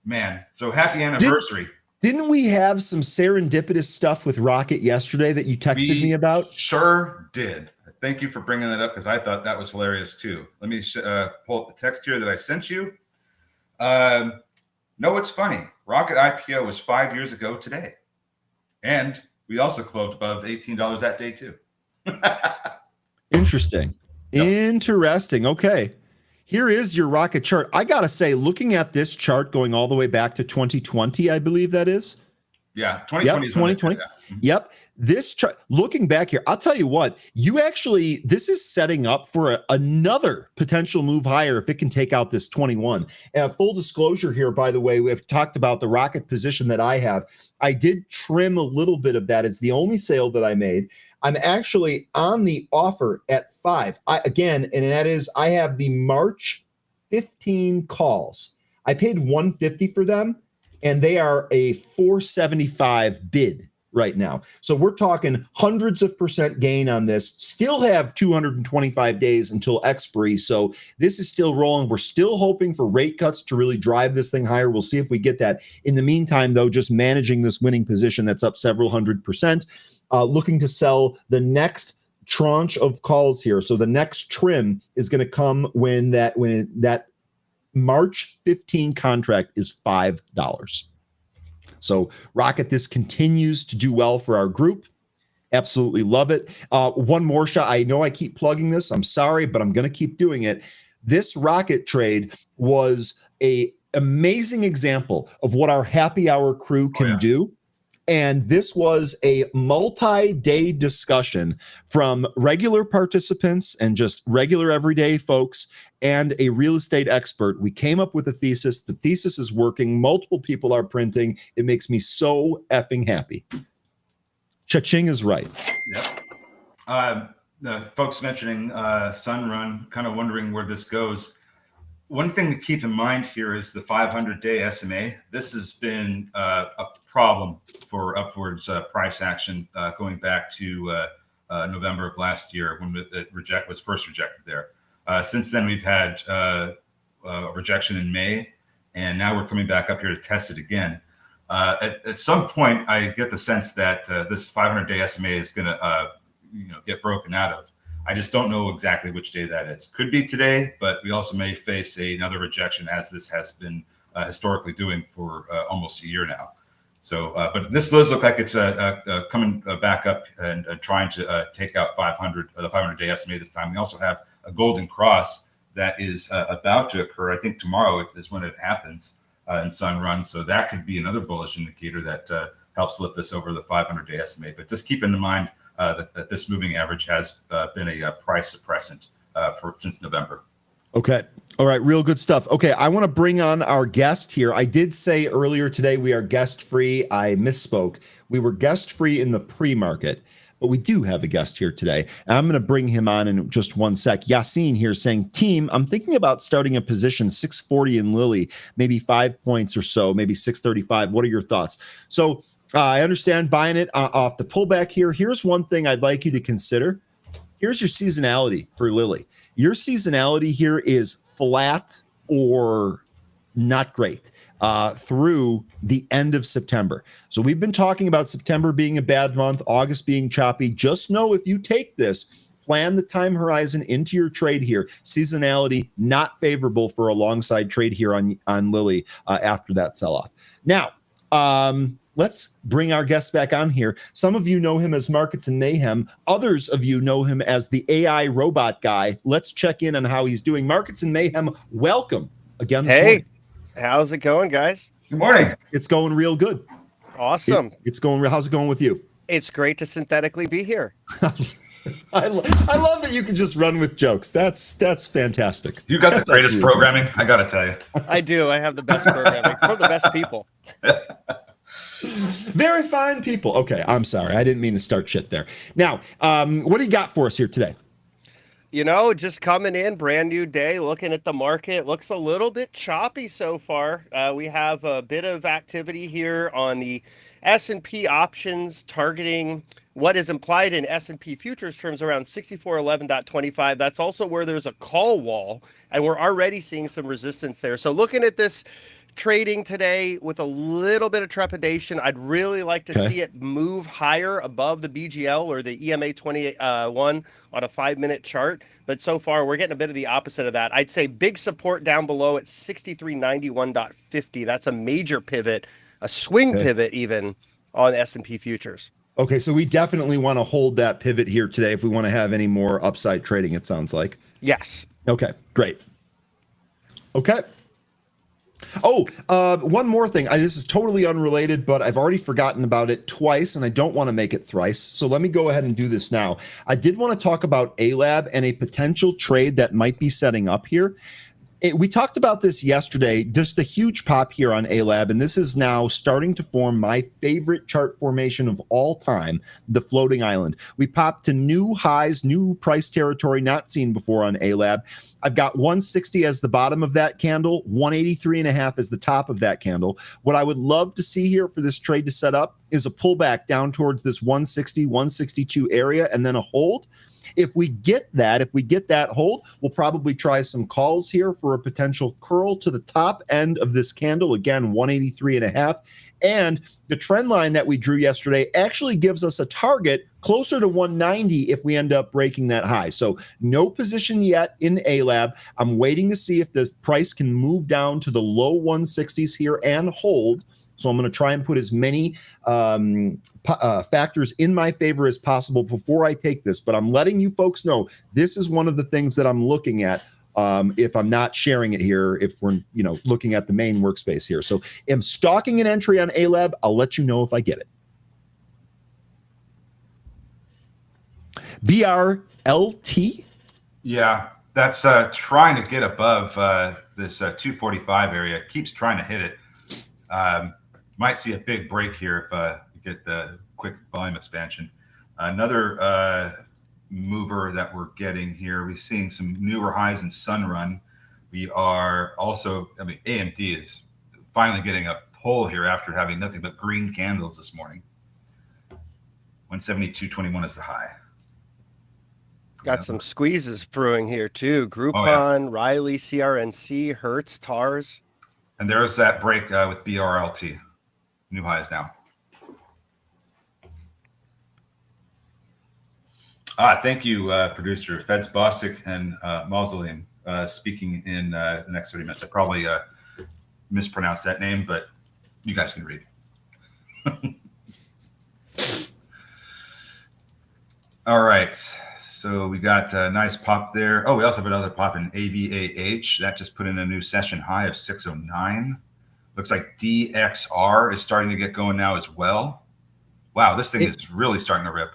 [SPEAKER 2] Man, so happy anniversary.
[SPEAKER 1] Didn't we have some serendipitous stuff with Rocket yesterday that you texted me about?
[SPEAKER 2] Sure did. Thank you for bringing that up because I thought that was hilarious too. Let me pull up the text here that I sent you. No, it's funny. Rocket IPO was 5 years ago today. And we also closed above $18 that day too.
[SPEAKER 1] Interesting. Yep. Interesting. Okay. Here is your Rocket chart. I got to say, looking at this chart going all the way back to 2020, I believe that is.
[SPEAKER 2] Yeah, 2020
[SPEAKER 1] is 2020. Yep. This chart, looking back here, I'll tell you what, this is setting up for another potential move higher if it can take out this 21. And full disclosure here, by the way, we've talked about the Rocket position that I have. I did trim a little bit of that. It's the only sale that I made. I'm actually on the offer at 5. I have the March 15 calls. I paid $150 for them, and they are a $475 bid right now. So we're talking hundreds of % gain on this. Still have 225 days until expiry. So this is still rolling. We're still hoping for rate cuts to really drive this thing higher. We'll see if we get that. In the meantime, though, just managing this winning position that's up several hundred %. Looking to sell the next tranche of calls here. So the next trim is going to come when that March 15 contract is $5. So Rocket, this continues to do well for our group. Absolutely love it. One more shot. I know I keep plugging this. I'm sorry, but I'm going to keep doing it. This Rocket trade was an amazing example of what our happy hour crew can do. And this was a multi-day discussion from regular participants and just regular everyday folks and a real estate expert. We came up with a thesis. The thesis is working. Multiple people are printing. It makes me so effing happy. Cha-ching is right.
[SPEAKER 2] Yeah. The folks mentioning Sunrun, kind of wondering where this goes. One thing to keep in mind here is the 500-day SMA. This has been a problem for upwards price action going back to November of last year when it was first rejected there. Since then, we've had a rejection in May, and now we're coming back up here to test it again. At some point, I get the sense that this 500-day SMA is going to get broken out of. I just don't know exactly which day that is. Could be today, but we also may face another rejection as this has been historically doing for almost a year now. So, but this does look like it's coming back up and trying to take out the 500-day SMA this time. We also have a golden cross that is about to occur. I think tomorrow is when it happens in Sunrun. So that could be another bullish indicator that helps lift this over the 500-day SMA. But just keep in mind that this moving average has been a price suppressant since November.
[SPEAKER 1] Okay. All right. Real good stuff. Okay. I want to bring on our guest here. I did say earlier today we are guest free. I misspoke. We were guest free in the pre-market, but we do have a guest here today. And I'm going to bring him on in just one sec. Yassine here saying, team, I'm thinking about starting a position 640 in Lilly, maybe 5 points or so, maybe 635. What are your thoughts? So I understand buying it off the pullback here. Here's one thing I'd like you to consider. Here's your seasonality for Lilly. Your seasonality here is flat or not great through the end of September. So we've been talking about September being a bad month, August being choppy. Just know if you take this, plan the time horizon into your trade here. Seasonality not favorable for a long side trade here on Lilly after that sell-off. Now, let's bring our guest back on here. Some of you know him as Markets and Mayhem. Others of you know him as the AI robot guy. Let's check in on how he's doing. Markets and Mayhem, welcome again this morning.
[SPEAKER 3] How's it going, guys?
[SPEAKER 2] Good morning.
[SPEAKER 1] It's going real good.
[SPEAKER 3] Awesome.
[SPEAKER 1] It's going real. How's it going with you?
[SPEAKER 3] It's great to synthetically be here.
[SPEAKER 1] I love that you can just run with jokes. That's fantastic.
[SPEAKER 2] You got
[SPEAKER 1] That's
[SPEAKER 2] the greatest
[SPEAKER 1] absolutely
[SPEAKER 2] programming,
[SPEAKER 1] fantastic.
[SPEAKER 2] I got to tell you.
[SPEAKER 3] I do. I have the best programming from the best people.
[SPEAKER 1] Very fine people. Okay, I'm sorry. I didn't mean to start shit there. Now, what do you got for us here today?
[SPEAKER 3] Just coming in, brand new day, looking at the market. Looks a little bit choppy so far. We have a bit of activity here on the S&P options targeting what is implied in S&P futures terms around 6411.25. That's also where there's a call wall, and we're already seeing some resistance there. So looking at this trading today with a little bit of trepidation. I'd really like to see it move higher above the BGL or the EMA 21 on a 5-minute chart. But so far, we're getting a bit of the opposite of that. I'd say big support down below at 6391.50. That's a major pivot, a swing pivot even on S&P futures.
[SPEAKER 1] Okay, so we definitely want to hold that pivot here today if we want to have any more upside trading, it sounds like.
[SPEAKER 3] Yes.
[SPEAKER 1] Okay, great. Okay. Oh, one more thing. This is totally unrelated, but I've already forgotten about it twice, and I don't want to make it thrice. So let me go ahead and do this now. I did want to talk about ALAB and a potential trade that might be setting up here. We talked about this yesterday, just the huge pop here on ALAB, and this is now starting to form my favorite chart formation of all time, the floating island. We popped to new highs, new price territory not seen before on ALAB. I've got 160 as the bottom of that candle, 183.5 as the top of that candle. What I would love to see here for this trade to set up is a pullback down towards this 160, 162 area, and then a hold. If we get that hold, we'll probably try some calls here for a potential curl to the top end of this candle. Again, 183.5. And the trend line that we drew yesterday actually gives us a target closer to 190 if we end up breaking that high. So no position yet in ALAB. I'm waiting to see if the price can move down to the low 160s here and hold. So I'm going to try and put as many factors in my favor as possible before I take this. But I'm letting you folks know this is one of the things that I'm looking at if I'm not sharing it here, if we're looking at the main workspace here. So I'm stalking an entry on ALAB. I'll let you know if I get it. BRLT?
[SPEAKER 2] Yeah, that's trying to get above this 245 area. It keeps trying to hit it. Might see a big break here if you get the quick volume expansion. Another mover that we're getting here, we're seeing some newer highs in Sunrun. We are also, AMD is finally getting a pull here after having nothing but green candles this morning. 172.21 is the high.
[SPEAKER 3] Got some squeezes brewing here too. Groupon, Riley, CRNC, Hertz, TARS.
[SPEAKER 2] And there's that break with BRLT. New highs now. Thank you, producer Feds Bostic and Mausoleum, speaking in the next 30 minutes. I probably mispronounced that name, but you guys can read. All right. So we got a nice pop there. Oh, we also have another pop in AVAH. That just put in a new session high of 609. Looks like DXR is starting to get going now as well. Wow, this thing is really starting to rip.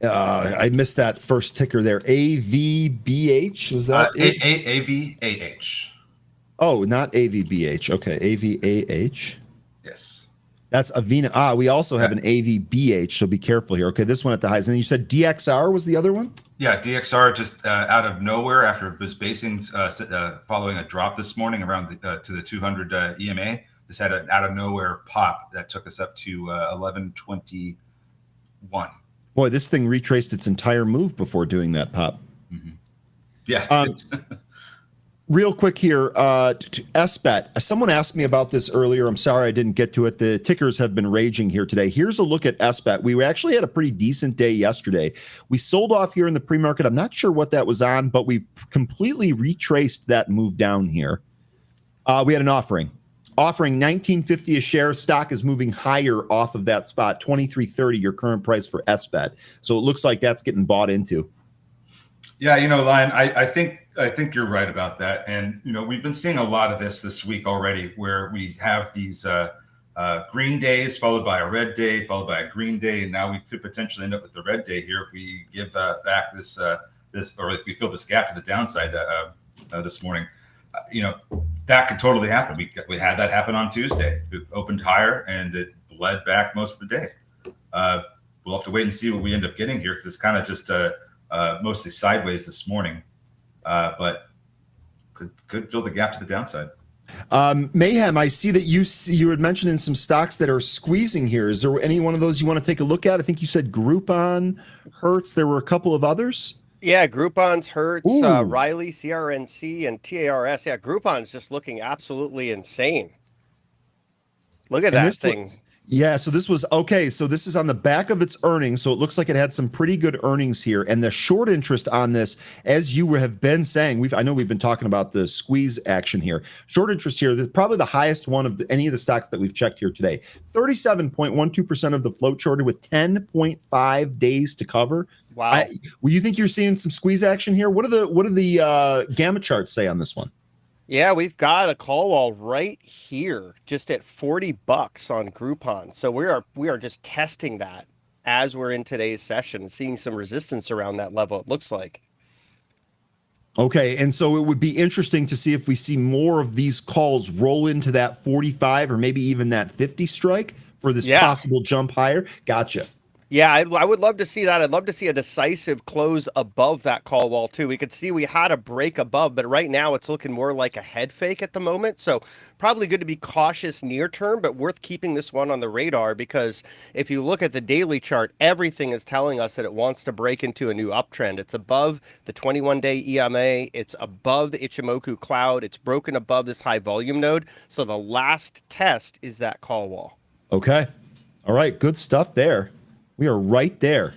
[SPEAKER 1] I missed that first ticker there. AVBH, was that it?
[SPEAKER 2] AVAH.
[SPEAKER 1] Oh, not AVBH. Okay, AVAH.
[SPEAKER 2] Yes.
[SPEAKER 1] That's Avena. We also have an AVBH, so be careful here. Okay, this one at the highs. And you said DXR was the other one?
[SPEAKER 2] Yeah, DXR just out of nowhere after it was basing following a drop this morning around to the 200 EMA. This had an out of nowhere pop that took us up to 1121.
[SPEAKER 1] Boy, this thing retraced its entire move before doing that pop.
[SPEAKER 2] Mm-hmm. Yeah.
[SPEAKER 1] Real quick here, SBET. Someone asked me about this earlier. I'm sorry I didn't get to it. The tickers have been raging here today. Here's a look at SBET. We actually had a pretty decent day yesterday. We sold off here in the pre-market. I'm not sure what that was on, but we completely retraced that move down here. We had an offering 19.50 a share. Stock is moving higher off of that spot. 23.30 your current price for SBET. So it looks like that's getting bought into.
[SPEAKER 2] Yeah, Lion, I think you're right about that. And, we've been seeing a lot of this week already where we have these green days followed by a red day, followed by a green day, and now we could potentially end up with the red day here if we give back this, or if we fill this gap to the downside this morning. That could totally happen. We had that happen on Tuesday. It opened higher and it bled back most of the day. We'll have to wait and see what we end up getting here because it's kind of just mostly sideways this morning, but could fill the gap to the downside.
[SPEAKER 1] Mayhem, I see that you had mentioned in some stocks that are squeezing here. Is there any one of those you want to take a look at? I think you said Groupon, Hertz. There were a couple of others.
[SPEAKER 3] Yeah, Groupon's, Hertz, Riley, CRNC, and TARS. Yeah, Groupon's just looking absolutely insane. Look at that thing.
[SPEAKER 1] Yeah, so this was okay. So this is on the back of its earnings. So it looks like it had some pretty good earnings here. And the short interest on this, as you have been saying, I know we've been talking about the squeeze action here. Short interest here, probably the highest one of any of the stocks that we've checked here today. 37.12% of the float shorted with 10.5 days to cover.
[SPEAKER 3] Wow.
[SPEAKER 1] You think you're seeing some squeeze action here? What do the gamma charts say on this one?
[SPEAKER 3] Yeah, we've got a call wall right here, just at $40 on Groupon. So we are just testing that as we're in today's session, seeing some resistance around that level, it looks like.
[SPEAKER 1] Okay, and so it would be interesting to see if we see more of these calls roll into that 45 or maybe even that 50 strike for this possible jump higher. Gotcha.
[SPEAKER 3] Yeah, I would love to see that. I'd love to see a decisive close above that call wall, too. We could see we had a break above, but right now it's looking more like a head fake at the moment. So probably good to be cautious near term, but worth keeping this one on the radar because if you look at the daily chart, everything is telling us that it wants to break into a new uptrend. It's above the 21-day EMA. It's above the Ichimoku cloud. It's broken above this high volume node. So the last test is that call wall.
[SPEAKER 1] Okay. All right. Good stuff there. We are right there.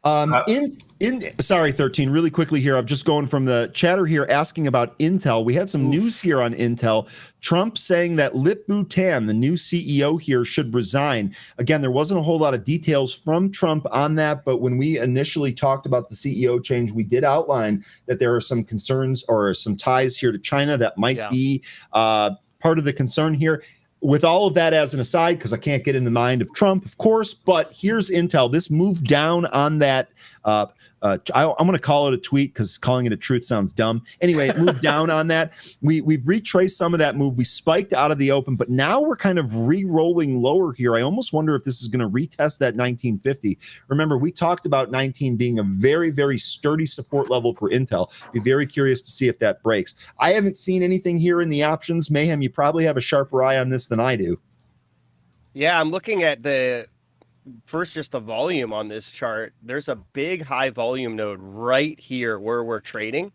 [SPEAKER 1] Sorry, 13, really quickly here. I'm just going from the chatter here asking about Intel. We had some news here on Intel. Trump saying that Lip-Bu Tan, the new CEO here, should resign. Again, there wasn't a whole lot of details from Trump on that, but when we initially talked about the CEO change, we did outline that there are some concerns or some ties here to China that might be part of the concern here. With all of that as an aside, because I can't get in the mind of Trump, of course, but here's Intel. This move down on that, I'm going to call it a tweet because calling it a truth sounds dumb. Anyway, it moved down on that. We've retraced some of that move. We spiked out of the open, but now we're kind of re-rolling lower here. I almost wonder if this is going to retest that 1950. Remember, we talked about 19 being a very, very sturdy support level for Intel. Be very curious to see if that breaks. I haven't seen anything here in the options. Mayhem, you probably have a sharper eye on this than I do.
[SPEAKER 3] Yeah, I'm looking at just the volume on this chart. There's a big high volume node right here where we're trading.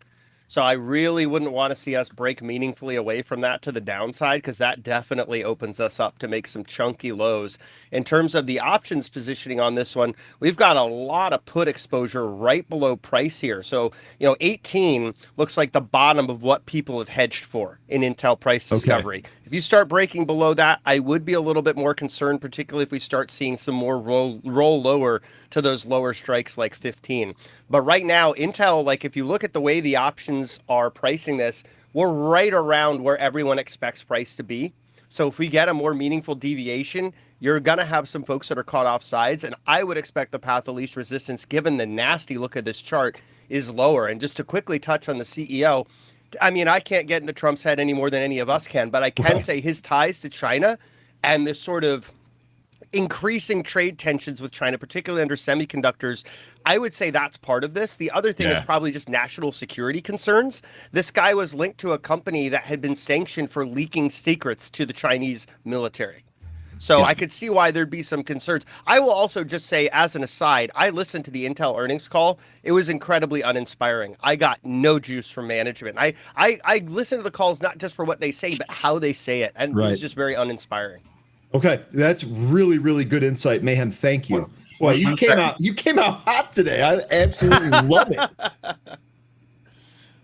[SPEAKER 3] So I really wouldn't want to see us break meaningfully away from that to the downside because that definitely opens us up to make some chunky lows. In terms of the options positioning on this one, we've got a lot of put exposure right below price here. So, 18 looks like the bottom of what people have hedged for in Intel price discovery. If you start breaking below that, I would be a little bit more concerned, particularly if we start seeing some more roll lower to those lower strikes like 15. But right now, Intel, like if you look at the way the options are pricing this, we're right around where everyone expects price to be. So if we get a more meaningful deviation, you're going to have some folks that are caught off sides. And I would expect the path of least resistance, given the nasty look of this chart, is lower. And just to quickly touch on the CEO, I mean, I can't get into Trump's head any more than any of us can, but I can say his ties to China and this sort of increasing trade tensions with China, particularly under semiconductors, I would say that's part of this. The other thing is probably just national security concerns. This guy was linked to a company that had been sanctioned for leaking secrets to the Chinese military. So I could see why there'd be some concerns. I will also just say, as an aside, I listened to the Intel earnings call. It was incredibly uninspiring. I got no juice from management. I listen to the calls not just for what they say, but how they say it. And it's just very uninspiring. Okay.
[SPEAKER 1] That's really, really good insight, Mayhem. Thank you. Boy, you came out hot today. I absolutely love it.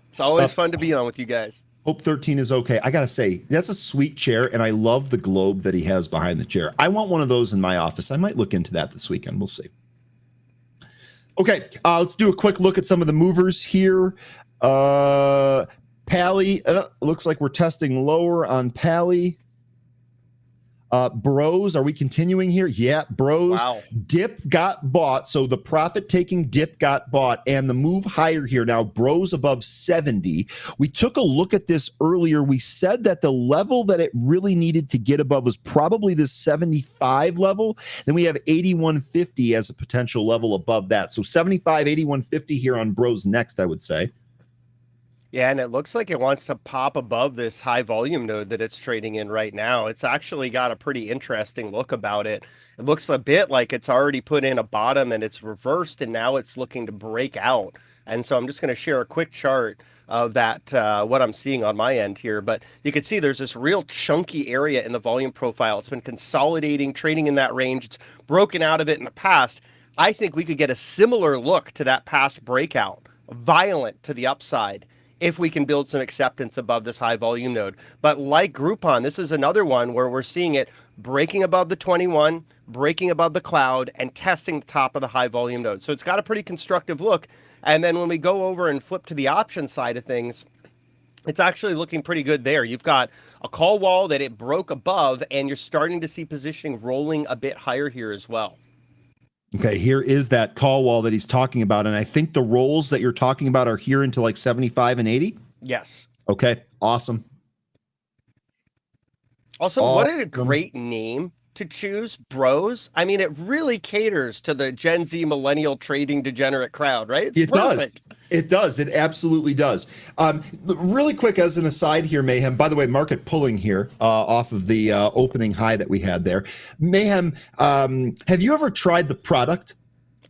[SPEAKER 3] It's always fun to be on with you guys.
[SPEAKER 1] Hope 13 is okay. I got to say, that's a sweet chair, and I love the globe that he has behind the chair. I want one of those in my office. I might look into that this weekend. We'll see. Okay, let's do a quick look at some of the movers here. Pally, looks like we're testing lower on Pally. Bros, are we continuing here? Yeah, Bros.
[SPEAKER 3] Wow.
[SPEAKER 1] Dip got bought. So the profit-taking dip got bought, and the move higher here now, Bros above 70. We took a look at this earlier. We said that the level that it really needed to get above was probably this 75 level. Then we have 81.50 as a potential level above that. So 75, 81.50 here on Bros next, I would say.
[SPEAKER 3] Yeah, and it looks like it wants to pop above this high volume node that it's trading in right now. It's actually got a pretty interesting look about it. It looks a bit like it's already put in a bottom and it's reversed, and now it's looking to break out. And so I'm just going to share a quick chart of that, what I'm seeing on my end here. But you can see there's this real chunky area in the volume profile. It's been consolidating, trading in that range. It's broken out of it in the past. I think we could get a similar look to that past breakout, violent to the upside, if we can build some acceptance above this high volume node. But like Groupon, this is another one where we're seeing it breaking above the 21, breaking above the cloud, and testing the top of the high volume node. So it's got a pretty constructive look. And then when we go over and flip to the option side of things, it's actually looking pretty good there. You've got a call wall that it broke above, and you're starting to see positioning rolling a bit higher here as well.
[SPEAKER 1] Okay, here is that call wall that he's talking about. And I think the rolls that you're talking about are here into like 75 and 80.
[SPEAKER 3] Yes.
[SPEAKER 1] Okay, awesome.
[SPEAKER 3] Also, what a great name to choose, Bros. I mean, it really caters to the Gen Z millennial trading degenerate crowd, right?
[SPEAKER 1] It does. It does. It absolutely does. Really quick as an aside here, Mayhem, by the way, market pulling here off of the opening high that we had there. Mayhem, have you ever tried the product?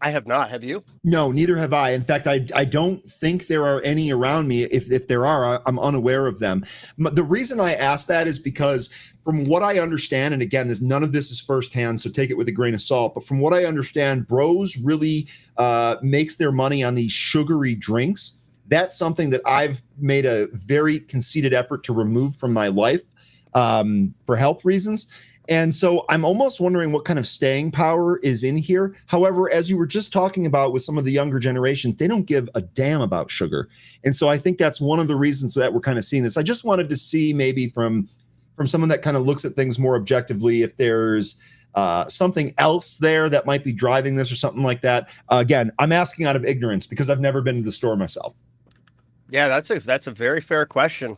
[SPEAKER 3] I have not. Have you?
[SPEAKER 1] No, neither have I. In fact, I don't think there are any around me. If there are, I'm unaware of them. The reason I ask that is because from what I understand, and again, none of this is firsthand, so take it with a grain of salt, but from what I understand, Bros really makes their money on these sugary drinks. That's something that I've made a very conceited effort to remove from my life for health reasons. And so I'm almost wondering what kind of staying power is in here. However, as you were just talking about with some of the younger generations, they don't give a damn about sugar. And so I think that's one of the reasons that we're kind of seeing this. I just wanted to see maybe from someone that kind of looks at things more objectively, if there's something else there that might be driving this or something like that. Again, I'm asking out of ignorance because I've never been to the store myself.
[SPEAKER 3] Yeah, that's a very fair question.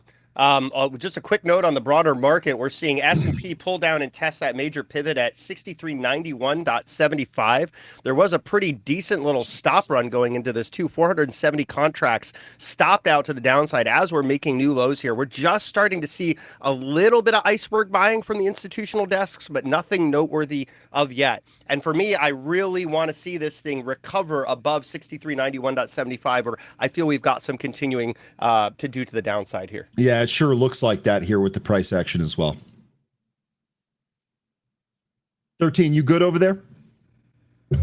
[SPEAKER 3] Just a quick note on the broader market, we're seeing S&P pull down and test that major pivot at 6391.75. There was a pretty decent little stop run going into this too. 470 contracts stopped out to the downside as we're making new lows here. We're just starting to see a little bit of iceberg buying from the institutional desks, but nothing noteworthy of yet. And for me, I really want to see this thing recover above 6391.75, or I feel we've got some continuing to do to the downside here.
[SPEAKER 1] Yeah, it sure looks like that here with the price action as well. 13, you good over there?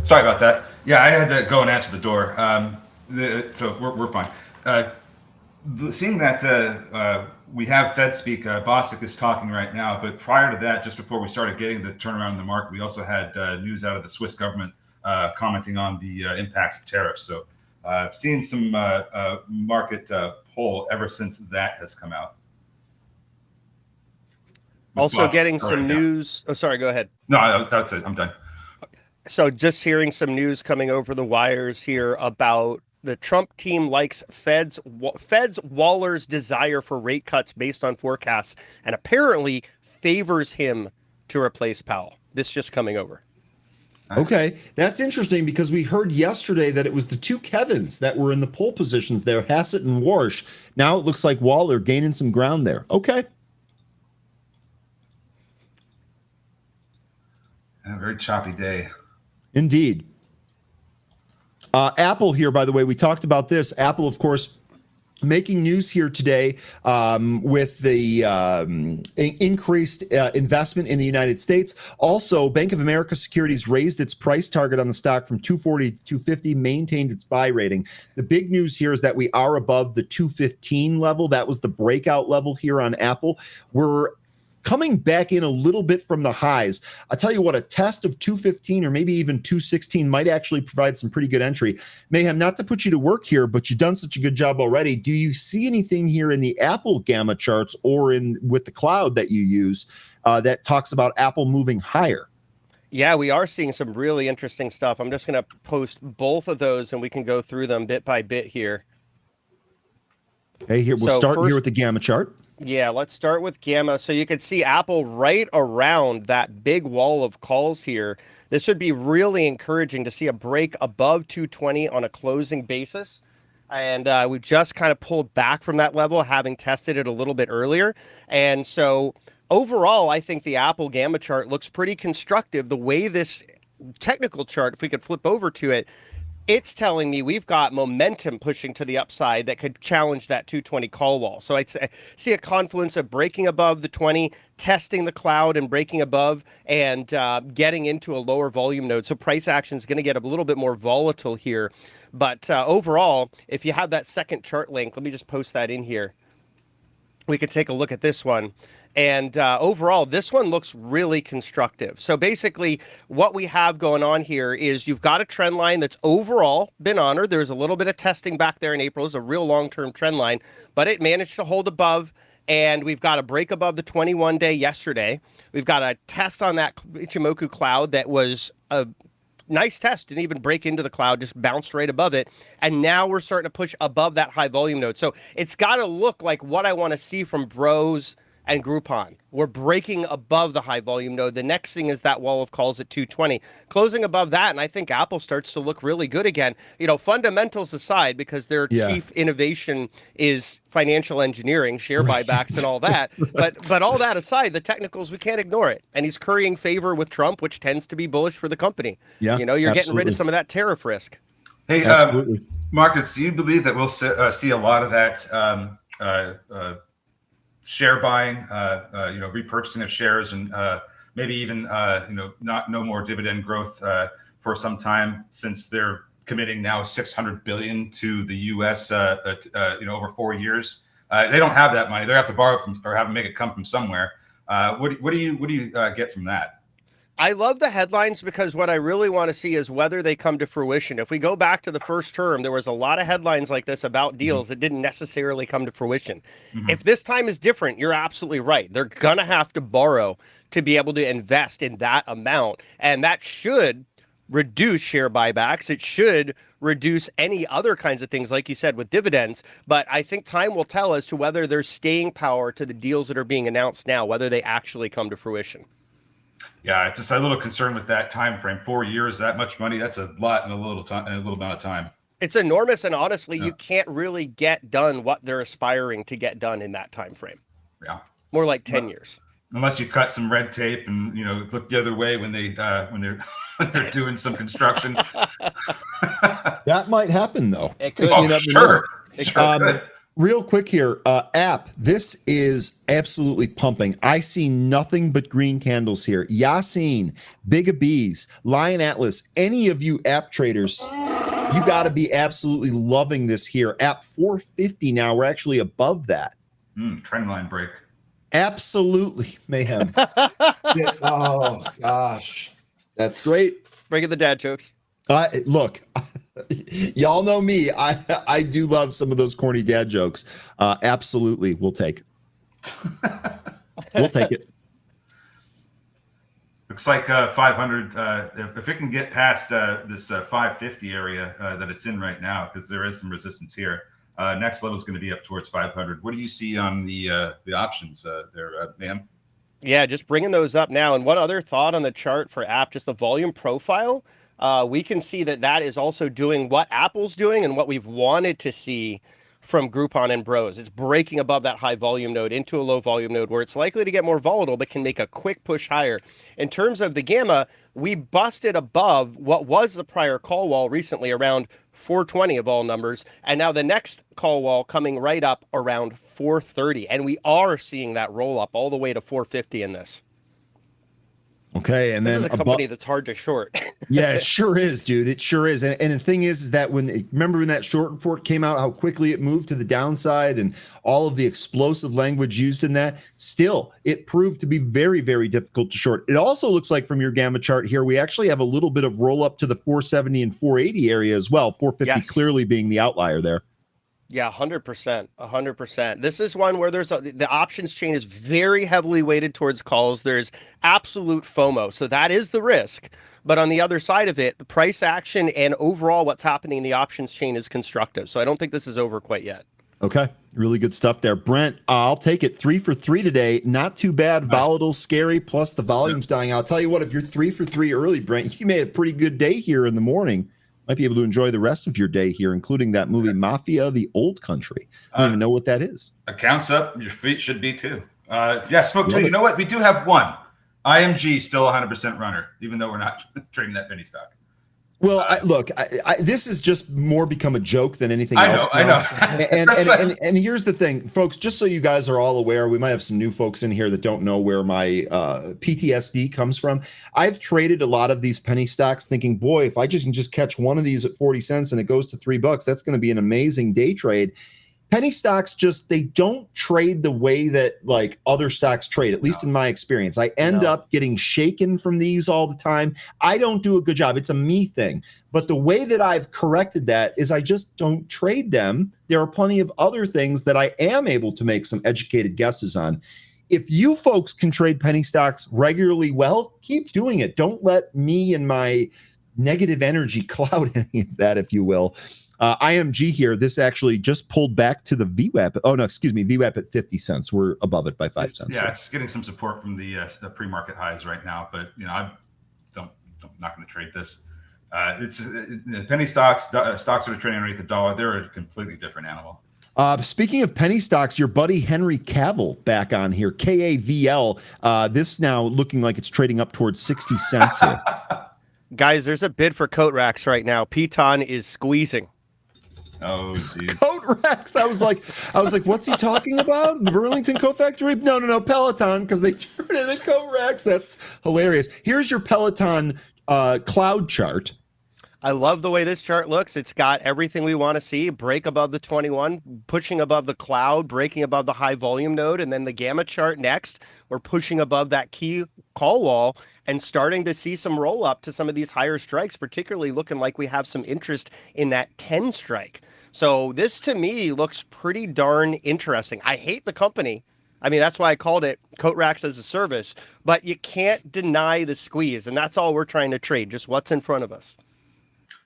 [SPEAKER 2] Sorry about that. Yeah, I had to go and answer the door. So we're fine. Seeing that we have Fed speak, Bostic is talking right now, but prior to that, just before we started getting the turnaround in the market, we also had news out of the Swiss government commenting on the impacts of tariffs. So seeing some market pull ever since that has come out.
[SPEAKER 3] Also getting some news. Oh, sorry, go ahead.
[SPEAKER 2] No, that's it. I'm done.
[SPEAKER 3] So just hearing some news coming over the wires here about the Trump team likes Fed's Waller's desire for rate cuts based on forecasts and apparently favors him to replace Powell. This just coming over.
[SPEAKER 1] Okay, that's interesting because we heard yesterday that it was the two Kevins that were in the pole positions there, Hassett and Warsh. Now it looks like Waller gaining some ground there. Okay.
[SPEAKER 2] A very choppy day.
[SPEAKER 1] Indeed. Apple here, by the way, we talked about this. Apple, of course, making news here today with the increased investment in the United States. Also, Bank of America Securities raised its price target on the stock from 240 to 250, maintained its buy rating. The big news here is that we are above the 215 level. That was the breakout level here on Apple. We're coming back in a little bit from the highs. I'll tell you what, a test of 215 or maybe even 216 might actually provide some pretty good entry. Mayhem, not to put you to work here, but you've done such a good job already. Do you see anything here in the Apple gamma charts or with the cloud that you use that talks about Apple moving higher.
[SPEAKER 3] Yeah, we are seeing some really interesting stuff. I'm just going to post both of those and we can go through them bit by bit here.
[SPEAKER 1] Okay, here we'll start here with the gamma chart.
[SPEAKER 3] Yeah, let's start with gamma. So you can see Apple right around that big wall of calls here. This would be really encouraging to see a break above 220 on a closing basis. And we just kind of pulled back from that level, having tested it a little bit earlier. And so overall, I think the Apple gamma chart looks pretty constructive. The way this technical chart, if we could flip over to it, it's telling me we've got momentum pushing to the upside that could challenge that 220 call wall. So I see a confluence of breaking above the 20, testing the cloud and breaking above, and getting into a lower volume node. So price action is going to get a little bit more volatile here. But overall, if you have that second chart link, let me just post that in here. We could take a look at this one. And overall, this one looks really constructive. So basically, what we have going on here is you've got a trend line that's overall been honored. There's a little bit of testing back there in April. It's a real long-term trend line, but it managed to hold above. And we've got a break above the 21-day yesterday. We've got a test on that Ichimoku cloud that was a nice test, didn't even break into the cloud, just bounced right above it. And now we're starting to push above that high volume node. So it's got to look like what I want to see from Bros and Groupon. We're breaking above the high volume node. The next thing is that wall of calls at 220. Closing above that, and I think Apple starts to look really good again. You know, fundamentals aside, because their chief innovation is financial engineering, share buybacks and all that. But all that aside, the technicals, we can't ignore it. And he's currying favor with Trump, which tends to be bullish for the company. Yeah, you know, you're getting rid of some of that tariff risk.
[SPEAKER 2] Hey, Markets, do you believe that we'll see a lot of that share buying, repurchasing of shares, and maybe even no more dividend growth for some time, since they're committing now $600 billion to the U.S. Over 4 years? They don't have that money; they have to borrow from or have to make it come from somewhere. What do you get from that?
[SPEAKER 3] I love the headlines because what I really want to see is whether they come to fruition. If we go back to the first term, there was a lot of headlines like this about deals that didn't necessarily come to fruition. If this time is different, you're absolutely right. They're going to have to borrow to be able to invest in that amount. And that should reduce share buybacks. It should reduce any other kinds of things, like you said, with dividends. But I think time will tell as to whether there's staying power to the deals that are being announced now, whether they actually come to fruition.
[SPEAKER 2] Yeah, it's just a little concerned with that time frame. 4 years, that much money, that's a lot in a little time, in a little amount of time.
[SPEAKER 3] It's enormous, and honestly, you can't really get done what they're aspiring to get done in that time frame.
[SPEAKER 2] Yeah,
[SPEAKER 3] more like 10 years.
[SPEAKER 2] Unless you cut some red tape and look the other way when they're doing some construction.
[SPEAKER 1] That might happen, though.
[SPEAKER 3] It could.
[SPEAKER 2] Sure. It could.
[SPEAKER 1] Real quick here, app, this is absolutely pumping. I see nothing but green candles here. Yassine, Big Bees, Lion Atlas, any of you app traders, you got to be absolutely loving this here. App 450 now, we're actually above that.
[SPEAKER 2] Trend line break.
[SPEAKER 1] Absolutely, mayhem. Oh, gosh. That's great.
[SPEAKER 3] Breaking the dad jokes.
[SPEAKER 1] Look. Y'all know me. I do love some of those corny dad jokes. Absolutely, we'll take. We'll take it.
[SPEAKER 2] Looks like 500. If it can get past this 550 area that it's in right now, because there is some resistance here. Next level is going to be up towards 500. What do you see on the options there, ma'am?
[SPEAKER 3] Yeah, just bringing those up now. And one other thought on the chart for app, just the volume profile. We can see that is also doing what Apple's doing and what we've wanted to see from Groupon and Bros. It's breaking above that high volume node into a low volume node where it's likely to get more volatile, but can make a quick push higher. In terms of the gamma, we busted above what was the prior call wall recently around 420 of all numbers. And now the next call wall coming right up around 430. And we are seeing that roll up all the way to 450 in this.
[SPEAKER 1] Okay, and
[SPEAKER 3] this
[SPEAKER 1] then
[SPEAKER 3] is a company that's hard to short.
[SPEAKER 1] Yeah, it sure is, dude. It sure is. And the thing is that remember when that short report came out, how quickly it moved to the downside and all of the explosive language used in that, still, it proved to be very, very difficult to short. It also looks like from your gamma chart here, we actually have a little bit of roll up to the 470 and 480 area as well, 450 clearly being the outlier there.
[SPEAKER 3] Yeah, 100%, 100%. This is one where the options chain is very heavily weighted towards calls. There's absolute FOMO, so that is the risk. But on the other side of it, the price action and overall what's happening in the options chain is constructive. So I don't think this is over quite yet.
[SPEAKER 1] Okay. Really good stuff there. Brent, I'll take it. 3 for 3 today. Not too bad.
[SPEAKER 2] Nice.
[SPEAKER 1] Volatile, scary, plus the volume's dying. I'll tell you what, if you're 3 for 3 early, Brent, you made a pretty good day here in the morning. Might be able to enjoy the rest of your day here, including that movie Mafia, the Old Country. I don't even know what that is.
[SPEAKER 2] Accounts up. Your feet should be too. Yeah, Smoke 2. You know what? We do have one. IMG still 100% runner, even though we're not trading that penny stock.
[SPEAKER 1] Well, look, this has just more become a joke than anything else.
[SPEAKER 2] I know.
[SPEAKER 1] And here's the thing, folks, just so you guys are all aware, we might have some new folks in here that don't know where my PTSD comes from. I've traded a lot of these penny stocks thinking, boy, if I can just catch one of these at 40 cents and it goes to $3, that's going to be an amazing day trade. Penny stocks they don't trade the way that like other stocks trade, at least in my experience. I end up getting shaken from these all the time. I don't do a good job. It's a me thing. But the way that I've corrected that is I just don't trade them. There are plenty of other things that I am able to make some educated guesses on. If you folks can trade penny stocks regularly well, keep doing it. Don't let me and my negative energy cloud any of that, if you will. IMG here, this actually just pulled back to the VWAP. Oh, no, excuse me. VWAP at 50 cents. We're above it by 5 cents.
[SPEAKER 2] Yeah, it's getting some support from the pre-market highs right now. But, I'm not going to trade this. It's penny stocks that are trading underneath the dollar. They're a completely different animal.
[SPEAKER 1] Speaking of penny stocks, your buddy Henry Cavill back on here. KAVL. This now looking like it's trading up towards 60 cents here.
[SPEAKER 3] Guys, there's a bid for coat racks right now. Piton is squeezing.
[SPEAKER 2] Oh, dude.
[SPEAKER 1] Coat racks. I was like, what's he talking about? The Burlington Coat Factory? No, Peloton, because they turn into coat racks. That's hilarious. Here's your Peloton cloud chart.
[SPEAKER 3] I love the way this chart looks. It's got everything we want to see. Break above the 21, pushing above the cloud, breaking above the high volume node, and then the gamma chart next. We're pushing above that key call wall and starting to see some roll up to some of these higher strikes, particularly looking like we have some interest in that 10 strike. So this to me looks pretty darn interesting. I hate the company. I mean, that's why I called it Coat Racks as a Service, but you can't deny the squeeze. And that's all we're trying to trade, just what's in front of us.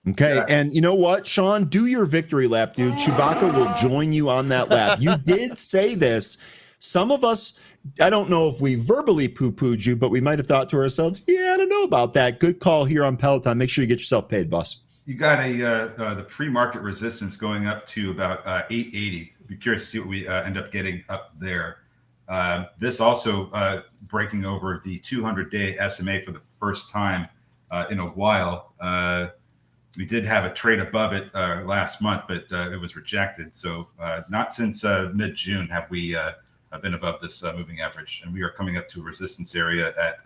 [SPEAKER 1] Okay, yeah. And you know what, Sean? Do your victory lap, dude. Chewbacca will join you on that lap. You did say this. Some of us, I don't know if we verbally poo-pooed you, but we might have thought to ourselves, yeah, I don't know about that. Good call here on Peloton. Make sure you get yourself paid, boss.
[SPEAKER 2] You got the pre-market resistance going up to about 880. I'd be curious to see what we end up getting up there. This also breaking over the 200-day SMA for the first time in a while. We did have a trade above it last month, but it was rejected. So not since mid-June have we been above this moving average, and we are coming up to a resistance area at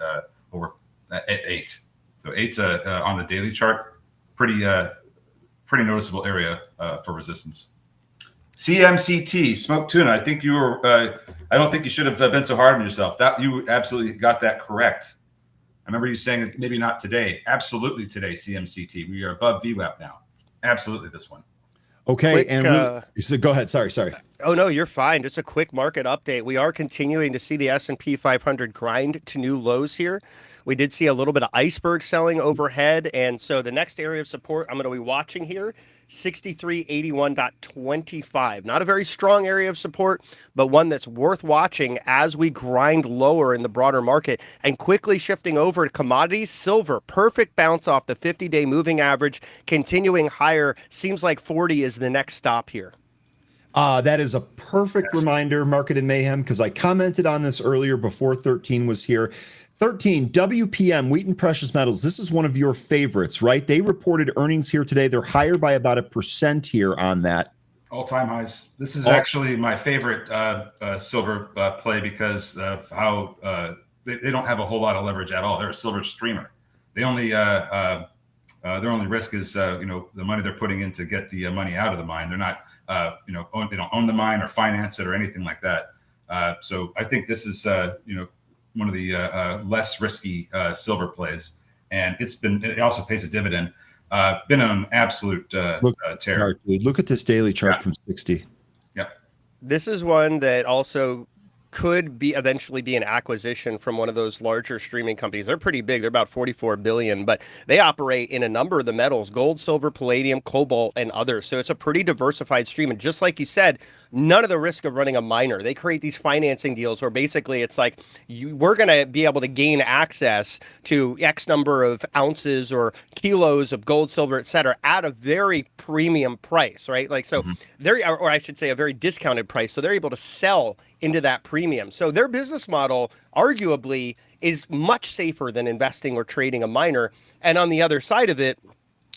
[SPEAKER 2] 8. So 8's on the daily chart, pretty noticeable area for resistance. CMCT, smoked tuna. I think you were. I don't think you should have been so hard on yourself. That you absolutely got that correct. I remember you saying maybe not today. Absolutely today, CMCT. We are above VWAP now. Absolutely this one.
[SPEAKER 1] Okay, so go ahead. Sorry.
[SPEAKER 3] Oh, no, you're fine. Just a quick market update. We are continuing to see the S&P 500 grind to new lows here. We did see a little bit of iceberg selling overhead. And so the next area of support I'm going to be watching here, 6381.25. Not a very strong area of support, but one that's worth watching as we grind lower in the broader market. And quickly shifting over to commodities, silver, perfect bounce off the 50-day moving average, continuing higher. Seems like 40 is the next stop here.
[SPEAKER 1] That is a perfect reminder, Market and Mayhem, because I commented on this earlier before 13 was here. 13, WPM, Wheaton Precious Metals. This is one of your favorites, right? They reported earnings here today. They're higher by about 1% here on that.
[SPEAKER 2] All-time highs. This is actually my favorite silver play because of how they don't have a whole lot of leverage at all. They're a silver streamer. They only their only risk is the money they're putting in to get the money out of the mine. They're not they don't own the mine or finance it or anything like that. So I think this is one of the less risky silver plays, and it also pays a dividend. Been on an absolute
[SPEAKER 1] Look
[SPEAKER 2] tear.
[SPEAKER 1] chart, dude. Look at this daily chart from 60.
[SPEAKER 2] Yep.
[SPEAKER 3] This is one that also could be eventually be an acquisition from one of those larger streaming companies. They're pretty big. They're about 44 billion, but they operate in a number of the metals: gold, silver, palladium, cobalt, and others. So it's a pretty diversified stream. And just like you said, none of the risk of running a miner. They create these financing deals where basically it's like, we're going to be able to gain access to X number of ounces or kilos of gold, silver, et cetera, at a very premium price, right? Like, so or I should say a very discounted price. So they're able to sell into that premium. So their business model arguably is much safer than investing or trading a miner. And on the other side of it,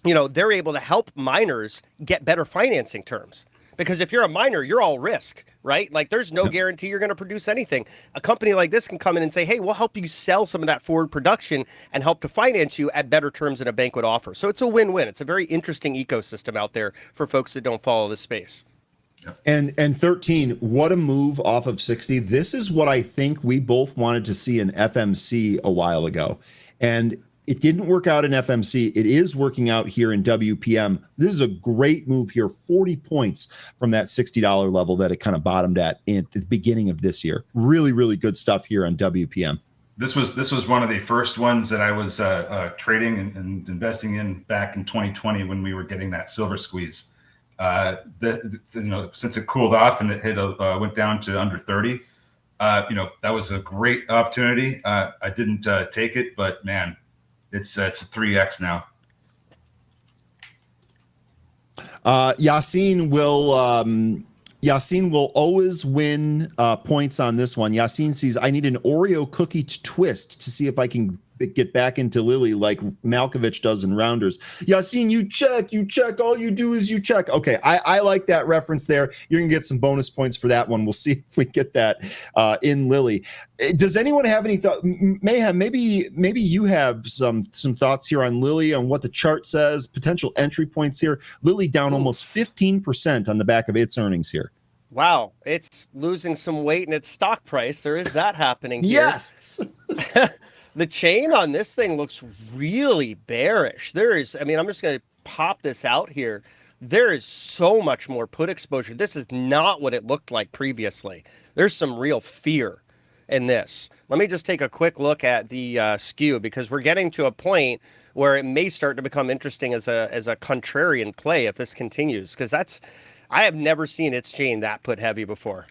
[SPEAKER 3] they're able to help miners get better financing terms. Because if you're a miner, you're all risk, right? Like, there's no guarantee you're going to produce anything. A company like this can come in and say, hey, we'll help you sell some of that forward production and help to finance you at better terms than a bank would offer. So it's a win-win. It's a very interesting ecosystem out there for folks that don't follow this space.
[SPEAKER 1] And 13, what a move off of 60. This is what I think we both wanted to see in FMC a while ago. And it didn't work out in FMC. It is working out here in WPM. This is a great move here, 40 points from that $60 level that it kind of bottomed at the beginning of this year. Really, really good stuff here on WPM.
[SPEAKER 2] This was one of the first ones that I was trading and investing in back in 2020 when we were getting that silver squeeze. Since it cooled off and it went down to under 30, that was a great opportunity. I didn't take it, but man, it's a 3x now.
[SPEAKER 1] Yassine will always win points on this one. Yassine sees, I need an Oreo cookie to twist to see if I can get back into Lily like Malkovich does in Rounders. Yassine, you check. All you do is you check. Okay, I like that reference there. You're going to get some bonus points for that one. We'll see if we get that in Lily. Does anyone have any thought? Mayhem, maybe you have some thoughts here on Lily, on what the chart says, potential entry points here. Lily down almost 15% on the back of its earnings here.
[SPEAKER 3] Wow, it's losing some weight in its stock price. There is that happening here.
[SPEAKER 1] Yes.
[SPEAKER 3] The chain on this thing looks really bearish. I'm just going to pop this out here. There is so much more put exposure. This is not what it looked like previously. There's some real fear in this. Let me just take a quick look at the skew, because we're getting to a point where it may start to become interesting as a contrarian play if this continues, because I have never seen its chain that put heavy before.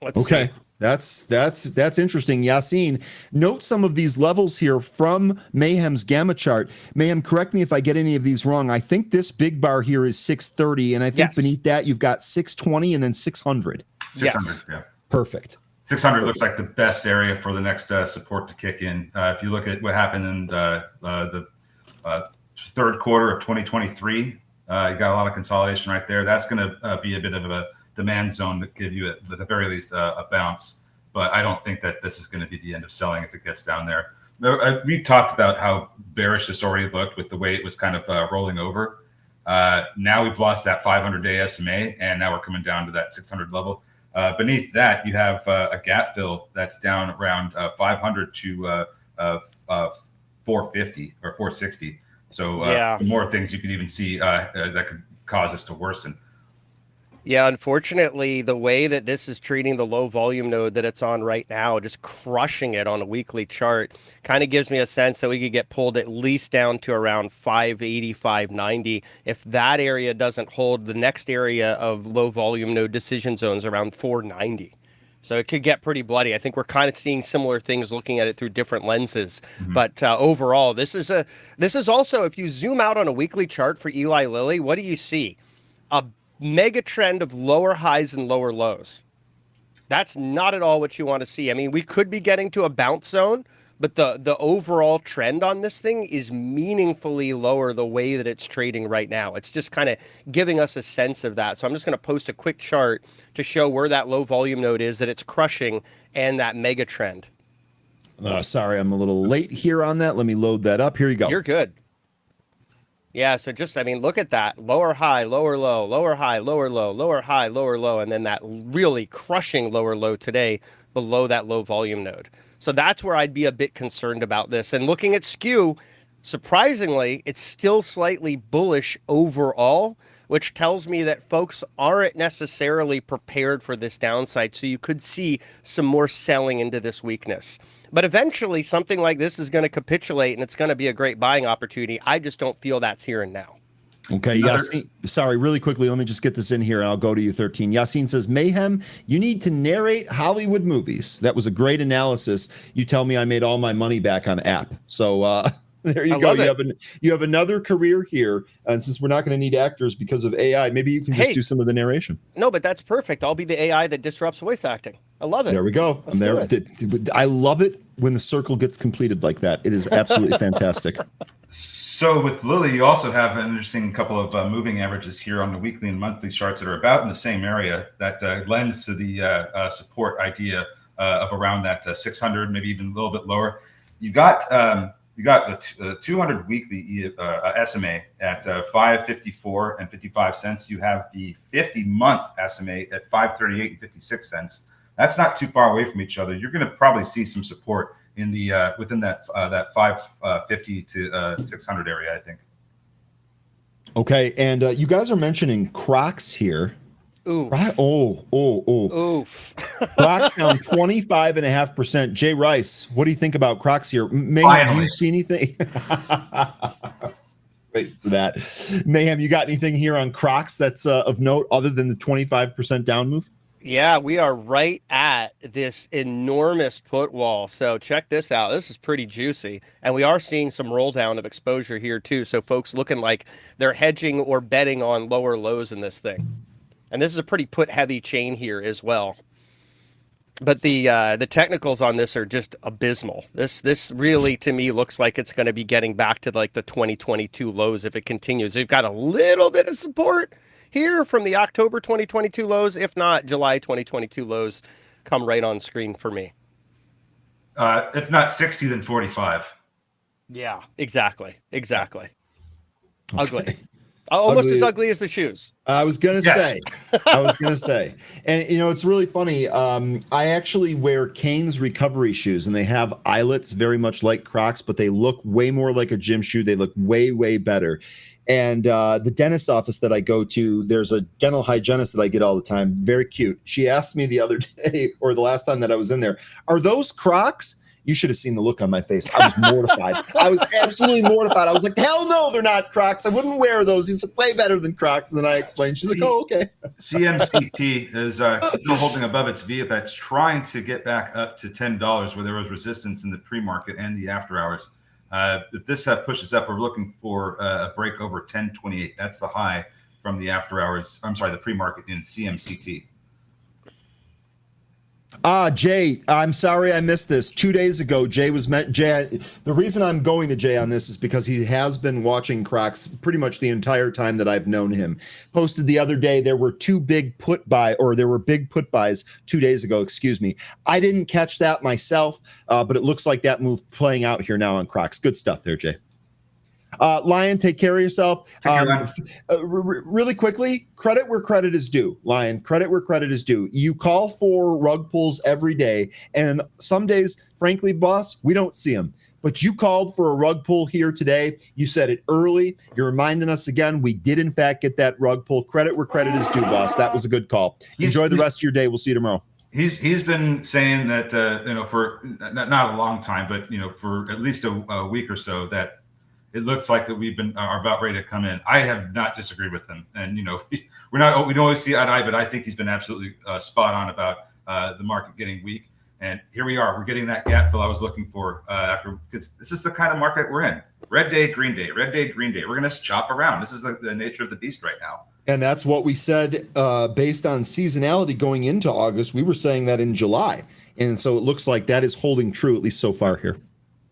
[SPEAKER 3] Let's see.
[SPEAKER 1] That's interesting. Yassine, note some of these levels here from Mayhem's gamma chart. Mayhem, correct me if I get any of these wrong. I think this big bar here is 630, and I think beneath that you've got 620 and then 600.
[SPEAKER 2] 600, yeah.
[SPEAKER 1] Perfect.
[SPEAKER 2] 600 looks like the best area for the next support to kick in. If you look at what happened in the third quarter of 2023, you got a lot of consolidation right there. That's going to be a bit of a demand zone that give you, at the very least, a bounce. But I don't think that this is going to be the end of selling if it gets down there. We talked about how bearish this already looked with the way it was kind of rolling over. Now we've lost that 500-day SMA, and now we're coming down to that 600 level. Beneath that, you have a gap fill that's down around 500 to 450 or 460. So more things you could even see that could cause this to worsen.
[SPEAKER 3] Yeah, unfortunately, the way that this is treating the low volume node that it's on right now, just crushing it on a weekly chart, kind of gives me a sense that we could get pulled at least down to around 580, 590. If that area doesn't hold, the next area of low volume node decision zones around 490. So it could get pretty bloody. I think we're kind of seeing similar things, looking at it through different lenses. But overall, this is also, if you zoom out on a weekly chart for Eli Lilly, what do you see? A mega trend of lower highs and lower lows. That's not at all what you want to see. I mean, we could be getting to a bounce zone, but the overall trend on this thing is meaningfully lower the way that it's trading right now. It's just kind of giving us a sense of that. So I'm just going to post a quick chart to show where that low volume node is that it's crushing and that mega trend.
[SPEAKER 1] Sorry, I'm a little late here on that. Let me load that up. Here you go.
[SPEAKER 3] You're good. Yeah, so just, look at that. Lower high, lower low, lower high, lower low, lower high, lower low, and then that really crushing lower low today below that low volume node. So that's where I'd be a bit concerned about this. And looking at skew, Surprisingly, it's still slightly bullish overall, which tells me that folks aren't necessarily prepared for this downside. So you could see some more selling into this weakness. But eventually, something like this is going to capitulate and it's going to be a great buying opportunity. I just don't feel that's here and now.
[SPEAKER 1] Okay, Yassine, sorry, really quickly, let me just get this in here and I'll go to you, 13. Yassine says, Mayhem, you need to narrate Hollywood movies. That was a great analysis. You tell me I made all my money back on app. So there you go. You have another career here. And since we're not going to need actors because of AI, maybe you can just do some of the narration.
[SPEAKER 3] No, but that's perfect. I'll be the AI that disrupts voice acting. I love it.
[SPEAKER 1] There we go. I love it when the circle gets completed like that. It is absolutely fantastic.
[SPEAKER 2] So with Lily, you also have an interesting couple of moving averages here on the weekly and monthly charts that are about in the same area that lends to the support idea of around that 600, maybe even a little bit lower. You got the 200 weekly SMA at 554 and 55 cents. You have the 50-month SMA at 538 and 56 cents. That's not too far away from each other. You're going to probably see some support in the within that 550 to 600 area, I think.
[SPEAKER 1] Okay, and you guys are mentioning Crocs here.
[SPEAKER 3] Ooh.
[SPEAKER 1] Ooh. Crocs down 25.5%. Jay Rice, what do you think about Crocs here? Mayhem, do you see anything? Wait for that. Mayhem, you got anything here on Crocs that's of note other than the 25% down move?
[SPEAKER 3] Yeah, we are right at this enormous put wall. So check this out. This is pretty juicy. And we are seeing some roll down of exposure here too. So folks looking like they're hedging or betting on lower lows in this thing. And this is a pretty put heavy chain here as well. But the technicals on this are just abysmal. This really to me looks like it's going to be getting back to like the 2022 lows if it continues. They've got a little bit of support here from the October 2022 lows. If not, July 2022 lows come right on screen for me.
[SPEAKER 2] If not 60, then 45.
[SPEAKER 3] Yeah, exactly.
[SPEAKER 1] Okay.
[SPEAKER 3] Ugly. Almost as ugly as the shoes.
[SPEAKER 1] I was gonna say. And it's really funny. I actually wear Kane's recovery shoes, and they have eyelets very much like Crocs, but they look way more like a gym shoe. They look way better. And the dentist office that I go to, there's a dental hygienist that I get all the time. Very cute. She asked me the other day, or the last time that I was in there, are those Crocs? You should have seen the look on my face. I was mortified. I was absolutely mortified. I was like, hell no, they're not Crocs. I wouldn't wear those. It's way better than Crocs. And then I explained. She's like, oh, okay.
[SPEAKER 2] CMCT is still holding above its VIA. It's trying to get back up to $10 where there was resistance in the pre-market and the after hours. If this pushes up, we're looking for a break over 1028. That's the high from the after hours. I'm sorry, the pre-market in CMCT.
[SPEAKER 1] Jay, I'm sorry I missed this. 2 days ago, Jay, the reason I'm going to Jay on this is because he has been watching Crocs pretty much the entire time that I've known him. Posted the other day, there were big put buys 2 days ago, excuse me. I didn't catch that myself, but it looks like that move playing out here now on Crocs. Good stuff there, Jay. Lion, take care of yourself. Really quickly, credit where credit is due. Lion, credit where credit is due. You call for rug pulls every day, and some days, frankly, boss, we don't see them. But you called for a rug pull here today. You said it early. You're reminding us again. We did, in fact, get that rug pull. Credit where credit is due, boss. That was a good call. Enjoy the rest of your day. We'll see you tomorrow.
[SPEAKER 2] He's been saying that for not a long time, but for at least a week or so that it looks like that are about ready to come in. I have not disagreed with him, and we don't always see eye to eye, but I think he's been absolutely spot on about the market getting weak. And here we are. We're getting that gap fill I was looking for because this is the kind of market we're in. Red day, green day, red day, green day. We're going to chop around. This is the nature of the beast right now.
[SPEAKER 1] And that's what we said based on seasonality going into August. We were saying that in July. And so it looks like that is holding true, at least so far here.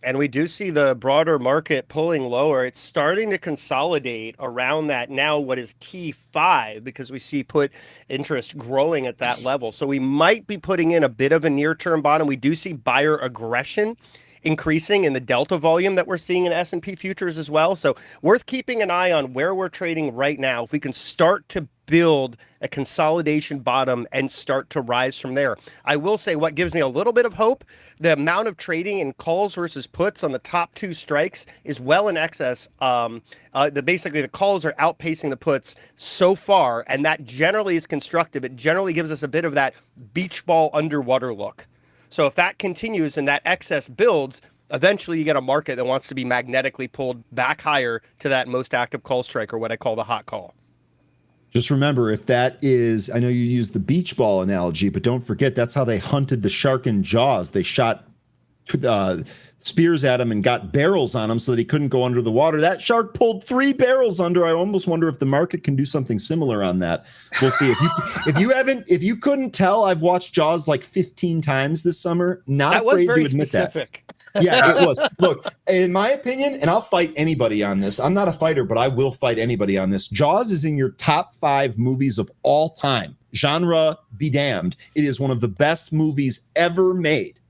[SPEAKER 3] And we do see the broader market pulling lower. It's starting to consolidate around that now, what is T5, because we see put interest growing at that level. So we might be putting in a bit of a near-term bottom. We do see buyer aggression increasing in the delta volume that we're seeing in S&P futures as well. So worth keeping an eye on where we're trading right now. If we can start to build a consolidation bottom and start to rise from there. I will say what gives me a little bit of hope, the amount of trading in calls versus puts on the top two strikes is well in excess. Basically the calls are outpacing the puts so far, and that generally is constructive. It generally gives us a bit of that beach ball underwater look. So if that continues and that excess builds, eventually you get a market that wants to be magnetically pulled back higher to that most active call strike, or what I call the hot call.
[SPEAKER 1] Just remember, if that is, I know you use the beach ball analogy, but don't forget that's how they hunted the shark in Jaws. They shot spears at him and got barrels on him so that he couldn't go under the water. That shark pulled 3 barrels under. I almost wonder if the market can do something similar on that. We'll see. If you couldn't tell, I've watched Jaws like 15 times this summer. Not
[SPEAKER 3] that
[SPEAKER 1] afraid
[SPEAKER 3] was very
[SPEAKER 1] to admit
[SPEAKER 3] specific.
[SPEAKER 1] that. Yeah, it was. Look, in my opinion, and I'll fight anybody on this. I'm not a fighter, but I will fight anybody on this. Jaws is in your top 5 movies of all time. Genre be damned. It is one of the best movies ever made.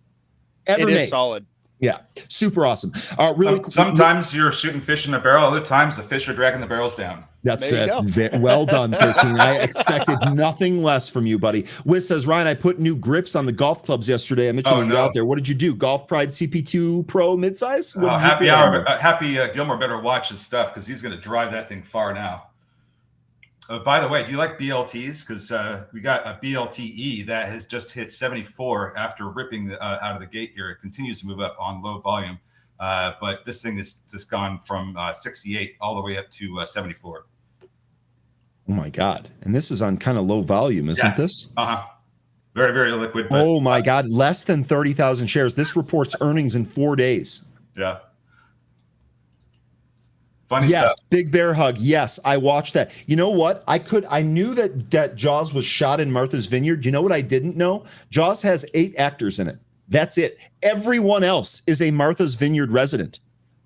[SPEAKER 3] It is solid.
[SPEAKER 1] Yeah, super awesome. Really cool.
[SPEAKER 2] Sometimes you're shooting fish in a barrel. Other times the fish are dragging the barrels down.
[SPEAKER 1] That's well done, 13. I expected nothing less from you, buddy. Wiz says, Ryan, I put new grips on the golf clubs yesterday. I mentioned you out there. What did you do? Golf Pride CP2 Pro midsize?
[SPEAKER 2] Happy hour. Happy Gilmore better watch his stuff because he's going to drive that thing far now. By the way, do you like BLTs? Because we got a BLTE that has just hit 74 after ripping out of the gate here. It continues to move up on low volume, but this thing is just gone from 68 all the way up to 74.
[SPEAKER 1] Oh my God! And this is on kind of low volume, isn't this?
[SPEAKER 2] Very, very liquid. But,
[SPEAKER 1] oh my God! Less than 30,000 shares. This reports earnings in 4 days.
[SPEAKER 2] Yeah.
[SPEAKER 1] Funny stuff. Big bear hug. Yes, I watched that. You know what? I knew that Jaws was shot in Martha's Vineyard. You know what I didn't know? Jaws has 8 actors in it. That's it. Everyone else is a Martha's Vineyard resident.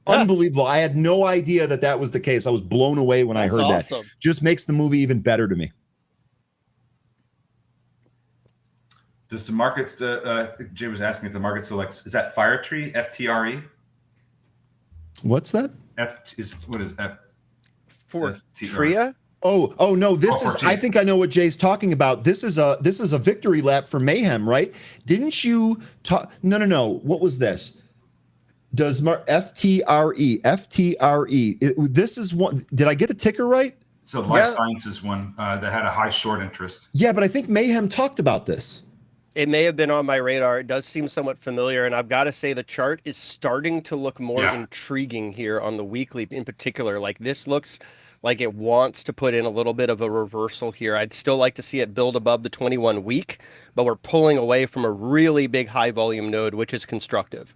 [SPEAKER 1] Unbelievable. I had no idea that was the case. I was blown away when I heard that. Just makes the movie even better to me.
[SPEAKER 2] Does the market, Jay was asking if the market selects, is that Firetree, FTRE?
[SPEAKER 1] What's that?
[SPEAKER 2] What is F?
[SPEAKER 3] For Tria?
[SPEAKER 1] Oh no, this is, I think I know what Jay's talking about. This is a victory lap for Mayhem, right? Didn't you talk? No. What was this? Does FTRE? This is one. Did I get the ticker right?
[SPEAKER 2] It's a life sciences one that had a high short interest.
[SPEAKER 1] Yeah, but I think Mayhem talked about this.
[SPEAKER 3] It may have been on my radar. It does seem somewhat familiar, and I've got to say the chart is starting to look more intriguing here on the weekly in particular. Like this looks like it wants to put in a little bit of a reversal here. I'd still like to see it build above the 21 week, but we're pulling away from a really big high volume node, which is constructive.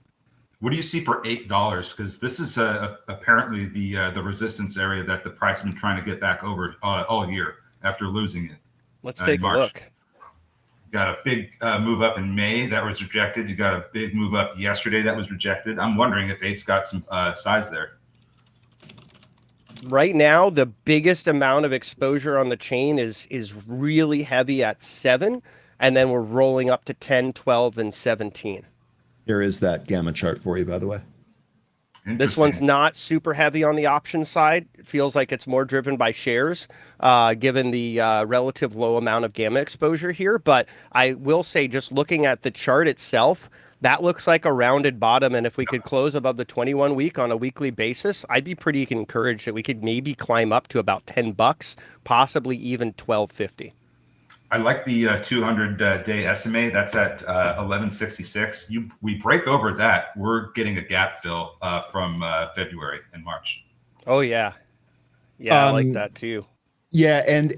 [SPEAKER 2] What do you see for $8? Because this is apparently the resistance area that the price has been trying to get back over all year after losing it.
[SPEAKER 3] Let's take a look.
[SPEAKER 2] Got a big move up in May that was rejected. You got a big move up yesterday that was rejected. I'm wondering if 8's got some size there.
[SPEAKER 3] Right now, the biggest amount of exposure on the chain is really heavy at 7, and then we're rolling up to 10, 12, and 17.
[SPEAKER 1] There is that gamma chart for you, by the way.
[SPEAKER 3] This one's not super heavy on the option side. It feels like it's more driven by shares, given the relative low amount of gamma exposure here. But I will say, just looking at the chart itself, that looks like a rounded bottom. And if we could close above the 21 week on a weekly basis, I'd be pretty encouraged that we could maybe climb up to about $10, possibly even $12.50.
[SPEAKER 2] I like the 200-day SMA. That's at 1166. We break over that, we're getting a gap fill from February and March.
[SPEAKER 3] Oh yeah, I like that too.
[SPEAKER 1] Yeah, and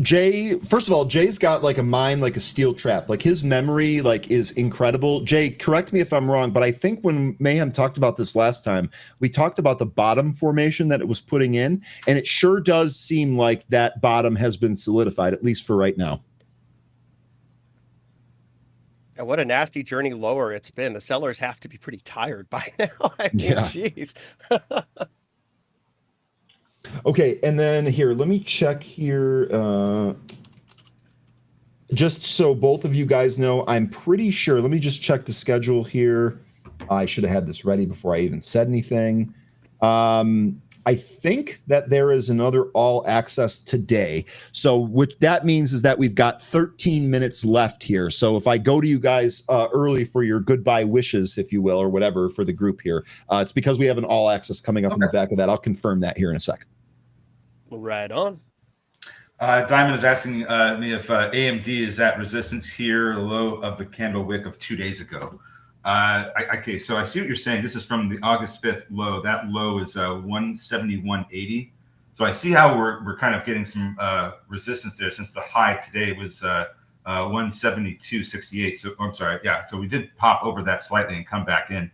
[SPEAKER 1] Jay. First of all, Jay's got like a mind like a steel trap. Like his memory is incredible. Jay, correct me if I'm wrong, but I think when Mayhem talked about this last time, we talked about the bottom formation that it was putting in, and it sure does seem like that bottom has been solidified, at least for right now.
[SPEAKER 3] And what a nasty journey lower it's been. The sellers have to be pretty tired by now. Jeez.
[SPEAKER 1] Okay, and then here, let me check here. Just so both of you guys know, I'm pretty sure. Let me just check the schedule here. I should have had this ready before I even said anything. I think that there is another all access today. So what that means is that we've got 13 minutes left here. So if I go to you guys early for your goodbye wishes, if you will, or whatever for the group here, it's because we have an all access coming up in the back of that. I'll confirm that here in a second.
[SPEAKER 3] Right on.
[SPEAKER 2] Diamond is asking me if AMD is at resistance here, low of the candle wick of 2 days ago. Okay, so I see what you're saying. This is from the August 5th low. That low is 171.80. So I see how we're kind of getting some resistance there, since the high today was 172.68. So I'm sorry, yeah. So we did pop over that slightly and come back in.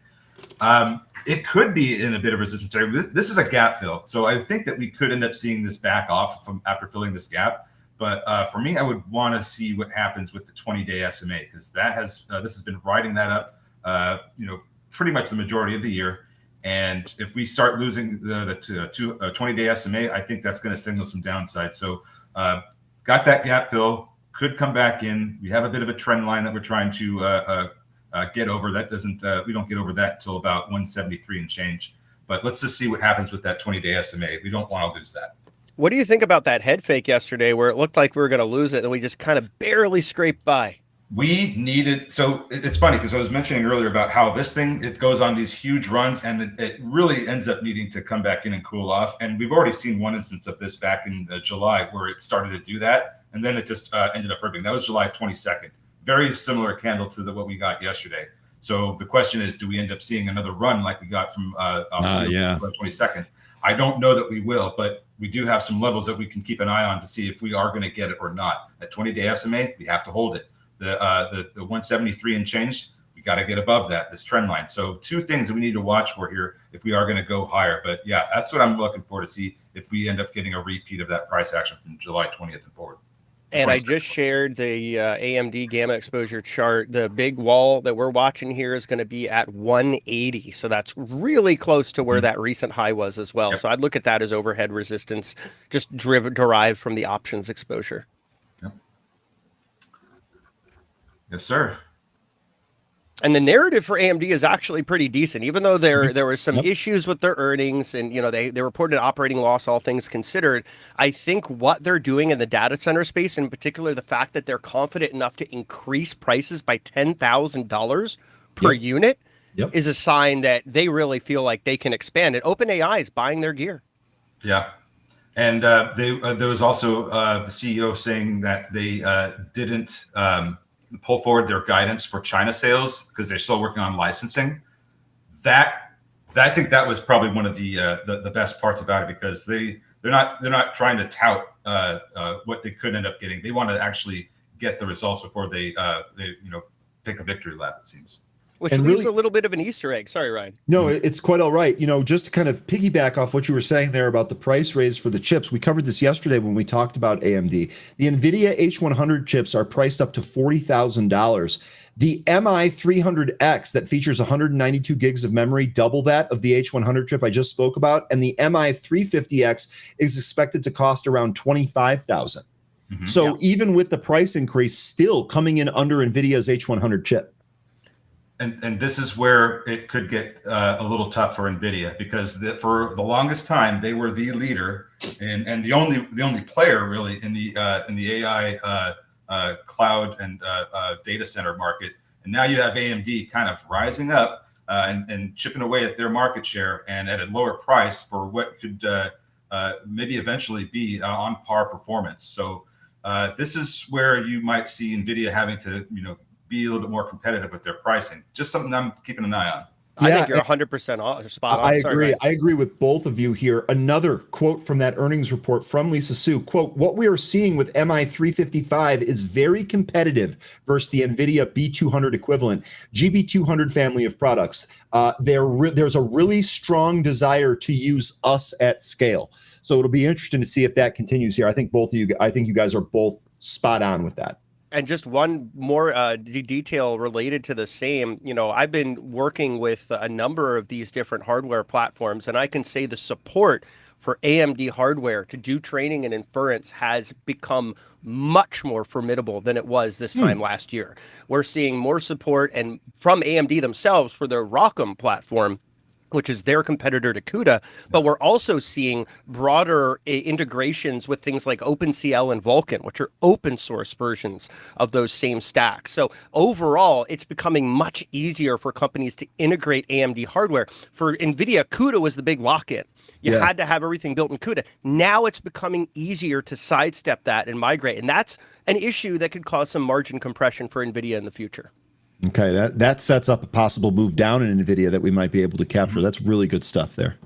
[SPEAKER 2] It could be in a bit of resistance area. This is a gap fill, so I think that we could end up seeing this back off from after filling this gap. But for me, I would want to see what happens with the 20-day SMA, because that has this has been riding that up, pretty much the majority of the year. And if we start losing the 20-day SMA, I think that's going to signal some downside. So got that gap fill, could come back in. We have a bit of a trend line that we're trying to get over. That doesn't we don't get over that until about 173 and change. But let's just see what happens with that 20-day SMA. We don't want to lose that.
[SPEAKER 3] What do you think about that head fake yesterday, where it looked like we were going to lose it and we just kind of barely scraped by?
[SPEAKER 2] We needed, so it's funny because I was mentioning earlier about how this thing, it goes on these huge runs and it really ends up needing to come back in and cool off. And we've already seen one instance of this back in July where it started to do that. And then it just ended up ripping. That was July 22nd. Very similar candle to what we got yesterday. So the question is, do we end up seeing another run like we got from July 22nd? I don't know that we will, but we do have some levels that we can keep an eye on to see if we are going to get it or not. At 20-day SMA, we have to hold it. The 173 and change, we got to get above that, this trend line. So two things that we need to watch for here if we are going to go higher. But yeah, that's what I'm looking for, to see if we end up getting a repeat of that price action from July 20th and forward.
[SPEAKER 3] And I just shared the AMD gamma exposure chart. The big wall that we're watching here is going to be at 180. So that's really close to where that recent high was as well. Yep. So I'd look at that as overhead resistance, just derived from the options exposure.
[SPEAKER 2] Yep. Yes, sir.
[SPEAKER 3] And the narrative for AMD is actually pretty decent, even though there were some issues with their earnings, and they reported an operating loss, all things considered. I think what they're doing in the data center space, in particular, the fact that they're confident enough to increase prices by $10,000 per unit, is a sign that they really feel like they can expand. And OpenAI is buying their gear.
[SPEAKER 2] Yeah. And there was also the CEO saying that they didn't pull forward their guidance for China sales because they're still working on licensing. That I think that was probably one of the best parts about it, because they're not trying to tout what they could end up getting. They want to actually get the results before they take a victory lap, it seems.
[SPEAKER 3] Which leaves a little bit of an Easter egg. Sorry, Ryan.
[SPEAKER 1] No, it's quite all right. Just to kind of piggyback off what you were saying there about the price raise for the chips, we covered this yesterday when we talked about AMD. The NVIDIA H100 chips are priced up to $40,000. The MI300X that features 192 gigs of memory, double that of the H100 chip I just spoke about, and the MI350X is expected to cost around $25,000. So even with the price increase, still coming in under NVIDIA's H100 chip.
[SPEAKER 2] And this is where it could get a little tough for NVIDIA, because for the longest time they were the leader and the only player really in the AI cloud and data center market. And now you have AMD kind of rising up and chipping away at their market share, and at a lower price for what could maybe eventually be on par performance. So this is where you might see NVIDIA having to be a little bit more competitive with their pricing. Just something I'm keeping an eye on.
[SPEAKER 3] I think you're 100% spot on.
[SPEAKER 1] I agree. I agree with both of you here. Another quote from that earnings report from Lisa Su, quote, "What we are seeing with MI355 is very competitive versus the NVIDIA B200 equivalent, GB200 family of products. There's a really strong desire to use us at scale." So it'll be interesting to see if that continues here. I think you guys are both spot on with that.
[SPEAKER 3] And just one more detail related to the same, I've been working with a number of these different hardware platforms, and I can say the support for AMD hardware to do training and inference has become much more formidable than it was this time last year. We're seeing more support and from AMD themselves for their ROCm platform, which is their competitor to CUDA, but we're also seeing broader integrations with things like OpenCL and Vulkan, which are open source versions of those same stacks. So overall, it's becoming much easier for companies to integrate AMD hardware. For NVIDIA, CUDA was the big lock-in. You had to have everything built in CUDA. Now it's becoming easier to sidestep that and migrate, and that's an issue that could cause some margin compression for NVIDIA in the future.
[SPEAKER 1] Okay, that sets up a possible move down in NVIDIA that we might be able to capture. That's really good stuff there.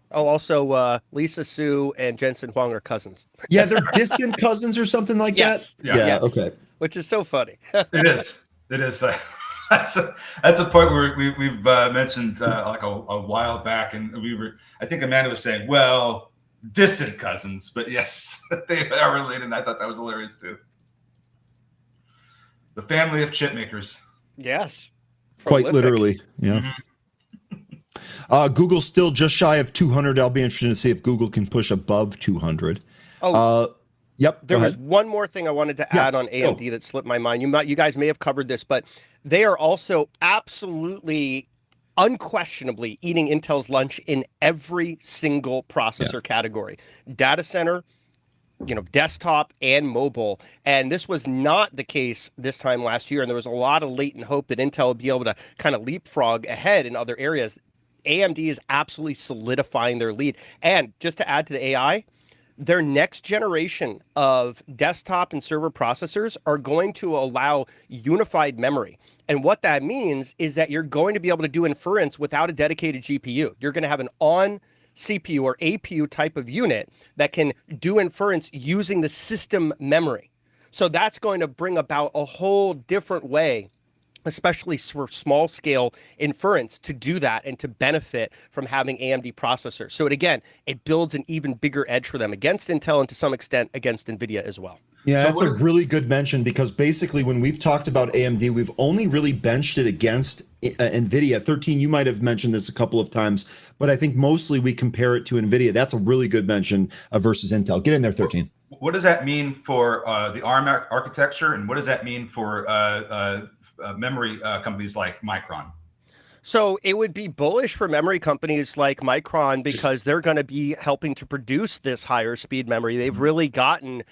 [SPEAKER 3] Oh, also, Lisa Su and Jensen Huang are cousins.
[SPEAKER 1] Yeah, they're distant cousins or something like that?
[SPEAKER 2] Yeah.
[SPEAKER 3] Yes.
[SPEAKER 1] Okay.
[SPEAKER 3] Which is so funny.
[SPEAKER 2] It is. That's a point where we've mentioned like a while back, and I think Amanda was saying, well, distant cousins, but yes, they are related, and I thought that was hilarious too. The family of chip makers.
[SPEAKER 3] Yes.
[SPEAKER 1] Quite
[SPEAKER 3] Prolific.
[SPEAKER 1] literally. Yeah. Google's still just shy of 200. I'll be interested to see if Google can push above 200. Yep.
[SPEAKER 3] There was one more thing I wanted to add on AMD that slipped my mind. You guys may have covered this, but they are also absolutely, unquestionably eating Intel's lunch in every single processor category. Data center, desktop and mobile. And this was not the case this time last year. And there was a lot of latent hope that Intel would be able to kind of leapfrog ahead in other areas. AMD is absolutely solidifying their lead. And just to add to the AI, their next generation of desktop and server processors are going to allow unified memory. And what that means is that you're going to be able to do inference without a dedicated GPU. You're going to have an on CPU or APU type of unit that can do inference using the system memory. So that's going to bring about a whole different way, especially for small scale inference, to do that and to benefit from having AMD processors. So it builds an even bigger edge for them against Intel and to some extent against NVIDIA as well.
[SPEAKER 1] Yeah, that's a really good mention, because basically when we've talked about AMD, we've only really benched it against NVIDIA. 13, you might have mentioned this a couple of times, but I think mostly we compare it to NVIDIA. That's a really good mention versus Intel. Get in there, 13.
[SPEAKER 2] What does that mean for the ARM architecture, and what does that mean for memory companies like Micron?
[SPEAKER 3] So it would be bullish for memory companies like Micron because they're going to be helping to produce this higher speed memory. They've really gotten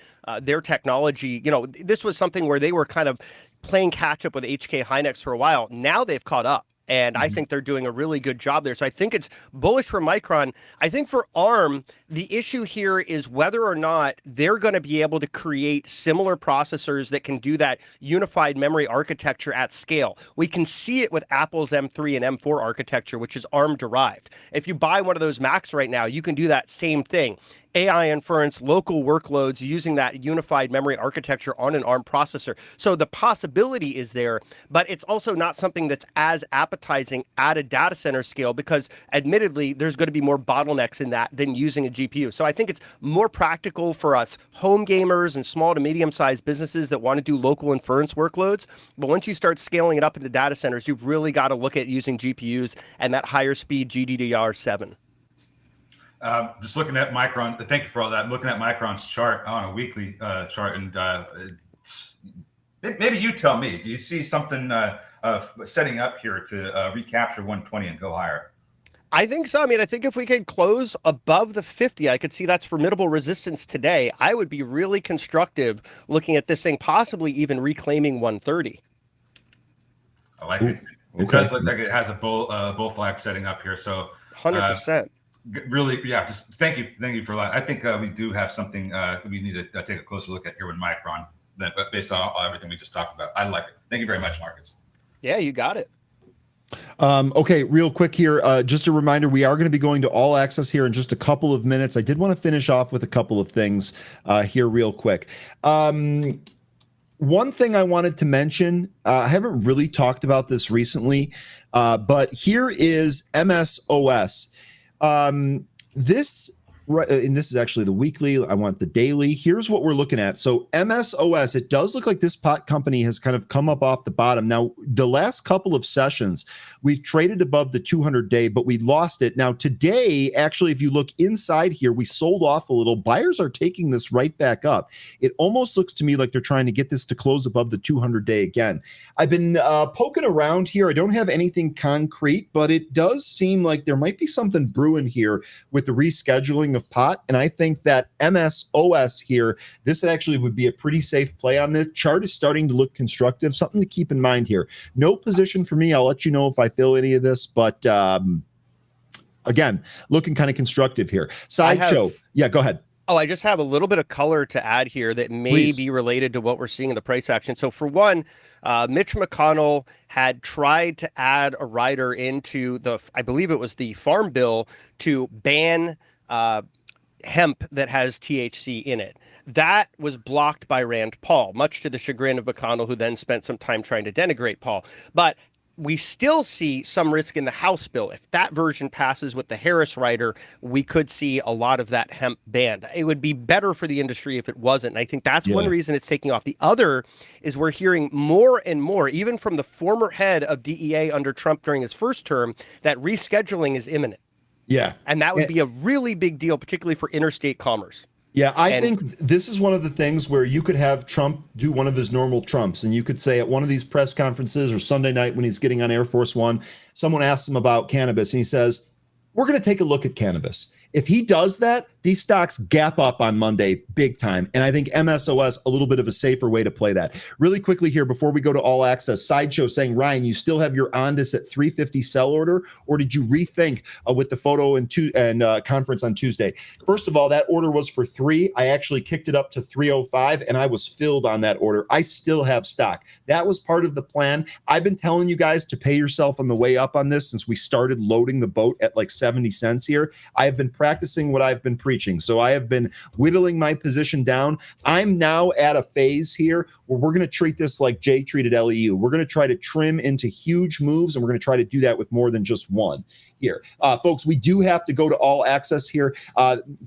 [SPEAKER 3] their technology. This was something where they were kind of playing catch up with HK Hynix for a while. Now they've caught up. And I think they're doing a really good job there. So I think it's bullish for Micron. I think for ARM, the issue here is whether or not they're going to be able to create similar processors that can do that unified memory architecture at scale. We can see it with Apple's M3 and M4 architecture, which is ARM derived. If you buy one of those Macs right now, you can do that same thing. AI inference, local workloads using that unified memory architecture on an ARM processor. So the possibility is there, but it's also not something that's as appetizing at a data center scale because admittedly, there's going to be more bottlenecks in that than using a GPU. So I think it's more practical for us home gamers and small to medium-sized businesses that want to do local inference workloads. But once you start scaling it up into data centers, you've really got to look at using GPUs and that higher speed GDDR7.
[SPEAKER 2] Just looking at Micron, thank you for all that. I'm looking at Micron's chart on a weekly chart, and maybe you tell me, do you see something setting up here to recapture 120 and go higher?
[SPEAKER 3] I think so. I mean, I think if we could close above the 50, I could see that's formidable resistance today. I would be really constructive looking at this thing, possibly even reclaiming 130.
[SPEAKER 2] I like it. It does look like it has a bull flag setting up here. So
[SPEAKER 3] 100%.
[SPEAKER 2] Really, yeah. Just thank you for that. I think we do have something we need to take a closer look at here with Micron, based on everything we just talked about. I like it. Thank you very much, Marcus.
[SPEAKER 3] Yeah, you got it.
[SPEAKER 1] Okay, real quick here. Just a reminder, we are going to be going to all access here in just a couple of minutes. I did want to finish off with a couple of things here real quick. One thing I wanted to mention, I haven't really talked about this recently, but here is MSOS. This Right, and this is actually the weekly. I want the daily. Here's what we're looking at. So MSOS, it does look like this pot company has kind of come up off the bottom. Now, the last couple of sessions, we've traded above the 200-day, but we lost it. Now, today, actually, if you look inside here, we sold off a little. Buyers are taking this right back up. It almost looks to me like they're trying to get this to close above the 200-day again. I've been poking around here. I don't have anything concrete, but it does seem like there might be something brewing here with the rescheduling of pot. And I think that MSOS here, this actually would be a pretty safe play on this. Chart is starting to look constructive. Something to keep in mind here. No position for me. I'll let you know if I fill any of this, but again, looking kind of constructive here. Sideshow. Yeah, go ahead.
[SPEAKER 3] Oh, I just have a little bit of color to add here that may be related to what we're seeing in the price action. So for one, Mitch McConnell had tried to add a rider into I believe it was the Farm Bill to ban hemp that has THC in it. That was blocked by Rand Paul, much to the chagrin of McConnell, who then spent some time trying to denigrate Paul. But we still see some risk in the House bill. If that version passes with the Harris rider, we could see a lot of that hemp banned. It would be better for the industry if it wasn't. And I think that's one reason it's taking off. The other is we're hearing more and more, even from the former head of DEA under Trump during his first term, that rescheduling is imminent.
[SPEAKER 1] Yeah.
[SPEAKER 3] And that would be a really big deal, particularly for interstate commerce.
[SPEAKER 1] Yeah, I think this is one of the things where you could have Trump do one of his normal Trumps, and you could say at one of these press conferences or Sunday night when he's getting on Air Force One, someone asks him about cannabis, and he says, we're going to take a look at cannabis. If he does that, these stocks gap up on Monday big time. And I think MSOS, a little bit of a safer way to play that. Really quickly here, before we go to All Access, Sideshow saying, Ryan, you still have your Ondas at 350 sell order, or did you rethink with the photo and conference on Tuesday? First of all, that order was for 3. I actually kicked it up to 305, and I was filled on that order. I still have stock. That was part of the plan. I've been telling you guys to pay yourself on the way up on this since we started loading the boat at like 70 cents here. I have been practicing what I've been preaching. So I have been whittling my position down. I'm now at a phase here where we're going to treat this like Jay treated LEU. We're going to try to trim into huge moves, and we're going to try to do that with more than just one here. Folks, we do have to go to All Access here.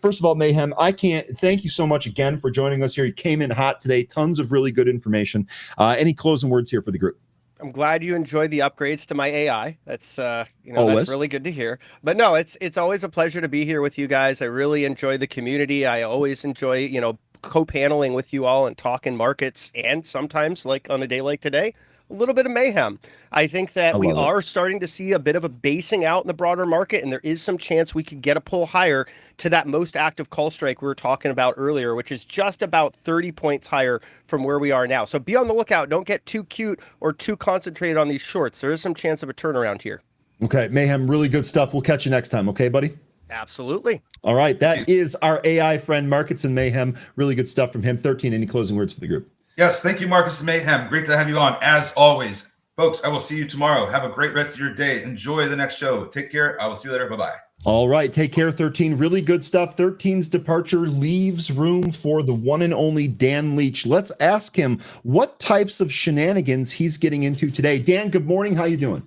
[SPEAKER 1] First of all, Mayhem, thank you so much again for joining us here. You came in hot today. Tons of really good information. Any closing words here for the group?
[SPEAKER 3] I'm glad you enjoyed the upgrades to my AI. That's that's really good to hear. But no, it's always a pleasure to be here with you guys. I really enjoy the community. I always enjoy, co-paneling with you all and talking markets, and sometimes, like on a day like today, a little bit of mayhem. I think that we are starting to see a bit of a basing out in the broader market, and there is some chance we could get a pull higher to that most active call strike we were talking about earlier, which is just about 30 points higher from where we are now. So be on the lookout. Don't get too cute or too concentrated on these shorts. There is some chance of a turnaround here. Okay, Mayhem, really good stuff. We'll catch you next time. Okay, buddy? Absolutely. All right, that is our AI friend, Markets and Mayhem. Really good stuff from him. 13, any closing words for the group?
[SPEAKER 2] Yes, thank you, Marcus and Mayhem. Great to have you on, as always. Folks, I will see you tomorrow. Have a great rest of your day. Enjoy the next show. Take care. I will see you later. Bye-bye.
[SPEAKER 1] All right, take care, 13. Really good stuff. 13's departure leaves room for the one and only Dan Leach. Let's ask him what types of shenanigans he's getting into today. Dan, good morning. How you doing?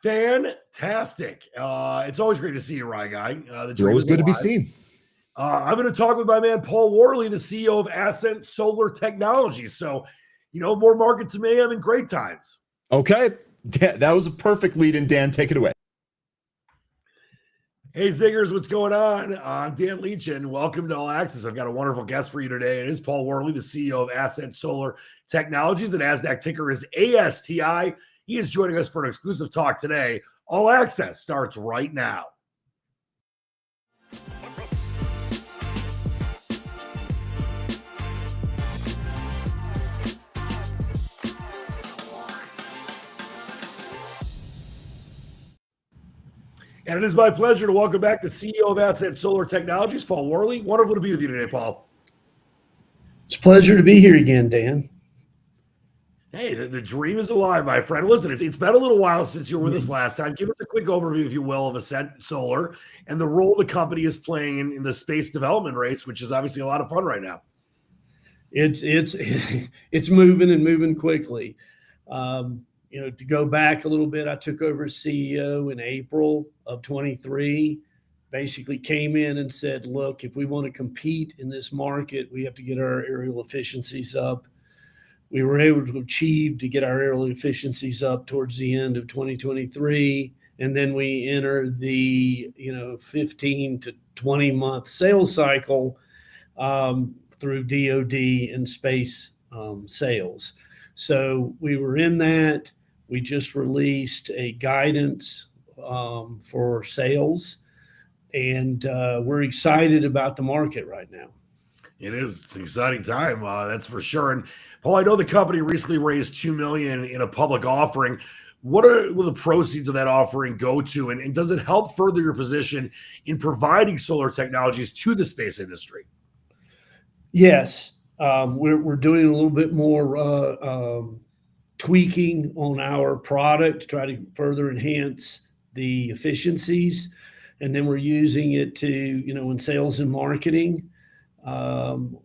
[SPEAKER 4] Fantastic. It's always great to see you, Ryan Guy.
[SPEAKER 1] It's always good to be seen.
[SPEAKER 4] I'm going to talk with my man, Paul Worley, the CEO of Ascent Solar Technologies. So, more market to mayhem and great times.
[SPEAKER 1] Okay. That was a perfect lead in, Dan. Take it away.
[SPEAKER 4] Hey, Zingers, what's going on? I'm Dan Leach, and welcome to All Access. I've got a wonderful guest for you today. It is Paul Worley, the CEO of Ascent Solar Technologies. The NASDAQ ticker is ASTI. He is joining us for an exclusive talk today. All Access starts right now. And it is my pleasure to welcome back the CEO of Ascent Solar Technologies, Paul Worley. Wonderful to be with you today, Paul.
[SPEAKER 5] It's a pleasure to be here again, Dan.
[SPEAKER 4] Hey, the dream is alive, my friend. Listen, it's been a little while since you were with us last time. Give us a quick overview, if you will, of Ascent Solar and the role the company is playing in the space development race, which is obviously a lot of fun right now.
[SPEAKER 5] It's moving and moving quickly. To go back a little bit, I took over as CEO in April of 23. basically came in and said, look, if we want to compete in this market, we have to get our aerial efficiencies up. We were able to achieve to get our aerial efficiencies up towards the end of 2023. And then we enter the 15 to 20 month sales cycle through DoD and space sales. So we were in that. We just released a guidance for sales, and we're excited about the market right now.
[SPEAKER 4] It is. It's an exciting time, that's for sure. And Paul, I know the company recently raised $2 million in a public offering. What will the proceeds of that offering go to, and does it help further your position in providing solar technologies to the space industry?
[SPEAKER 5] Yes, we're doing a little bit more tweaking on our product to try to further enhance the efficiencies, and then we're using it to in sales and marketing.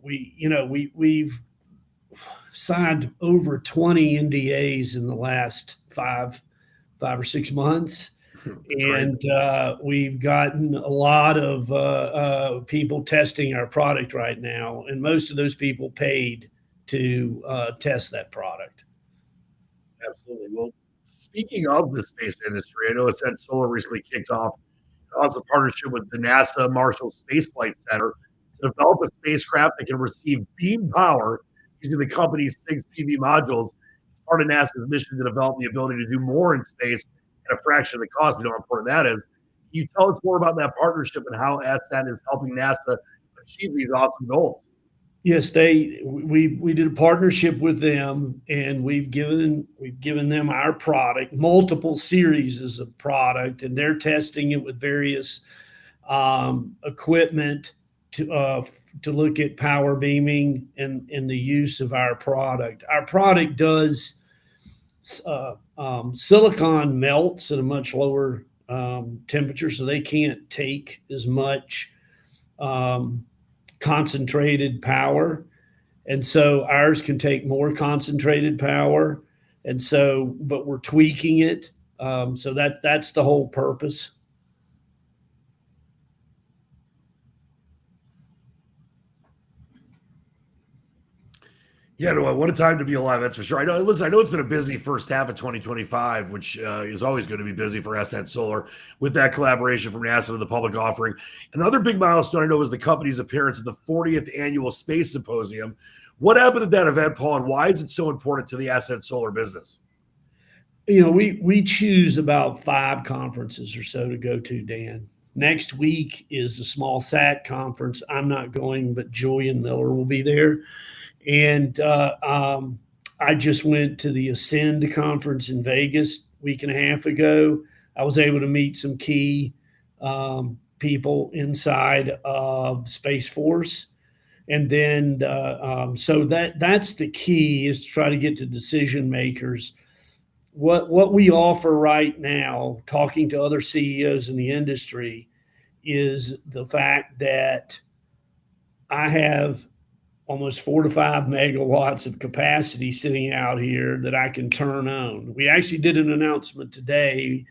[SPEAKER 5] We've signed over 20 NDAs in the last five or 6 months. And we've gotten a lot of people testing our product right now. And most of those people paid to test that product.
[SPEAKER 4] Absolutely. Well, speaking of the space industry, I know Ascent Solar recently kicked off a partnership with the NASA Marshall Space Flight Center to develop a spacecraft that can receive beam power using the company's 6 PV modules. It's part of NASA's mission to develop the ability to do more in space at a fraction of the cost. We know how important that is. Can you tell us more about that partnership and how Ascent is helping NASA achieve these awesome goals?
[SPEAKER 5] Yes, we did a partnership with them, and we've given them our product, multiple series of product, and they're testing it with various equipment to look at power beaming and the use of our product. Our product does silicon melts at a much lower temperature, so they can't take as much concentrated power, and so ours can take more concentrated power, and so but we're tweaking it, so that's the whole purpose.
[SPEAKER 4] Yeah, no, what a time to be alive, that's for sure. I know it's been a busy first half of 2025, which is always going to be busy for Ascent Solar with that collaboration from NASA with the public offering. Another big milestone I know is the company's appearance at the 40th Annual Space Symposium. What happened at that event, Paul, and why is it so important to the Ascent Solar business?
[SPEAKER 5] We choose about 5 conferences or so to go to, Dan. Next week is the Small Sat conference. I'm not going, but Julian Miller will be there. And I just went to the Ascend conference in Vegas a week and a half ago. I was able to meet some key people inside of Space Force. And then so that's the key, is to try to get to decision makers. What we offer right now, talking to other CEOs in the industry, is the fact that I have almost 4 to 5 megawatts of capacity sitting out here that I can turn on. We actually did an announcement today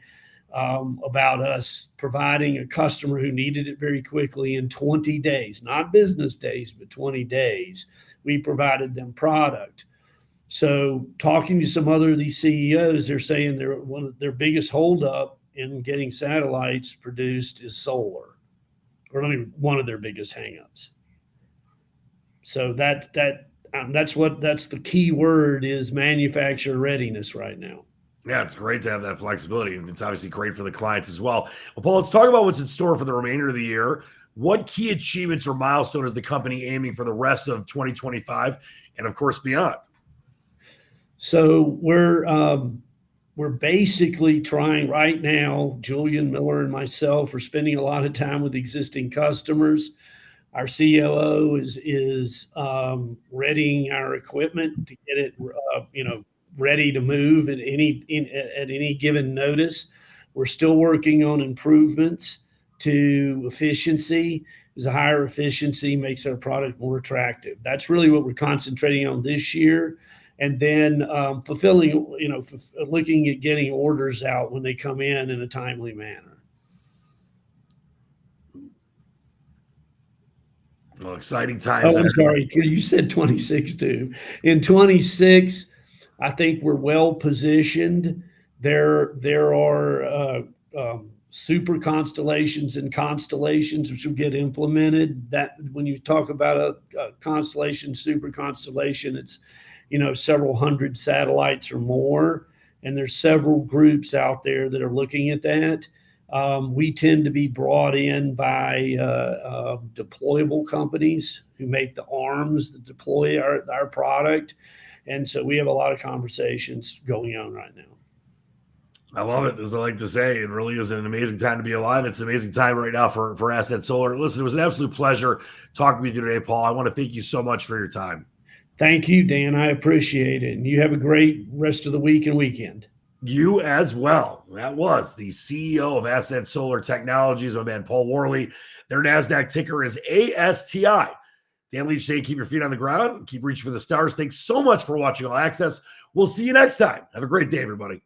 [SPEAKER 5] about us providing a customer who needed it very quickly in 20 days, not business days, but 20 days. We provided them product. So talking to some other of these CEOs, they're saying one of their biggest holdup in getting satellites produced is solar, or one of their biggest hangups. So that's the key word, is manufacturer readiness right now.
[SPEAKER 4] Yeah, it's great to have that flexibility, and it's obviously great for the clients as well. Well, Paul, let's talk about what's in store for the remainder of the year. What key achievements or milestone is the company aiming for the rest of 2025 and, of course, beyond?
[SPEAKER 5] So we're basically trying right now. Julian Miller and myself are spending a lot of time with existing customers. Our COO is readying our equipment to get it, ready to move at any given notice. We're still working on improvements to efficiency, as a higher efficiency makes our product more attractive. That's really what we're concentrating on this year. And then looking at getting orders out when they come in a timely manner.
[SPEAKER 4] Well, exciting times.
[SPEAKER 5] Oh, I'm sorry. You said 26 too. In 26, I think we're well positioned. There are super constellations and constellations which will get implemented. That when you talk about a constellation, super constellation, it's several hundred satellites or more, and there's several groups out there that are looking at that. We tend to be brought in by deployable companies who make the arms that deploy our product. And so we have a lot of conversations going on right now.
[SPEAKER 4] I love it. As I like to say, it really is an amazing time to be alive. It's an amazing time right now for Ascent Solar. Listen, it was an absolute pleasure talking with you today, Paul. I want to thank you so much for your time.
[SPEAKER 5] Thank you, Dan. I appreciate it. And you have a great rest of the week and weekend.
[SPEAKER 4] You as well. That was the CEO of Ascent Solar Technologies, my man Paul Worley. Their NASDAQ ticker is ASTI. Dan Leach saying keep your feet on the ground, keep reaching for the stars. Thanks so much for watching All Access. We'll see you next time. Have a great day, everybody.